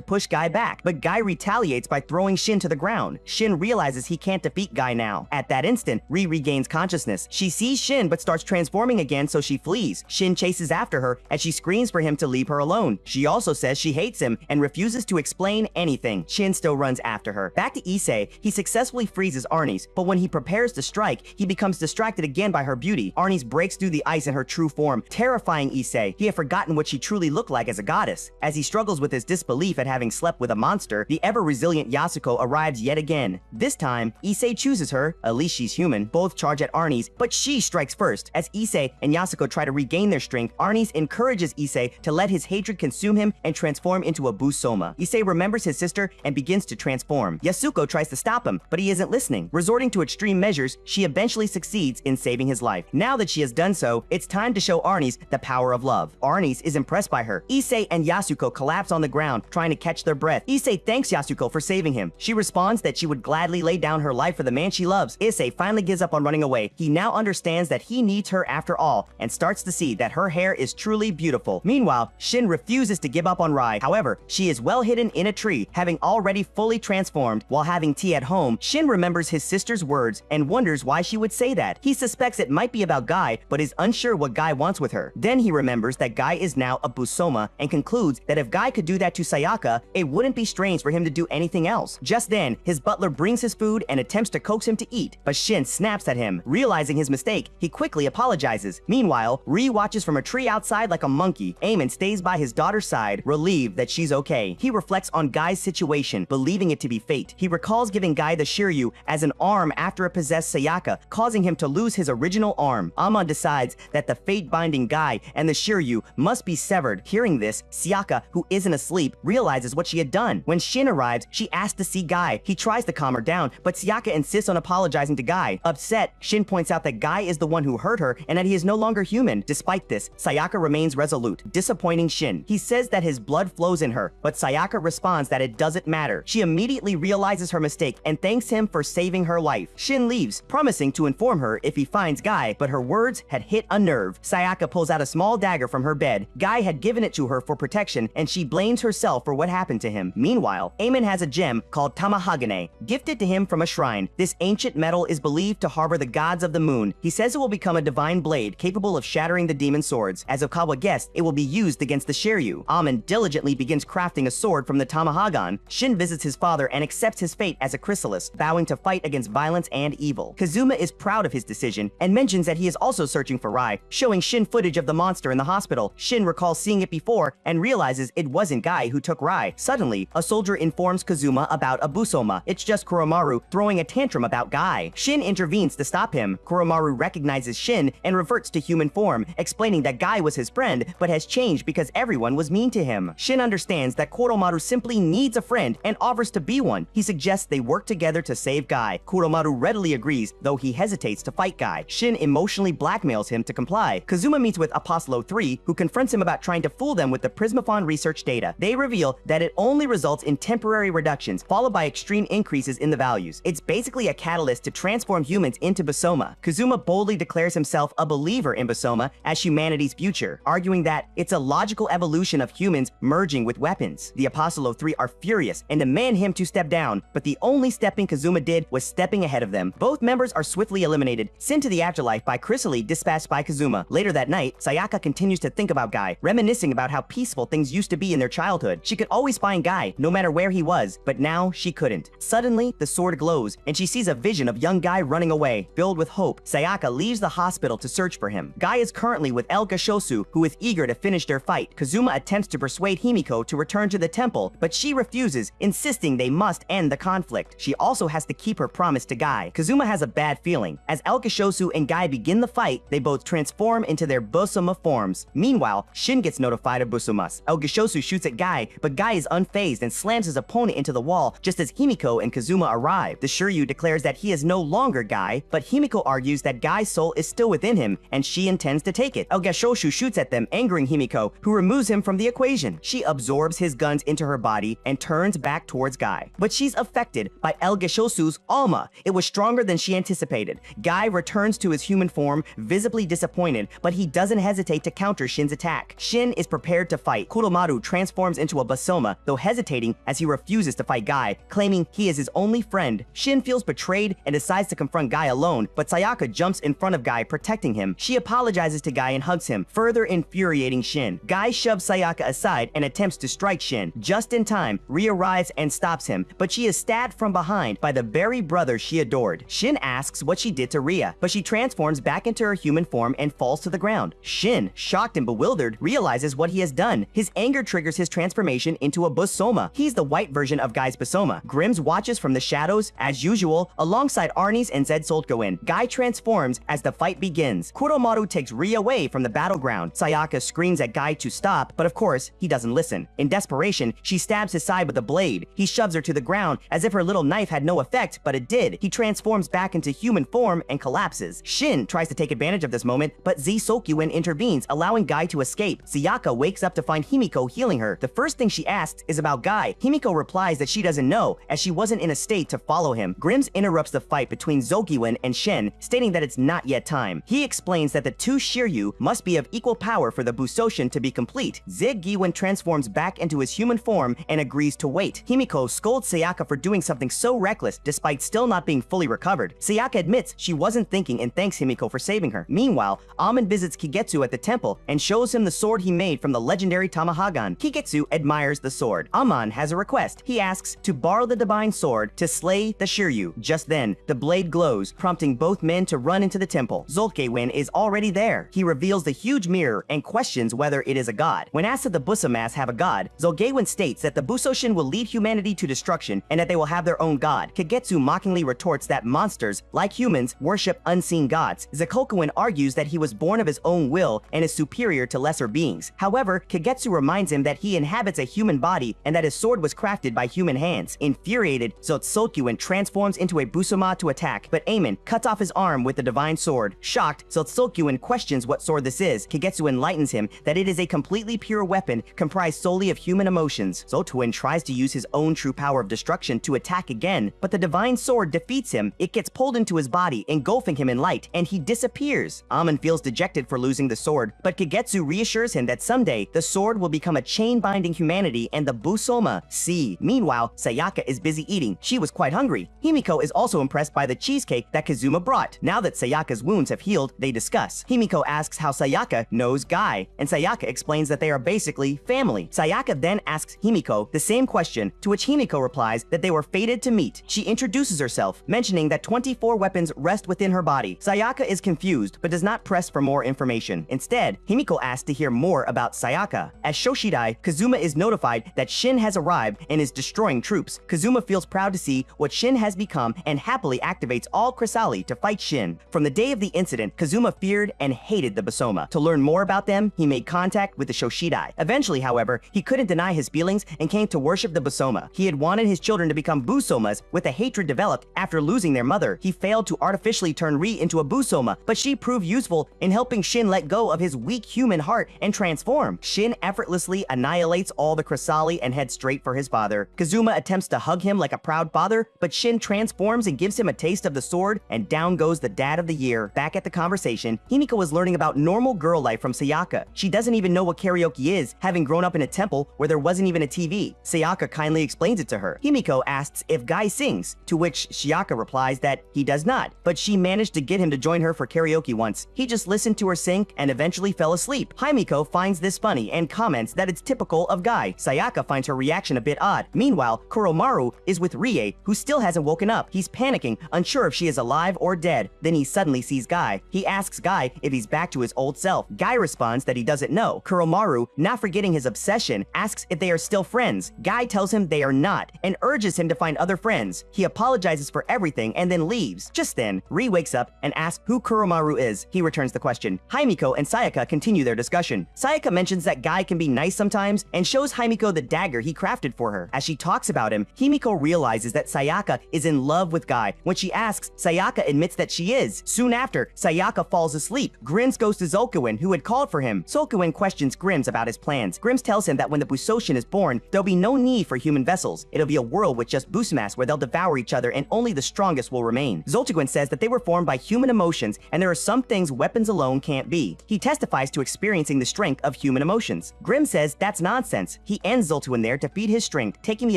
push Guy back, but Guy retaliates by throwing Shin to the ground. Shin realizes he can't defeat Guy now. At that instant, Ri regains consciousness. She sees Shin but starts transforming again, so she flees. Shin chases after her as she screams for him to leave her alone. She also says she hates him and refuses to explain anything. Shin still runs after her. Back to Issei, he successfully freezes Arnis, but when he prepares to strike, he becomes distracted again by her beauty. Arnis breaks through the ice in her true form, terrifying Issei. He had forgotten what she truly looked like as a goddess. As he struggles with his disbelief at having slept with a monster, the ever-resilient Yasuko arrives yet again. This time, Issei chooses her, at least she's human. Both charge at Arnis, but she strikes first. As Issei and Yasuko try to regain their strength, Arnis encourages Issei to let his hatred consume him and transform into a Busoma. Issei remembers his sister and begins to transform. Yasuko tries to stop him, but he isn't listening. Resorting to extreme measures, she eventually succeeds in saving his life. Now that she has done so, it's time to show Arnis the power of love. Arnis is impressed by her. Issei and Yasuko collapse on the ground, trying to catch their breath. Issei thanks Yasuko for saving him. She responds that she would gladly lay down her life for the man she loves. Issei finally gives up on running away. He now understands that he needs her after all, and starts to see that her hair is truly beautiful. Meanwhile, Shin refuses to give up on Rai. However, she is well hidden in a tree, having already fully transformed. While having tea at home, Shin remembers his sister's words and wonders why she would say that. He suspects it might be about Guy, but is unsure what Guy wants with her. Then he remembers that Guy is now a Busoma and concludes that if Guy could do that to Sayaka, it wouldn't be strange for him to do anything else. Just then, his butler brings his food and attempts to coax him to eat, but Shin snaps at him. Realizing his mistake, he quickly apologizes. Meanwhile, Ri watches from a tree outside like a monkey. Eamon stays by his daughter's side, relieved that she's okay. He reflects on Guy's situation, believing it to be fate. He recalls giving Guy the Shiryu as an arm after it possessed Sayaka, causing him to lose his original arm. Amon decides that the fate binding Guy and the Shiryu must be severed. Hearing this, Sayaka, who isn't asleep, realizes what she had done. When Shin arrives, she asks to see Guy. He tries to calm her down, but Sayaka insists on apologizing to Guy. Upset, Shin points out that Guy is the one who hurt her and that he is no longer human. Despite this, Sayaka remains resolute, disappointing Shin. He says that his blood flows in her, but Sayaka responds that it doesn't matter. She immediately realizes her mistake and thanks him for saving her life. Shin leaves, promising to inform her if he finds Guy, but her words had hit a nerve. Sayaka pulls out a small dagger from her bed. Guy had given it to her for protection, and she blames herself for what happened to him. Meanwhile, Eamon has a gem called Tamahagane, gifted to him from a shrine. This ancient metal is believed to harbor the gods of the moon. He says it will become a divine blade capable of shattering the demon swords. As Okawa guessed, it will be used against the Shiryu. Amon diligently begins crafting a sword from the Tamahagan. Shin visits his father and accepts his fate as a chrysalis, vowing to fight against violence and evil. Kazuma is proud of his decision and mentions that he is also searching for Rai, showing Shin footage of the monster in the hospital. Shin recalls seeing it before and realizes it wasn't Guy who took Rai. Suddenly, a soldier informs Kazuma about a Busoma. It's just Kuromaru throwing a tantrum about Guy. Shin intervenes to stop him. Kuromaru recognizes Shin and reverts to human form, explaining that Guy was his friend but has changed because everyone was mean to him. Shin understands that Kuromaru simply needs a friend and offers to be one. He suggests they work together to save Guy. Kuromaru readily agrees, though he hesitates to fight Guy. Shin emotionally blackmails him to comply. Kazuma meets with Apostolo 3, who confronts him about trying to fool them with the Prismaphon research data. They reveal that it only results in temporary reductions, followed by extreme increases in the values. It's basically a catalyst to transform humans into Basoma. Kazuma boldly declares himself a believer in Basoma as humanity's future, arguing that it's a logical evolution of humans merging with weapons. The Apostolo 3 are furious and demand him to step down, but the only stepping Kazuma did was stepping ahead of them. Both members are swiftly eliminated, sent to the afterlife by Chrysalis dispatched by Kazuma. Later that night, Sayaka continues to think about Guy, reminiscing about how peaceful things used to be in their childhood. She could always find Guy, no matter where he was, but now she couldn't. Suddenly, the sword glows, and she sees a vision of young Guy running away. Filled with hope, Sayaka leaves the hospital to search for him. Guy is currently with El Gashosu, who is eager to finish their fight. Kazuma attempts to persuade Himiko to return to the temple, but she refuses, insisting they must end the conflict. She also has to keep her promise to Guy. Kazuma has a bad feeling. As El Gishosu and Guy begin the fight, they both transform into their Busuma forms. Meanwhile, Shin gets notified of Busumas. El Gishosu shoots at Guy, but Guy is unfazed and slams his opponent into the wall just as Himiko and Kazuma arrive. The Shiryu declares that he is no longer Guy, but Himiko argues that Guy's soul is still within him, and she intends to take it. El Gishosu shoots at them, angering Himiko, who removes him from the equation. She absorbs his guns into her body and turns back towards Guy. But she's affected by El Gishosu's Alma. It was stronger than she anticipated. Guy returns to his human form, visibly disappointed, but he doesn't hesitate to counter Shin's attack. Shin is prepared to fight. Kuromaru transforms into a Basoma, though hesitating as he refuses to fight Guy, claiming he is his only friend. Shin feels betrayed and decides to confront Guy alone, but Sayaka jumps in front of Guy, protecting him. She apologizes to Guy and hugs him, further infuriating Shin. Guy shoves Sayaka aside and attempts to strike Shin. Just in time, Rie arrives and stops him, but she is stabbed from behind by the very brother she adored. Shin asks what she did to Rie, but she transforms back into her human form and falls to the ground. Shin, shocked and bewildered, realizes what he has done. His anger triggers his transformation into a Busoma. He's the white version of Guy's Busoma. Grims watches from the shadows, as usual, alongside Arnie's and Zed Soltgoin. Guy transforms as the fight begins. Kuromaru takes Rie away from the battleground. Sayaka screams at Guy to stop, but of course, he doesn't listen. In desperation, she stabs his side with a blade. He shoves her to the ground as if her little knife had no effect, but it did. He transforms back into human form and collapses. Shin tries to take advantage of this moment, but Z Sokyuin intervenes, allowing Guy to escape. Sayaka wakes up to find Himiko healing her. The first thing she asks is about Guy. Himiko replies that she doesn't know, as she wasn't in a state to follow him. Grims interrupts the fight between Zokyuin and Shin, stating that it's not yet time. He explains that the two Shiryu must be of equal power for the Busoshin to be complete. Zig Giwin transforms back into his human form and agrees to wait. Himiko scolds Sayaka for doing something so reckless despite still not being fully recovered. Sayaka admits she wasn't thinking and thanks Himiko for saving her. Meanwhile, Amon visits Kigetsu at the temple and shows him the sword he made from the legendary Tamahagan. Kigetsu admires the sword. Amon has a request. He asks to borrow the divine sword to slay the Shiryu. Just then, the blade glows, prompting both men to run into the temple. Zolkewin is already there. He reveals the huge mirror and questions whether it is a god. When asked if the Busamas have a god, Zolkewin states that the Busoshin will lead humanity to destruction and that they will have their own god. Kagetsu mockingly retorts that monsters, like humans, worship unseen gods. Zekokuin argues that he was born of his own will and is superior to lesser beings. However, Kagetsu reminds him that he inhabits a human body and that his sword was crafted by human hands. Infuriated, Zotsukyuin transforms into a Busuma to attack, but Amon cuts off his arm with the divine sword. Shocked, Zotsukyuin questions what sword this is. Kagetsu enlightens him that it is a completely pure weapon comprised solely of human emotions. Zotuin tries to use his own true power of destruction to attack again, but the divine sword defeats him. It gets pulled into his body, engulfing him in light, and he disappears. Amon feels dejected for losing the sword, but Kagetsu reassures him that someday the sword will become a chain binding humanity and the Busoma see. Meanwhile, Sayaka is busy eating. She was quite hungry. Himiko is also impressed by the cheesecake that Kazuma brought. Now that Sayaka's wounds have healed, they discuss. Himiko asks how Sayaka knows Guy, and Sayaka explains that they are basically family. Sayaka then asks Himiko the same question, to which Himiko replies that they were fated to meet. She introduces herself, mentioning that 24 weapons rest within her body. Sayaka is confused, but does not press for more information. Instead, Himiko asks to hear more about Sayaka. As Shoshidai, Kazuma is notified that Shin has arrived and is destroying troops. Kazuma feels proud to see what Shin has become and happily activates all Chrysali to fight Shin. From the day of the incident, Kazuma feared and hated the Basoma. To learn more about them, he made contact with the Shoshidai. Eventually, however, he couldn't deny his feelings and came to worship the Basoma. He had wanted his children to become Busomas, with a hatred developed after losing their mother. He failed to artificially turn Ri into a Busoma, but she proved useful in helping Shin let go of his weak human heart and transform. Shin effortlessly annihilates all the Chrysali and heads straight for his father. Kazuma attempts to hug him like a proud father, but Shin transforms and gives him a taste of the sword, and down goes the dad of the year. Back at the conversation, Himiko is learning about normal girl life from Sayaka. She doesn't even know what karaoke is, having grown up in a temple where there wasn't even a TV. Sayaka kindly explains it to her. Himiko asks if Guy sings, to which Shiaka replies that he does not, but she managed to get him to join her for karaoke once. He just listened to her sing and eventually fell asleep. Himiko finds this funny and comments that it's typical of Guy. Sayaka finds her reaction a bit odd. Meanwhile, Kuromaru is with Rie, who still hasn't woken up. He's panicking, unsure if she is alive or dead. Then he suddenly sees Guy. He asks Guy if he's back to his old self. Guy responds that he doesn't know. Kuromaru, not forgetting his obsession, asks if they are still friends. Guy tells him they are not and urges him to find other friends. He apologizes for everything and then leaves. Just then, Ri wakes up and asks who Kuromaru is. He returns the question. Himiko and Sayaka continue their discussion. Sayaka mentions that Guy can be nice sometimes and shows Himiko the dagger he crafted for her. As she talks about him, Himiko realizes that Sayaka is in love with Guy. When she asks, Sayaka admits that she is. Soon after, Sayaka falls asleep. Grims goes to Zolkuin, who had called for him. Zolkuin questions Grims about his plans. Grims tells him that when the Busoshin is born, there'll be no need for human vessels. It'll be a world with just Busmas where they'll devour each other and only the strongest will remain. Zolkuin says that they were formed by human emotions and there are some things weapons alone can't be. He testifies to experiencing the strength of human emotions. Grim says that's nonsense. He ends Zoltuin there to feed his strength, taking the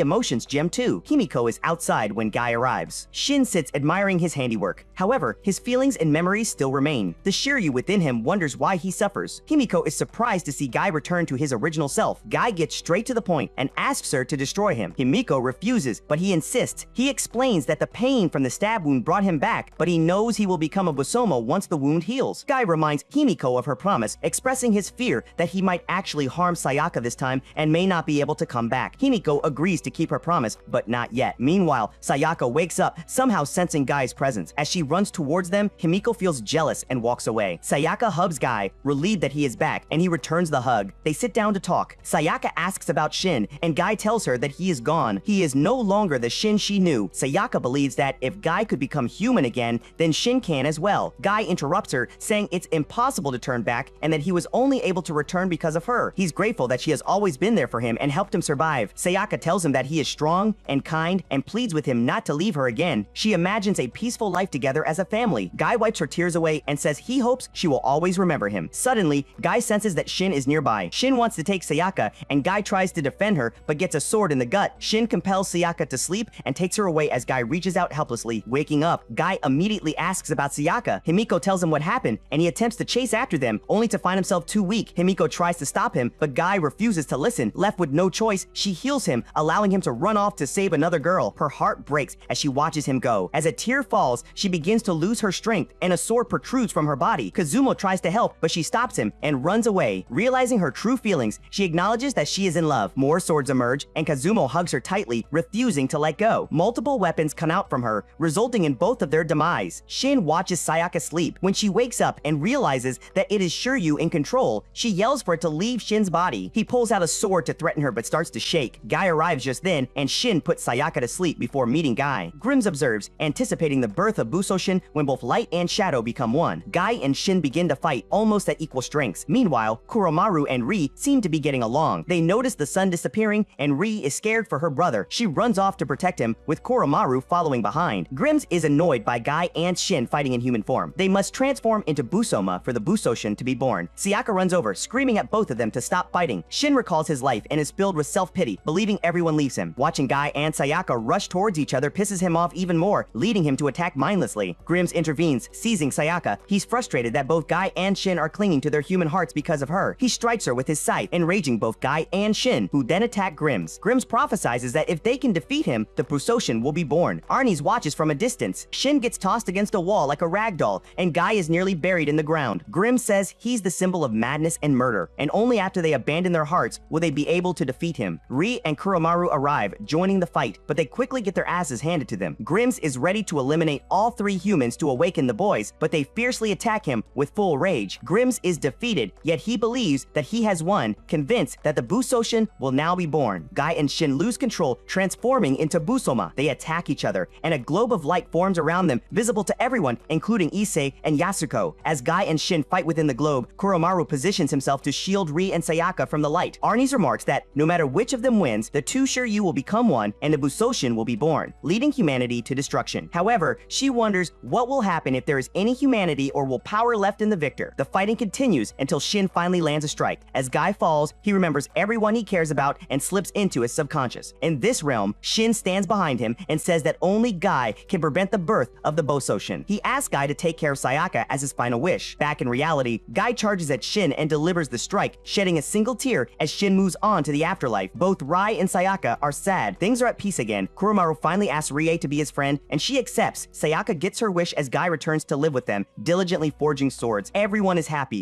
emotions gem too. Himiko is outside when Guy arrives. Shin sits admiring his handiwork. However, his feelings and memories still remain. The Shiryu within him wonders why he suffers. Himiko is surprised to see Guy return to his original self. Guy gets straight to the point and asks her to destroy him. Himiko refuses, but he insists. He explains that the pain from the stab wound brought him back, but he knows he will become a Busoma once the wound heals. Guy reminds Himiko of her promise, expressing his fear that he might actually harm Sayaka this time and may not be able to come back. Himiko agrees to keep her promise, but not yet. Meanwhile, Sayaka wakes up, somehow sensing Guy's presence. As she runs towards them, Himiko feels jealous and walks away. Sayaka hugs Guy, relieved that he is back, and he returns the hug. They sit down to talk. Sayaka asks about Shin, and Guy tells her that he is gone. He is no longer the Shin she knew. Sayaka believes that if Guy could become human again, then Shin can as well. Guy interrupts her, saying it's impossible to turn back and that he was only able to return because of her. He's grateful that she has always been there for him and helped him survive. Sayaka tells him that he is strong and kind and pleads with him not to leave her again. She imagines a peaceful life together as a family. Guy wipes her tears away and says he hopes she will always remember him. Suddenly, Guy senses that Shin is nearby. Shin wants to take Sayaka and Guy tries to defend her but gets a sword in the gut. Shin compels Sayaka to sleep and takes her away as Guy reaches out helplessly. Waking up, Guy immediately asks about Sayaka. Himiko tells him what happened and he attempts to chase after them only to find himself too weak. Himiko tries to stop him but Guy refuses to listen. Left with no choice, she heals him, allowing him to run off to save another girl. Her heart breaks as she watches him go. As a tear falls, she begins to lose her strength and a sword protrudes from her body. Kazumo tries to help but she stops him and runs away. Realizing her true feelings, she acknowledges that she is in love. More swords emerge and Kazumo hugs her tightly, refusing to let go. Multiple weapons come out from her, resulting in both of their demise. Shin watches Sayaka sleep. When she wakes up and realizes that it is Shiryu in control, she yells for it to leave Shin's body. He pulls out a sword to threaten her but starts to shake. Guy arrives just then and Shin puts Sayaka to sleep before meeting Guy. Grims observes, anticipating the birth of Busoshin when both light and shadow become one. Guy and Shin begin to fight almost at equal strengths. Meanwhile, Kuromaru and Ri seem to be getting along. They notice the sun disappearing and Ri is scared for her brother. She runs off to protect him, with Kuromaru following behind. Grims is annoyed by Guy and Shin fighting in human form. They must transform into Busoma for the Busoshin to be born. Sayaka runs over, screaming at both of them to stop fighting. Shin recalls his life and is filled with self-pity, believing everyone leaves him. Watching Guy and Sayaka rush towards each other pisses him off even more, leading him to attack mindlessly. Grims intervenes, seizing Sayaka. He's frustrated that both Guy and Shin are clinging to their human hearts because of her. He strikes her with his scythe, enraging both Guy and Shin, who then attack Grims. Grims prophesizes that if they can defeat him, the Busoshin will be born. Arnie's watches from a distance. Shin gets tossed against a wall like a rag doll, and Guy is nearly buried in the ground. Grimm says he's the symbol of madness and murder, and only after they abandon their hearts will they be able to defeat him. Ri and Kuromaru arrive, joining the fight, but they quickly get their asses handed to them. Grims is ready to eliminate all three humans to awaken the boys, but they fiercely attack him with full rage. Grims is defeated, yet he believes that he has won, convinced that the Busoshin will now be born. Guy and Shin lose control, transforming into Busoma. They attack each other, and a globe of light forms around them, visible to everyone, including Issei and Yasuko. As Guy and Shin fight within the globe, Kuromaru positions himself to shield Ri and Sayaka from the light. Arnie's remarks that no matter which of them wins, the two Shiryu will become one, and the Busoshin will be born, leading humanity to destruction. However, she wonders what will happen if there is any humanity or will power left in the victor. The fighting continues until Shin finally lands a strike. As Guy falls, he remembers everyone he cares about and slips into his subconscious. In this realm, Shin stands behind him and says that only Guy can prevent the birth of the Busoshin. He asks Guy to take care of Sayaka as his final wish. Back in reality, Guy charges at Shin and delivers the strike, shedding a single tear as Shin moves on to the afterlife. Both Rai and Sayaka are sad. Things are at peace again. Kuromaru finally asks Rie to be his friend, and she accepts. Sayaka gets her wish as Guy returns to live with them, diligently forging swords. Everyone is happy,